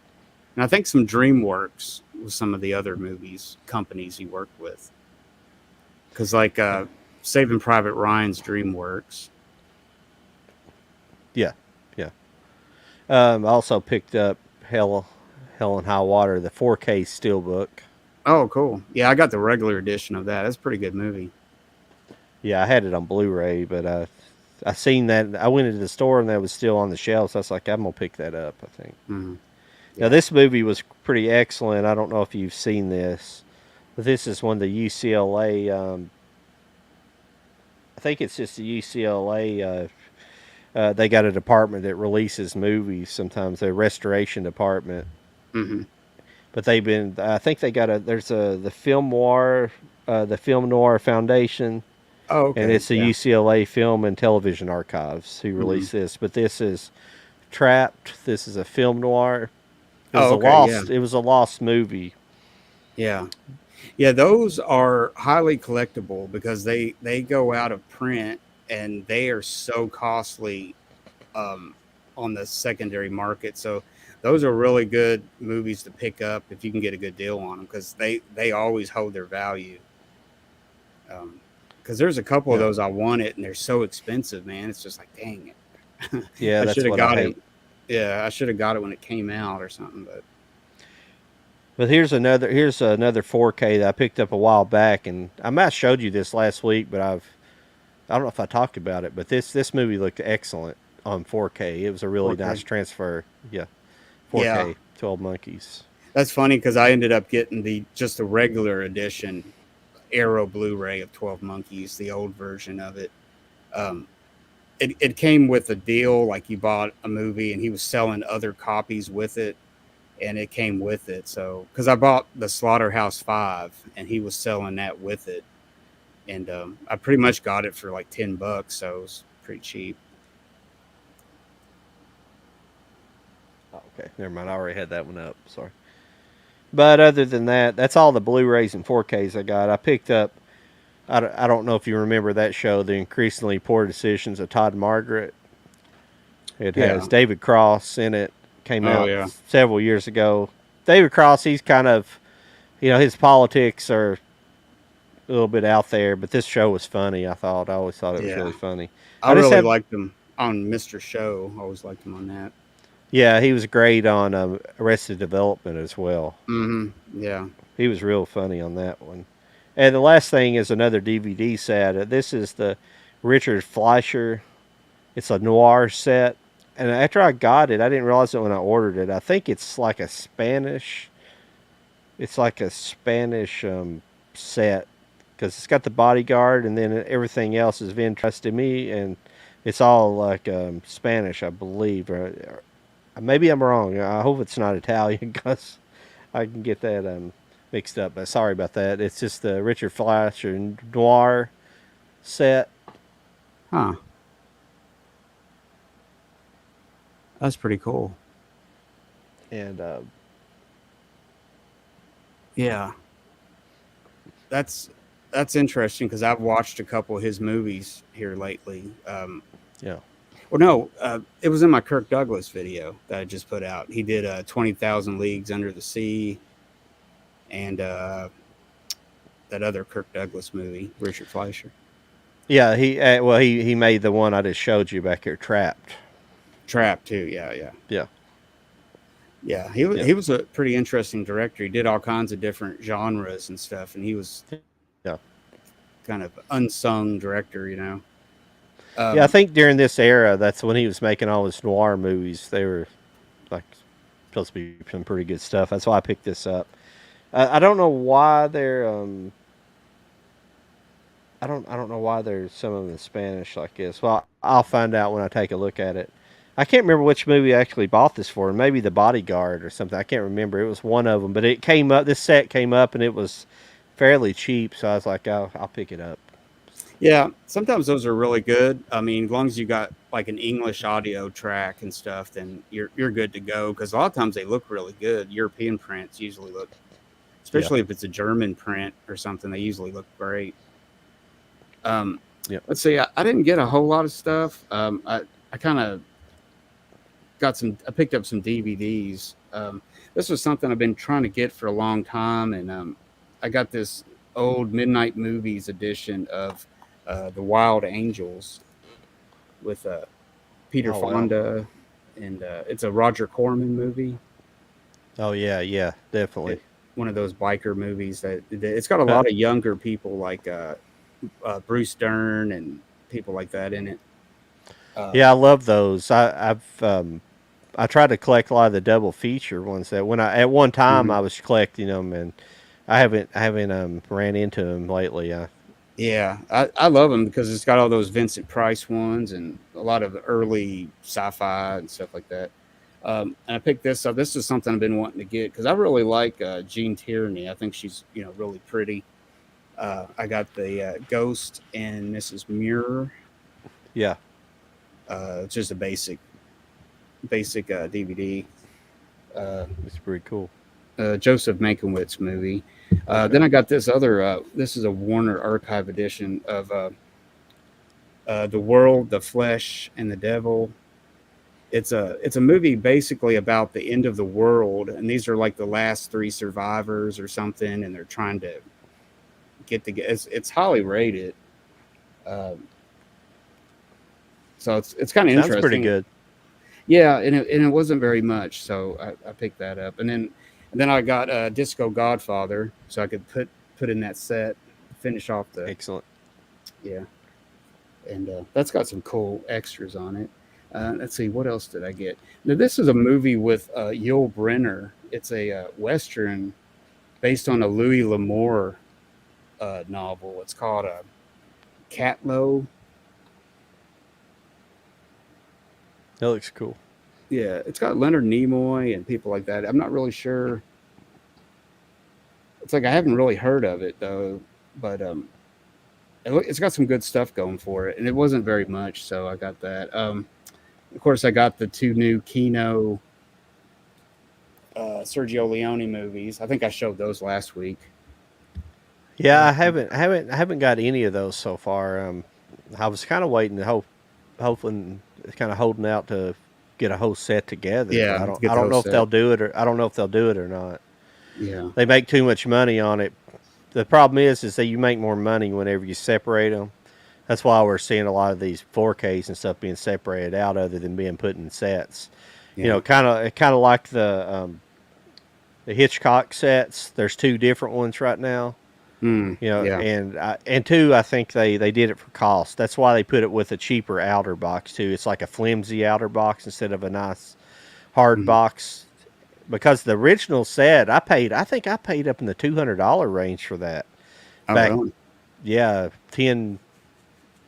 and I think some DreamWorks with some of the other movies companies he worked with. Because like Saving Private Ryan's DreamWorks. Yeah, yeah. I also picked up Hell and High Water, the 4K steelbook. Oh, cool. Yeah, I got the regular edition of that. That's a pretty good movie. Yeah, I had it on Blu-ray, but I seen that. I went into the store and that was still on the shelves. So I was like, I'm gonna pick that up. I think. hmm Now Yeah. this movie was pretty excellent. I don't know if you've seen this, but this is one of the UCLA. I think it's just the UCLA. They got a department that releases movies. Sometimes a restoration department, hmm but they've been. I think they got a. There's the Film Noir Foundation, Oh, and okay. it's the Yeah. UCLA Film and Television Archives who hmm released this. But this is Trapped. This is a film noir. It was Oh, a okay. Yeah. lost. It was a lost movie. Yeah. Yeah. Those are highly collectible because they go out of print and they are so costly um, on the secondary market. So those are really good movies to pick up if you can get a good deal on them because they always hold their value. Because there's a couple of Yeah, those I wanted and they're so expensive, man. It's just like, dang it. yeah, I should that's have what I got it. hate. Yeah, I should have got it when it came out or something. But But here's another 4K that I picked up a while back, and I might have showed you this last week, but I don't know if I talked about it. But this movie looked excellent on 4K. It was a really nice 4K. transfer. Yeah, Yeah, 4K, 12 Monkeys. that's funny because I ended up getting the regular edition Arrow Blu-ray of 12 Monkeys, the old version of it. Um, it came with a deal, like you bought a movie and he was selling other copies with it, and it came with it. So because I bought the Slaughterhouse Five and he was selling that with it, and I pretty much got it for like $10, so it was pretty cheap. Oh, okay, never mind. I already had that one up. Sorry. But other than that, that's all the Blu-rays and 4Ks I got. I picked up. I don't know if you remember that show, The Increasingly Poor Decisions of Todd Margaret. It has Yeah. David Cross in it. Came Oh out yeah. several years ago. David Cross, he's kind of, his politics are a little bit out there, but this show was funny. I always thought it was Yeah. really funny. I I just really have, liked him on Mr. Show. I always liked him on that. yeah, he was great on Arrested Development as well. Yeah. He was real funny on that one. And the last thing is another DVD set. This is the Richard Fleischer. It's a noir set. And after I got it, I didn't realize it when I ordered it. I think it's like a Spanish. It's like a Spanish set because it's got the bodyguard, and then everything else is Vin Trusted Me, and it's all like Spanish, I believe. Or maybe I'm wrong. I hope it's not Italian because I can get that mixed up. But sorry about that. It's just the Richard Fleischer noir set. Huh. That's pretty cool. And Yeah. That's that's interesting because I've watched a couple of his movies here lately. yeah, Well, no, it was in my Kirk Douglas video that I just put out. He did 20,000 Leagues Under the Sea and that other Kirk Douglas movie, Richard Fleischer. yeah. He made the one I just showed you back here, Trapped. Trap, too. Yeah, yeah. Yeah, Yeah, yeah, he was a pretty interesting director. He did all kinds of different genres and stuff, and he was yeah. kind of unsung director, you know. Yeah, I Um, think during this era, that's when he was making all his noir movies. They were like supposed to be some pretty good stuff. That's why I picked this up. I don't know why they're I don't know why there's some of them in Spanish like this. Well, I'll find out when I take a look at it. I can't remember which movie I actually bought this for. Maybe The Bodyguard or something. I can't remember. It was one of them, but it came up. This set came up, and it was fairly cheap. So I was like, I'll pick it up. Yeah, sometimes those are really good. I mean, as long as you got like an English audio track and stuff, then you're good to go. Because a lot of times they look really good. European prints usually look, Yeah. especially if it's a German print or something, they usually look great. Um, Yep. let's see, I didn't get a whole lot of stuff. I kind of got some. I picked up some DVDs. This was something I've been trying to get for a long time, and I got this old Midnight Movies edition of the Wild Angels with Peter Oh wow. Fonda, and it's a Roger Corman movie. Oh yeah, yeah, definitely. It, one of those biker movies that it's got a Uh, lot of younger people like Bruce Dern and people like that in it. yeah, Um, I love those. I tried to collect a lot of the double feature ones that when I at one time mhm. I was collecting them, and I haven't ran into them lately. Yeah, I love them because it's got all those Vincent Price ones and a lot of the early sci-fi and stuff like that. And I picked this up. This is something I've been wanting to get because I really like Jean Tierney. I think she's really pretty. I got the Ghost and Mrs. Muir. Yeah, It's just a basic DVD. Uh, it's pretty cool. Joseph Mankiewicz movie. Okay. Then I got this other. This is a Warner Archive edition of The World, the Flesh, and the Devil. It's a movie basically about the end of the world, and these are like the last three survivors or something, and they're trying to get together. It's highly rated, um, so it's kind of Sounds pretty interesting. good. Yeah, and it wasn't very much, so I picked that up, and then I got Disco Godfather, so I could put in that set, finish off the Excellent. yeah, and that's got some cool extras on it. Let's see, what else did I get? Now this is a movie with Yul Brynner. It's a western based on a Louis L'Amour novel. It's called Catlow. That looks cool. Yeah, it's got Leonard Nimoy and people like that. I'm not really sure. It's like I haven't really heard of it though, but it's got some good stuff going for it, and it wasn't very much, so I got that. Of course, I got the two new Kino Sergio Leone movies. I think I showed those last week. Yeah, Uh, I haven't got any of those so far. I was kind of waiting to hoping, kind of holding out to get a whole set together, but yeah, to get I don't know those if they'll set. do it, or I don't know if they'll do it or not. Yeah. They make too much money on it. The problem is that you make more money whenever you separate them. That's why we're seeing a lot of these 4Ks and stuff being separated out, other than being put in sets. You Yeah. know, kind of like the Hitchcock sets. There's two different ones right now. Mm, You know, yeah. and two, I think they did it for cost. That's why they put it with a cheaper outer box too. It's like a flimsy outer box instead of a nice hard Mm. box. Because the original set, I think I paid up in the $200 range for that Oh, back. really? Yeah, 10.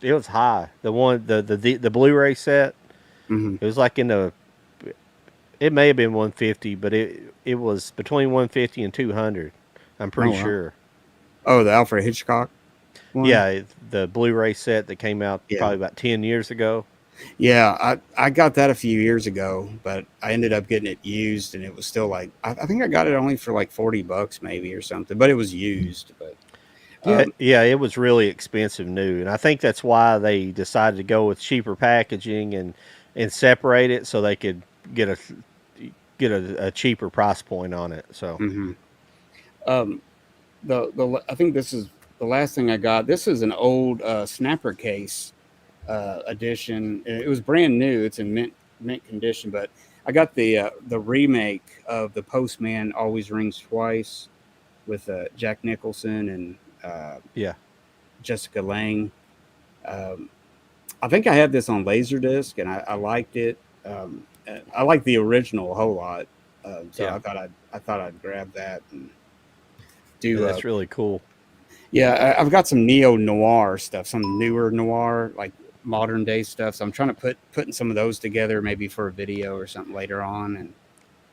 It was high. The Blu-ray set. Hmm. It was like in the. It may have been 150, but it was between 150 and 200. I'm Oh, pretty wow. sure. Oh, the Alfred Hitchcock one. Yeah, the Blu-ray set that came out Yeah. probably about 10 years ago. Yeah, I got that a few years ago, but I ended up getting it used, and it was still like I think I got it only for like $40 maybe or something, but it was used. But Yeah, um, yeah, it was really expensive new, and I think that's why they decided to go with cheaper packaging and separate it so they could get a cheaper price point on it. So mhm. um, the I think this is the last thing I got. This is an old snapper case edition. It was brand new. It's in mint condition, but I got the remake of The Postman Always Rings Twice with Jack Nicholson and yeah, Jessica Lange. Um, I think I had this on Laserdisc, and I liked it. I like the original a whole lot, so yeah, I thought I'd grab that. And do. That's really cool. Yeah, I've got some neo noir stuff, some newer noir, like modern day stuff. So I'm trying to putting some of those together, maybe for a video or something later on. And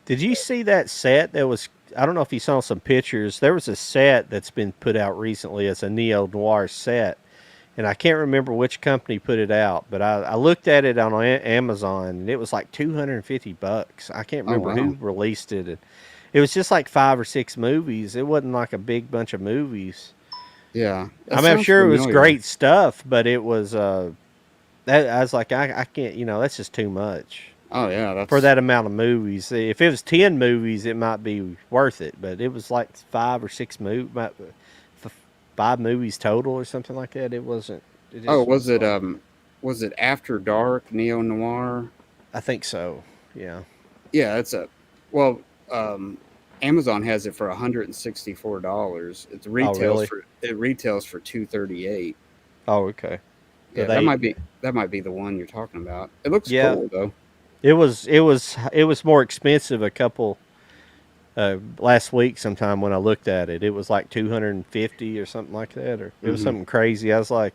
Did you see that set that was? I don't know if you saw some pictures. There was a set that's been put out recently. It's a neo noir set, and I can't remember which company put it out, but I looked at it on Amazon, and it was like $250. I can't oh remember wow, who released it. It was just like 5 or 6 movies. It wasn't like a big bunch of movies. yeah, I that mean, I'm sounds sure it was familiar. great stuff, but it was that I was like, I can't, that's just too much Oh yeah, for that's that amount of movies. If it was 10 movies, it might be worth it, but it was like 5 movies total or something like that. It wasn't. It oh, just was like, was it After Dark neo noir? I think so. Yeah. Yeah, it's a well, um, Amazon has it for $164. Oh, really? It retails for 238. Oh, okay. So Yeah, they, that might be the one you're talking about. It looks yeah, cool though. it was more expensive a couple last week sometime when I looked at it. It was like 250 or something like that, or it was Hmm. something crazy. I was like,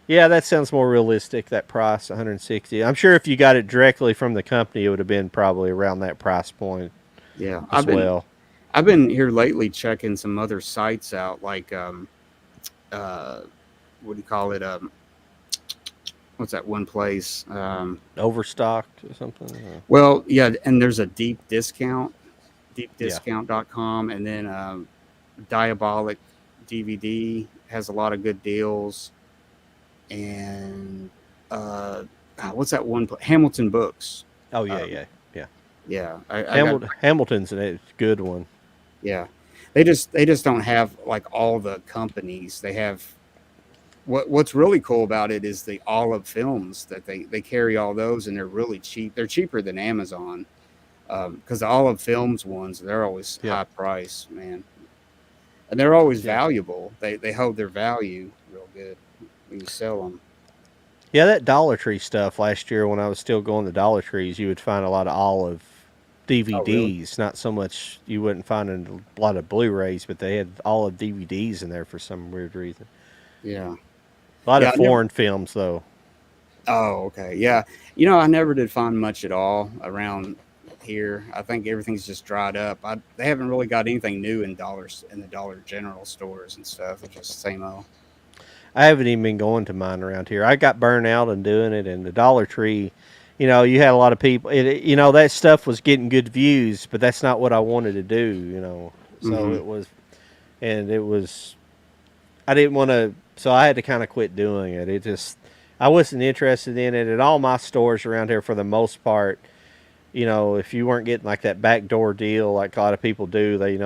yeah, that sounds more realistic. That price, 160. I'm sure if you got it directly from the company, it would have been probably around that price point Yeah, as well. I've been here lately checking some other sites out, like uh, what do you call it? What's that one place? Overstocked or something. Well, yeah, and there's a Yeah. deepdiscount.com, and then Diabolic DVD has a lot of good deals, and what's that one? Hamilton Books. Oh yeah, Um, yeah, yeah. yeah, I got Hamilton's a good one. yeah. They just don't have like all the companies. They have what's really cool about it is the Olive Films that they carry all those, and they're really cheap. They're cheaper than Amazon because the Olive Films ones, they're always Yeah, high price, man, and they're always yeah, valuable. They hold their value real good when you sell them. yeah. That Dollar Tree stuff last year when I was still going to Dollar Trees, you would find a lot of Olive Oh, really? DVDs. Not so much you wouldn't find a lot of Blu-rays, but they had Olive DVDs in there for some weird reason. Yeah, A lot yeah. of I never. foreign films though. Oh, okay. Yeah, you know, I never did find much at all around here. I think everything's just dried up. They haven't really got anything new in dollars in the Dollar General stores and stuff. It's just the same old. I haven't even been going to mine around here. I got burned out on doing it, and the Dollar Tree, you had a lot of people. That stuff was getting good views, but that's not what I wanted to do. So Hmm. it was, and it was. I didn't want to, so I had to kind of quit doing it. I wasn't interested in it. At all my stores around here, for the most part, if you weren't getting like that backdoor deal, like a lot of people do, they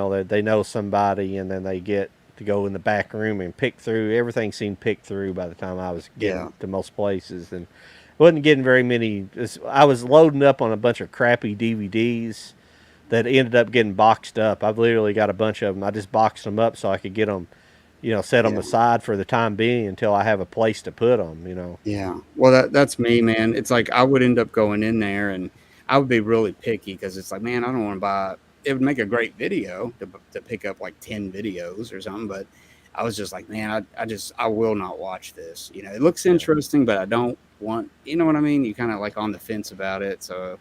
know somebody, and then they get to go in the back room and pick through. Everything seemed picked through by the time I was Yeah. getting to most places, and wasn't getting very many. I was loading up on a bunch of crappy DVDs that ended up getting boxed up. I've literally got a bunch of them. I just boxed them up so I could get them, set them Yeah. aside for the time being until I have a place to put them. Yeah. Well, that's me, man. It's like I would end up going in there and I would be really picky because it's like, man, I don't want to buy. It would make a great video to pick up like 10 videos or something, but I was just like, man, I will not watch this. You know, it looks Yeah. interesting, but I don't want. You know what I mean? You kind of like on the fence about it, so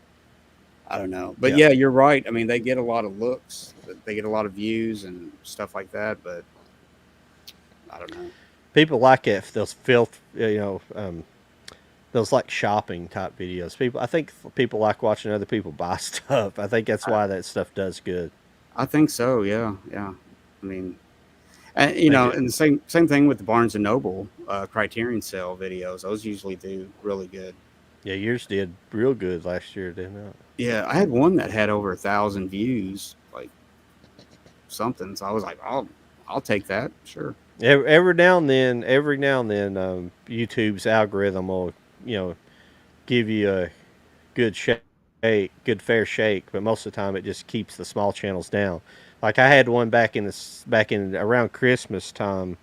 I don't know. But Yeah. yeah, you're right. I mean, they get a lot of looks, they get a lot of views and stuff like that, but I don't know. People like it if those filth, those like shopping type videos. I think people like watching other people buy stuff. I think that's why that stuff does good. I think so. Yeah, yeah. I mean, and They do. and the same thing with the Barnes and Noble Criterion Sale videos. Those usually do really good. Yeah, yours did real good last year, didn't it? Yeah, I had one that had over 1,000 views, like something. So I was like, I'll take that, sure. Every now and then, YouTube's algorithm will, you know, give you a good good fair shake, but most of the time it just keeps the small channels down. Like I had one back in around Christmas time.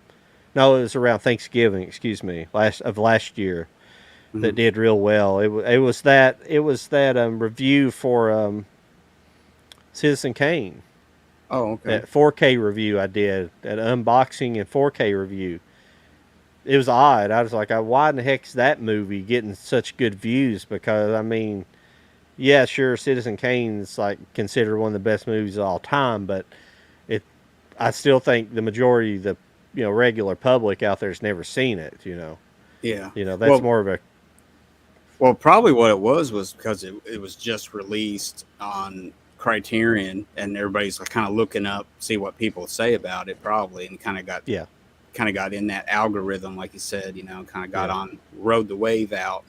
No, it was around Thanksgiving. Excuse me, last year Hmm. that did real well. It was that review for Citizen Kane. Oh, okay. That 4K review I did, that unboxing and 4K review. It was odd. I was like, why in the heck is that movie getting such good views? Because I mean, yeah, sure, Citizen Kane's like considered one of the best movies of all time, but it, I still think the majority of the regular public out there's never seen it. Yeah. That's Well, more of a probably what it was because it was just released on Criterion, and everybody's like kind of looking up, see what people say about it, probably, and yeah, kind of got in that algorithm, like you said, kind of got yeah, on, rode the wave out.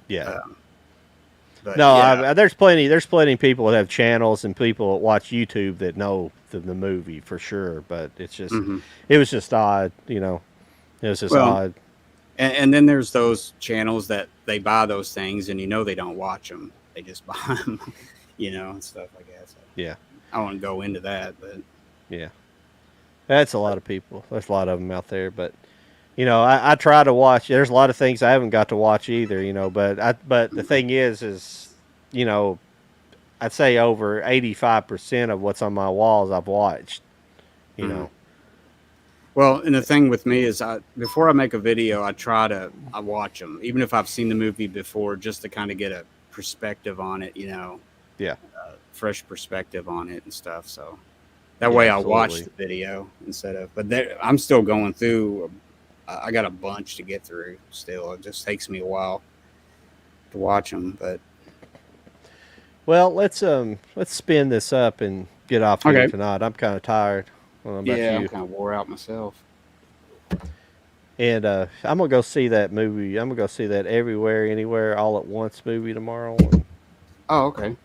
yeah. Um, but No, yeah, there's plenty of people that have channels and people that watch YouTube that know the movie for sure. But hmm it was just odd. It was just well, odd. and then there's those channels that they buy those things, and they don't watch them, they just buy them, and stuff like that. So Yeah, I won't go into that, but yeah. That's a lot of people. There's a lot of them out there, but I try to watch. There's a lot of things I haven't got to watch either. But the thing is, you know, I'd say over 85% of what's on my walls I've watched. You mhm. know, Well, and the thing with me is, before I make a video, I watch them, even if I've seen the movie before, just to kind of get a perspective on it, yeah, fresh perspective on it and stuff. So that yeah, way, I watch absolutely. the video instead of. But I'm still going through. I got a bunch to get through still. It just takes me a while to watch them. But Well, let's spin this up and get off here okay, tonight. I'm kind of tired. I don't know about yeah, I'm you. kind of wore out myself. And I'm gonna go see that movie. I'm gonna go see that Everywhere, Anywhere, All at Once movie tomorrow. And Oh, okay.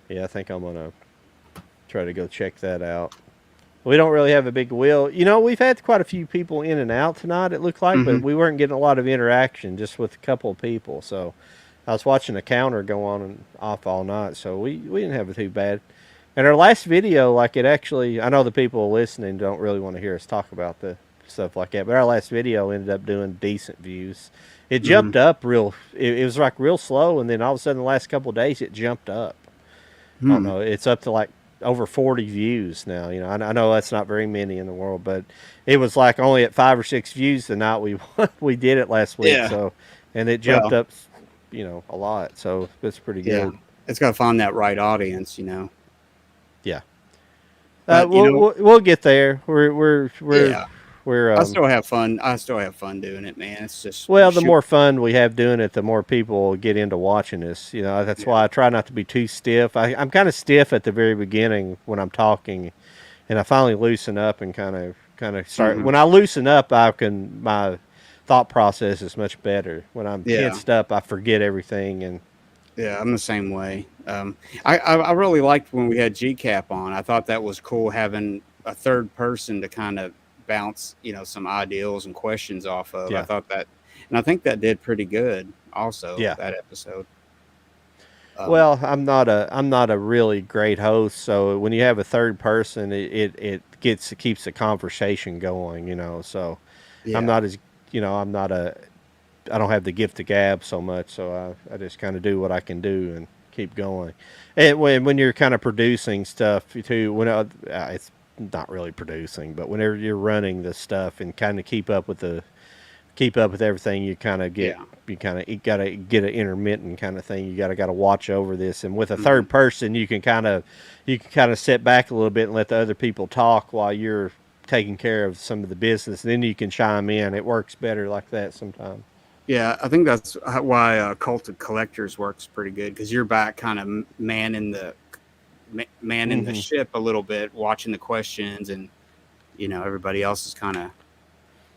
yeah, I think I'm gonna try to go check that out. We don't really have a big wheel. We've had quite a few people in and out tonight, it looked like, but hmm we weren't getting a lot of interaction just with a couple of people. So I was watching the counter go on and off all night, so we didn't have it too bad. And our last video, like it actually, I know the people listening don't really want to hear us talk about the stuff like that, but our last video ended up doing decent views. It hmm jumped up real, it was like real slow, and then all of a sudden the last couple of days it jumped up. I don't Hmm. know. It's up to like over 40 views now. I know that's not very many in the world, but it was like only at 5 or 6 views the night we we did it last week. Yeah. So, and it jumped Well, up, a lot. So that's pretty yeah. good. It's got to find that right audience. Yeah. But We'll get there. yeah, We're I still have fun. I still have fun doing it, man. It's just well, the shoot. more fun we have doing it, the more people get into watching us. That's Yeah. why I try not to be too stiff. I'm kind of stiff at the very beginning when I'm talking, and I finally loosen up and kind of start. hmm When I loosen up, my thought process is much better. When I'm Yeah. tensed up, I forget everything, and Yeah. I'm the same way. I really liked when we had GCAP on. I thought that was cool having a third person to kind of bounce, some ideals and questions off of. I yeah, thought that, and I think that did pretty good. Also, yeah. that episode. Um, Well, I'm not a really great host, so when you have a third person, it keeps the conversation going. So I'm yeah. not as I'm not a I don't have the gift of gab so much, so I just kind of do what I can do and keep going. And when you're kind of producing stuff too, it's not really producing, but whenever you're running the stuff and kind of keep up with everything, Yeah. you gotta get an intermittent kind of thing. You gotta watch over this, and with a hmm third person, you can kind of sit back a little bit and let the other people talk while you're taking care of some of the business. And then you can chime in. It works better like that sometimes. Yeah, I think that's why Cult of Collectors works pretty good, because you're back kind of manning the Hmm. ship a little bit, watching the questions, and everybody else is kind of.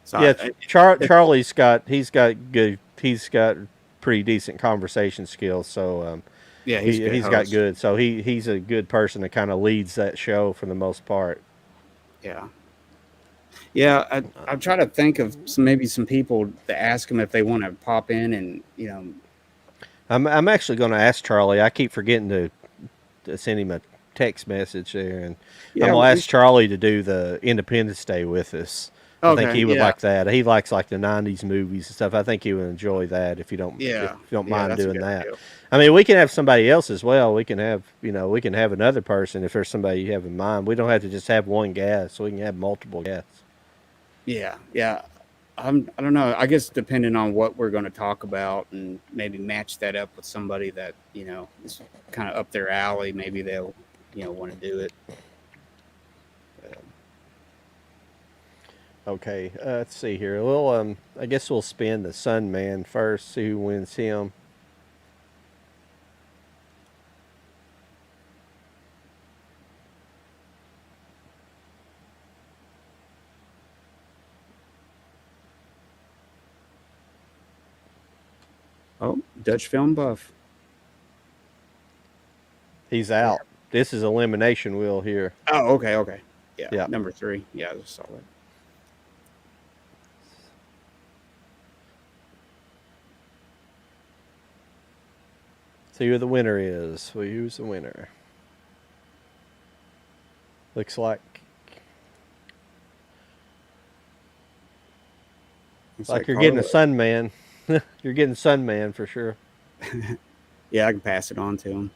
So Yeah, it, Charlie's got pretty decent conversation skills, so yeah, he's a good he's got host. good. So he's a good person that kind of leads that show for the most part. Yeah, yeah. I try to think of maybe some people to ask them if they want to pop in, and I'm actually going to ask Charlie. I keep forgetting to send him a text message there, and I'm yeah, going to ask Charlie to do the Independence Day with us. I think Okay, he would yeah, like that. He likes like the '90s movies and stuff. I think he would enjoy that if you yeah, don't yeah. mind That's a doing good that. idea. I mean, we can have somebody else as well. We can have we can have another person if there's somebody you have in mind. We don't have to just have one guest. We can have multiple guests. Yeah, yeah. I don't know. I guess depending on what we're going to talk about, and maybe match that up with somebody that is kind of up their alley. Maybe they'll want to do it. Uh, Okay, let's see here. We'll I guess we'll spin the Sun Man first. See who wins him. oh, Dutch film buff. He's Yeah. out. This is elimination wheel here. Oh, okay, okay. Yeah, Yeah. number 3. Yeah, I just saw that. See who the winner is. Well, who's the winner? Looks It's like like you're getting a Carlo. Sun Man. You're getting Sun Man for sure. Yeah, I can pass it on to him.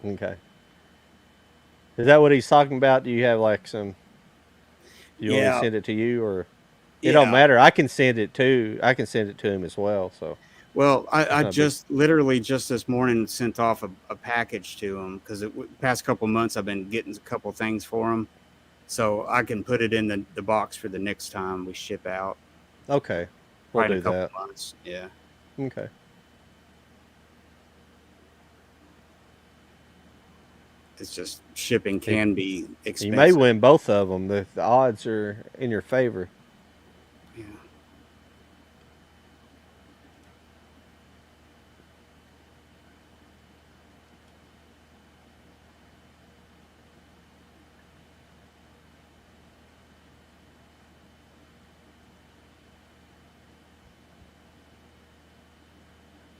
Okay. Is that what he's talking about? Do you have like some? Do you want me to Yeah, send it to you, or it don't yeah. matter? I can send it to. I can send it to him as well. So Well, it's I not a big. just literally just this morning sent off a package to him because the past couple months I've been getting a couple things for him, so I can put it in the box for the next time we ship out, Okay, we'll probably in do a couple that. months. Yeah, Okay. it's just shipping You, can be you may expensive. win both of them. The odds are in your favor. Yeah.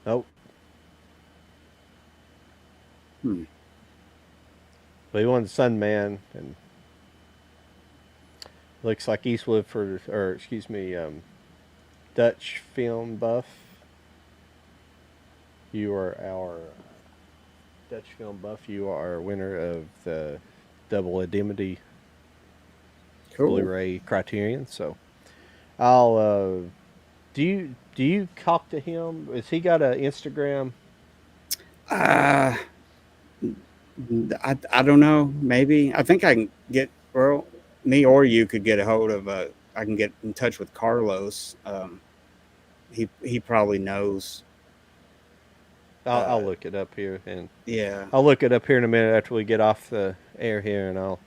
Nope. Hmm. But he won the Sun Man, and looks like Eastwood for, or excuse me, Dutch film buff. You are our Dutch film buff. You are our winner of the double indemnity Cool. Blu-ray Criterion. So I'll. Do you talk to him? Has he got an Instagram? Uh, I don't know. Maybe I think I can get well. Me or you could get a hold of. I can get in touch with Carlos. He probably knows. I'll Uh, look it up here, and yeah. I'll look it up here in a minute after we get off the air here, and I'll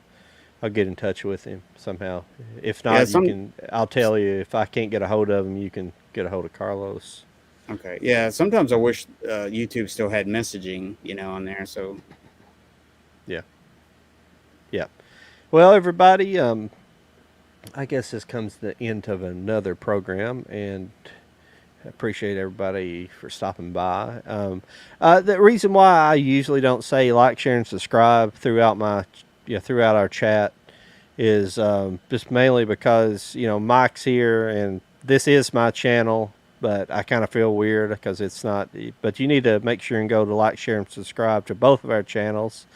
get in touch with him somehow. If Yeah. not, you can. I'll tell you if I can't get a hold of him, you can get a hold of Carlos. Okay. Yeah. Sometimes I wish YouTube still had messaging, on there. So Yeah, yeah. Well, everybody, I guess this comes to the end of another program, and I appreciate everybody for stopping by. The reason why I usually don't say like, share, and subscribe throughout throughout our chat is just mainly because Mike's here and this is my channel, but I kind of feel weird because it's not. But you need to make sure and go to like, share, and subscribe to both of our channels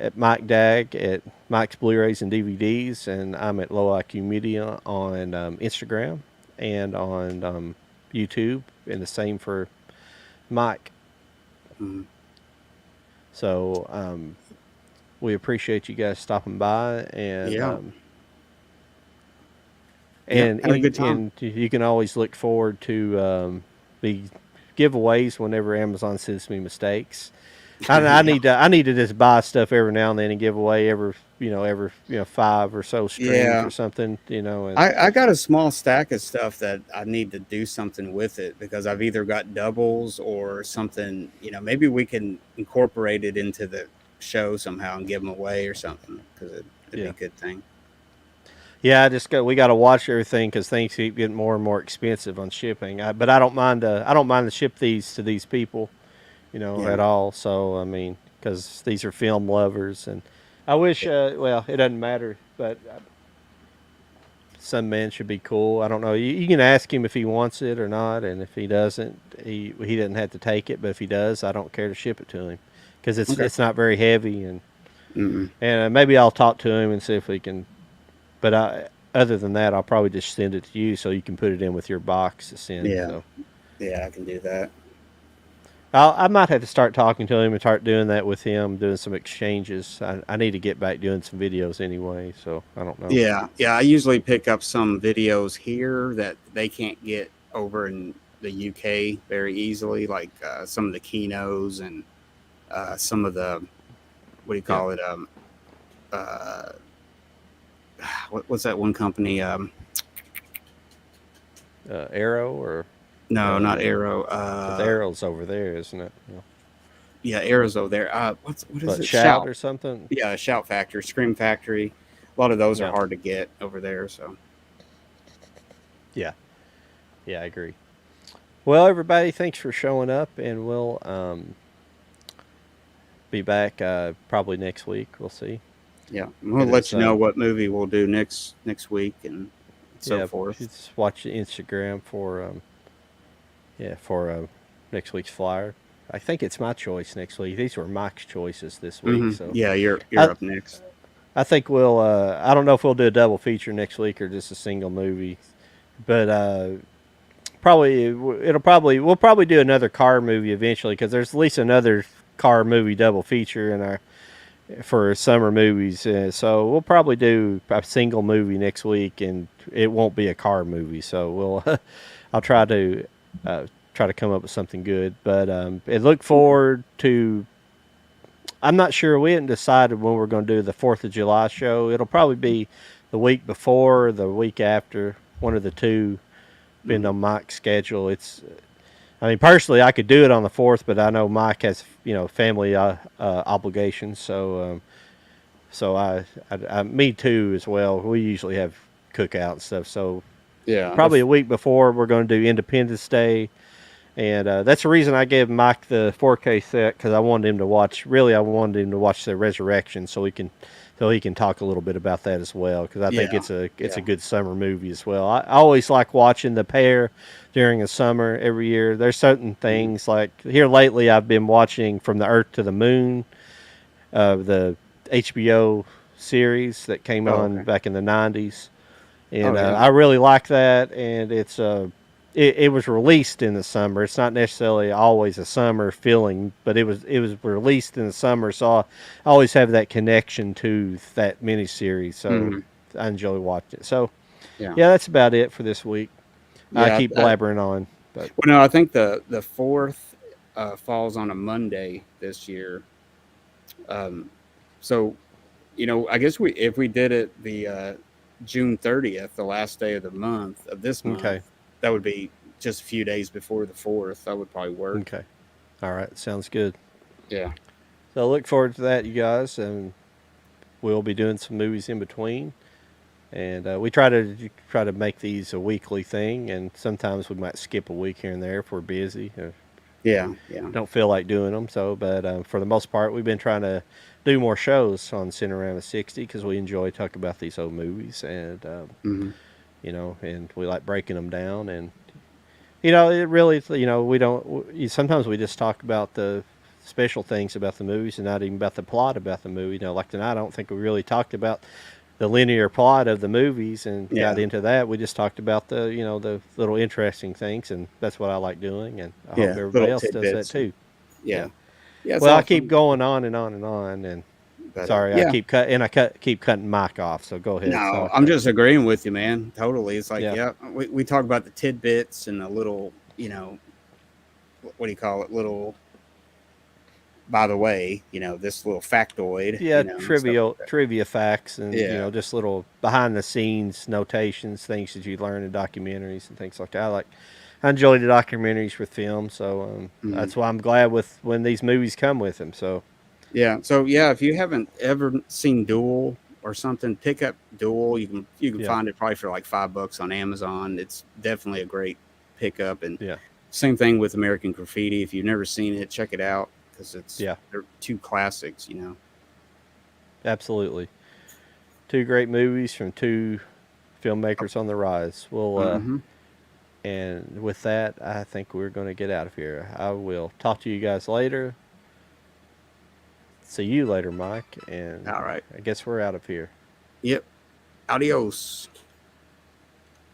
at Mike Dag at Mike's Blu-rays and DVDs, and I'm at Low IQ Media on Instagram and on YouTube, and the same for Mike. mm, So we appreciate you guys stopping by, yeah. and Yeah. Had a good time. and you can always look forward to the giveaways whenever Amazon sends me mistakes. Yeah. I need to just buy stuff every now and then and give away every 5 or so streams Yeah. or something, and I got a small stack of stuff that I need to do something with it because I've either got doubles or something. Maybe we can incorporate it into the show somehow and give them away or something because it'd be yeah. a good thing. Yeah, we got to watch everything because things keep getting more and more expensive on shipping. But I don't mind to ship these to these people, Yeah. at all. So I mean, because these are film lovers, and I wish. Well, it doesn't matter, but Some Men should be cool. I don't know. You can ask him if he wants it or not, and if he doesn't, he doesn't have to take it. But if he does, I don't care to ship it to him because Okay. it's not very heavy, Mm-mm. and maybe I'll talk to him and see if we can. But other than that, I'll probably just send it to you so you can put it in with your box to send. Yeah. So Yeah, I can do that. I might have to start talking to him and start doing that with him, doing some exchanges. I need to get back doing some videos anyway, so I don't know. Yeah. Yeah. I usually pick up some videos here that they can't get over in the UK very easily, like some of the Kinos and some of the, what do you Yeah. call it? Uh, what's that one company? Arrow or No, not uh, Arrow. the arrow's over there, isn't it? Yeah. Yeah, Arrow's over there. What is But it? Shout Shout. or something. Yeah, Shout Factory, Scream Factory. A lot of those are Yeah. hard to get over there. So Yeah. Yeah, I agree. Well, everybody, thanks for showing up, and we'll be back probably next week. We'll see. yeah, I'm gonna It let is, you know what movie we'll do next week and so yeah, forth. just watch the Instagram for, next week's flyer. I think it's my choice next week. These were Mike's choices this week, so Yeah, you're I, up next. I think we'll. I don't know if we'll do a double feature next week or just a single movie, but we'll probably do another car movie eventually because there's at least another car movie double feature in our for summer movies. So we'll probably do a single movie next week, and it won't be a car movie. So we'll I'll try to come up with something good. But I look forward to. I'm not sure. We hadn't decided when we're going to do the 4th of July show. It'll probably be the week before, or the week after, one of the two, depending Mhm. on Mike's schedule. I mean, personally, I could do it on the 4th, but I know Mike has, family obligations. So me too as well. We usually have cookout and stuff. So Yeah, probably a week before, we're going to do Independence Day, and that's the reason I gave Mike the 4K set because I wanted him to watch. Really, I wanted him to watch the Resurrection so he can talk a little bit about that as well because I think yeah, it's a yeah. good summer movie as well. I always like watching the pair during the summer every year. There's certain Mhm. things like here lately I've been watching From the Earth to the Moon, the HBO series that came Oh, on okay. back in the '90s, Oh, and yeah. I really like that. And it was released in the summer. It's not necessarily always a summer feeling, but it was released in the summer, so I always have that connection to that miniseries. So Hmm. I enjoy watching it. So Yeah, yeah, that's about it for this week. I yeah. keep blabbering on, but Well, no, I think the fourth falls on a Monday this year. Um, so I guess we if we did it the June 30th, the last day of the month of this month, okay, that would be just a few days before the fourth. That would probably work. okay, all right, sounds good. Yeah. So I look forward to that, you guys, and we'll be doing some movies in between. And we try to make these a weekly thing, and sometimes we might skip a week here and there if we're busy. Or Yeah. Yeah. don't feel like doing them. So, but for the most part, we've been trying to do more shows on Cinerama 60 because we enjoy talking about these old movies, and Hmm. and we like breaking them down. And it really, we don't. Sometimes we just talk about the special things about the movies and not even about the plot about the movie. Like tonight, I don't think we really talked about the linear plot of the movies and got Yeah. into that. We just talked about the little interesting things, and that's what I like doing, and I hope Yeah. everybody Little else does that tidbits. too. Yeah. Yeah. Yeah. It's Well, I all keep fun. going on and on and on, and But sorry, I yeah. keep keep cutting Mike off. So go ahead. No, Sorry. I'm just agreeing with you, man. Totally. It's like, Yeah. yeah, we talk about the tidbits and the little, what do you call it? Little, by the way, this little factoid, Yeah, and stuff like that. trivia facts, and Yeah. just little behind the scenes notations, things that you learn in documentaries and things like that. I enjoy the documentaries with film, so Mhm. that's why I'm glad with when these movies come with them. So Yeah. So yeah, if you haven't ever seen Duel or something, pick up Duel. You can yeah, find it probably for like $5 on Amazon. It's definitely a great pickup. And yeah, same thing with American Graffiti. If you've never seen it, check it out because yeah, they're two classics. absolutely. Two great movies from two filmmakers on the rise. We'll Mm-hmm. and with that, I think we're going to get out of here. I will talk to you guys later. See you later, Mike, and All right. I guess we're out of here. Yep. Adios.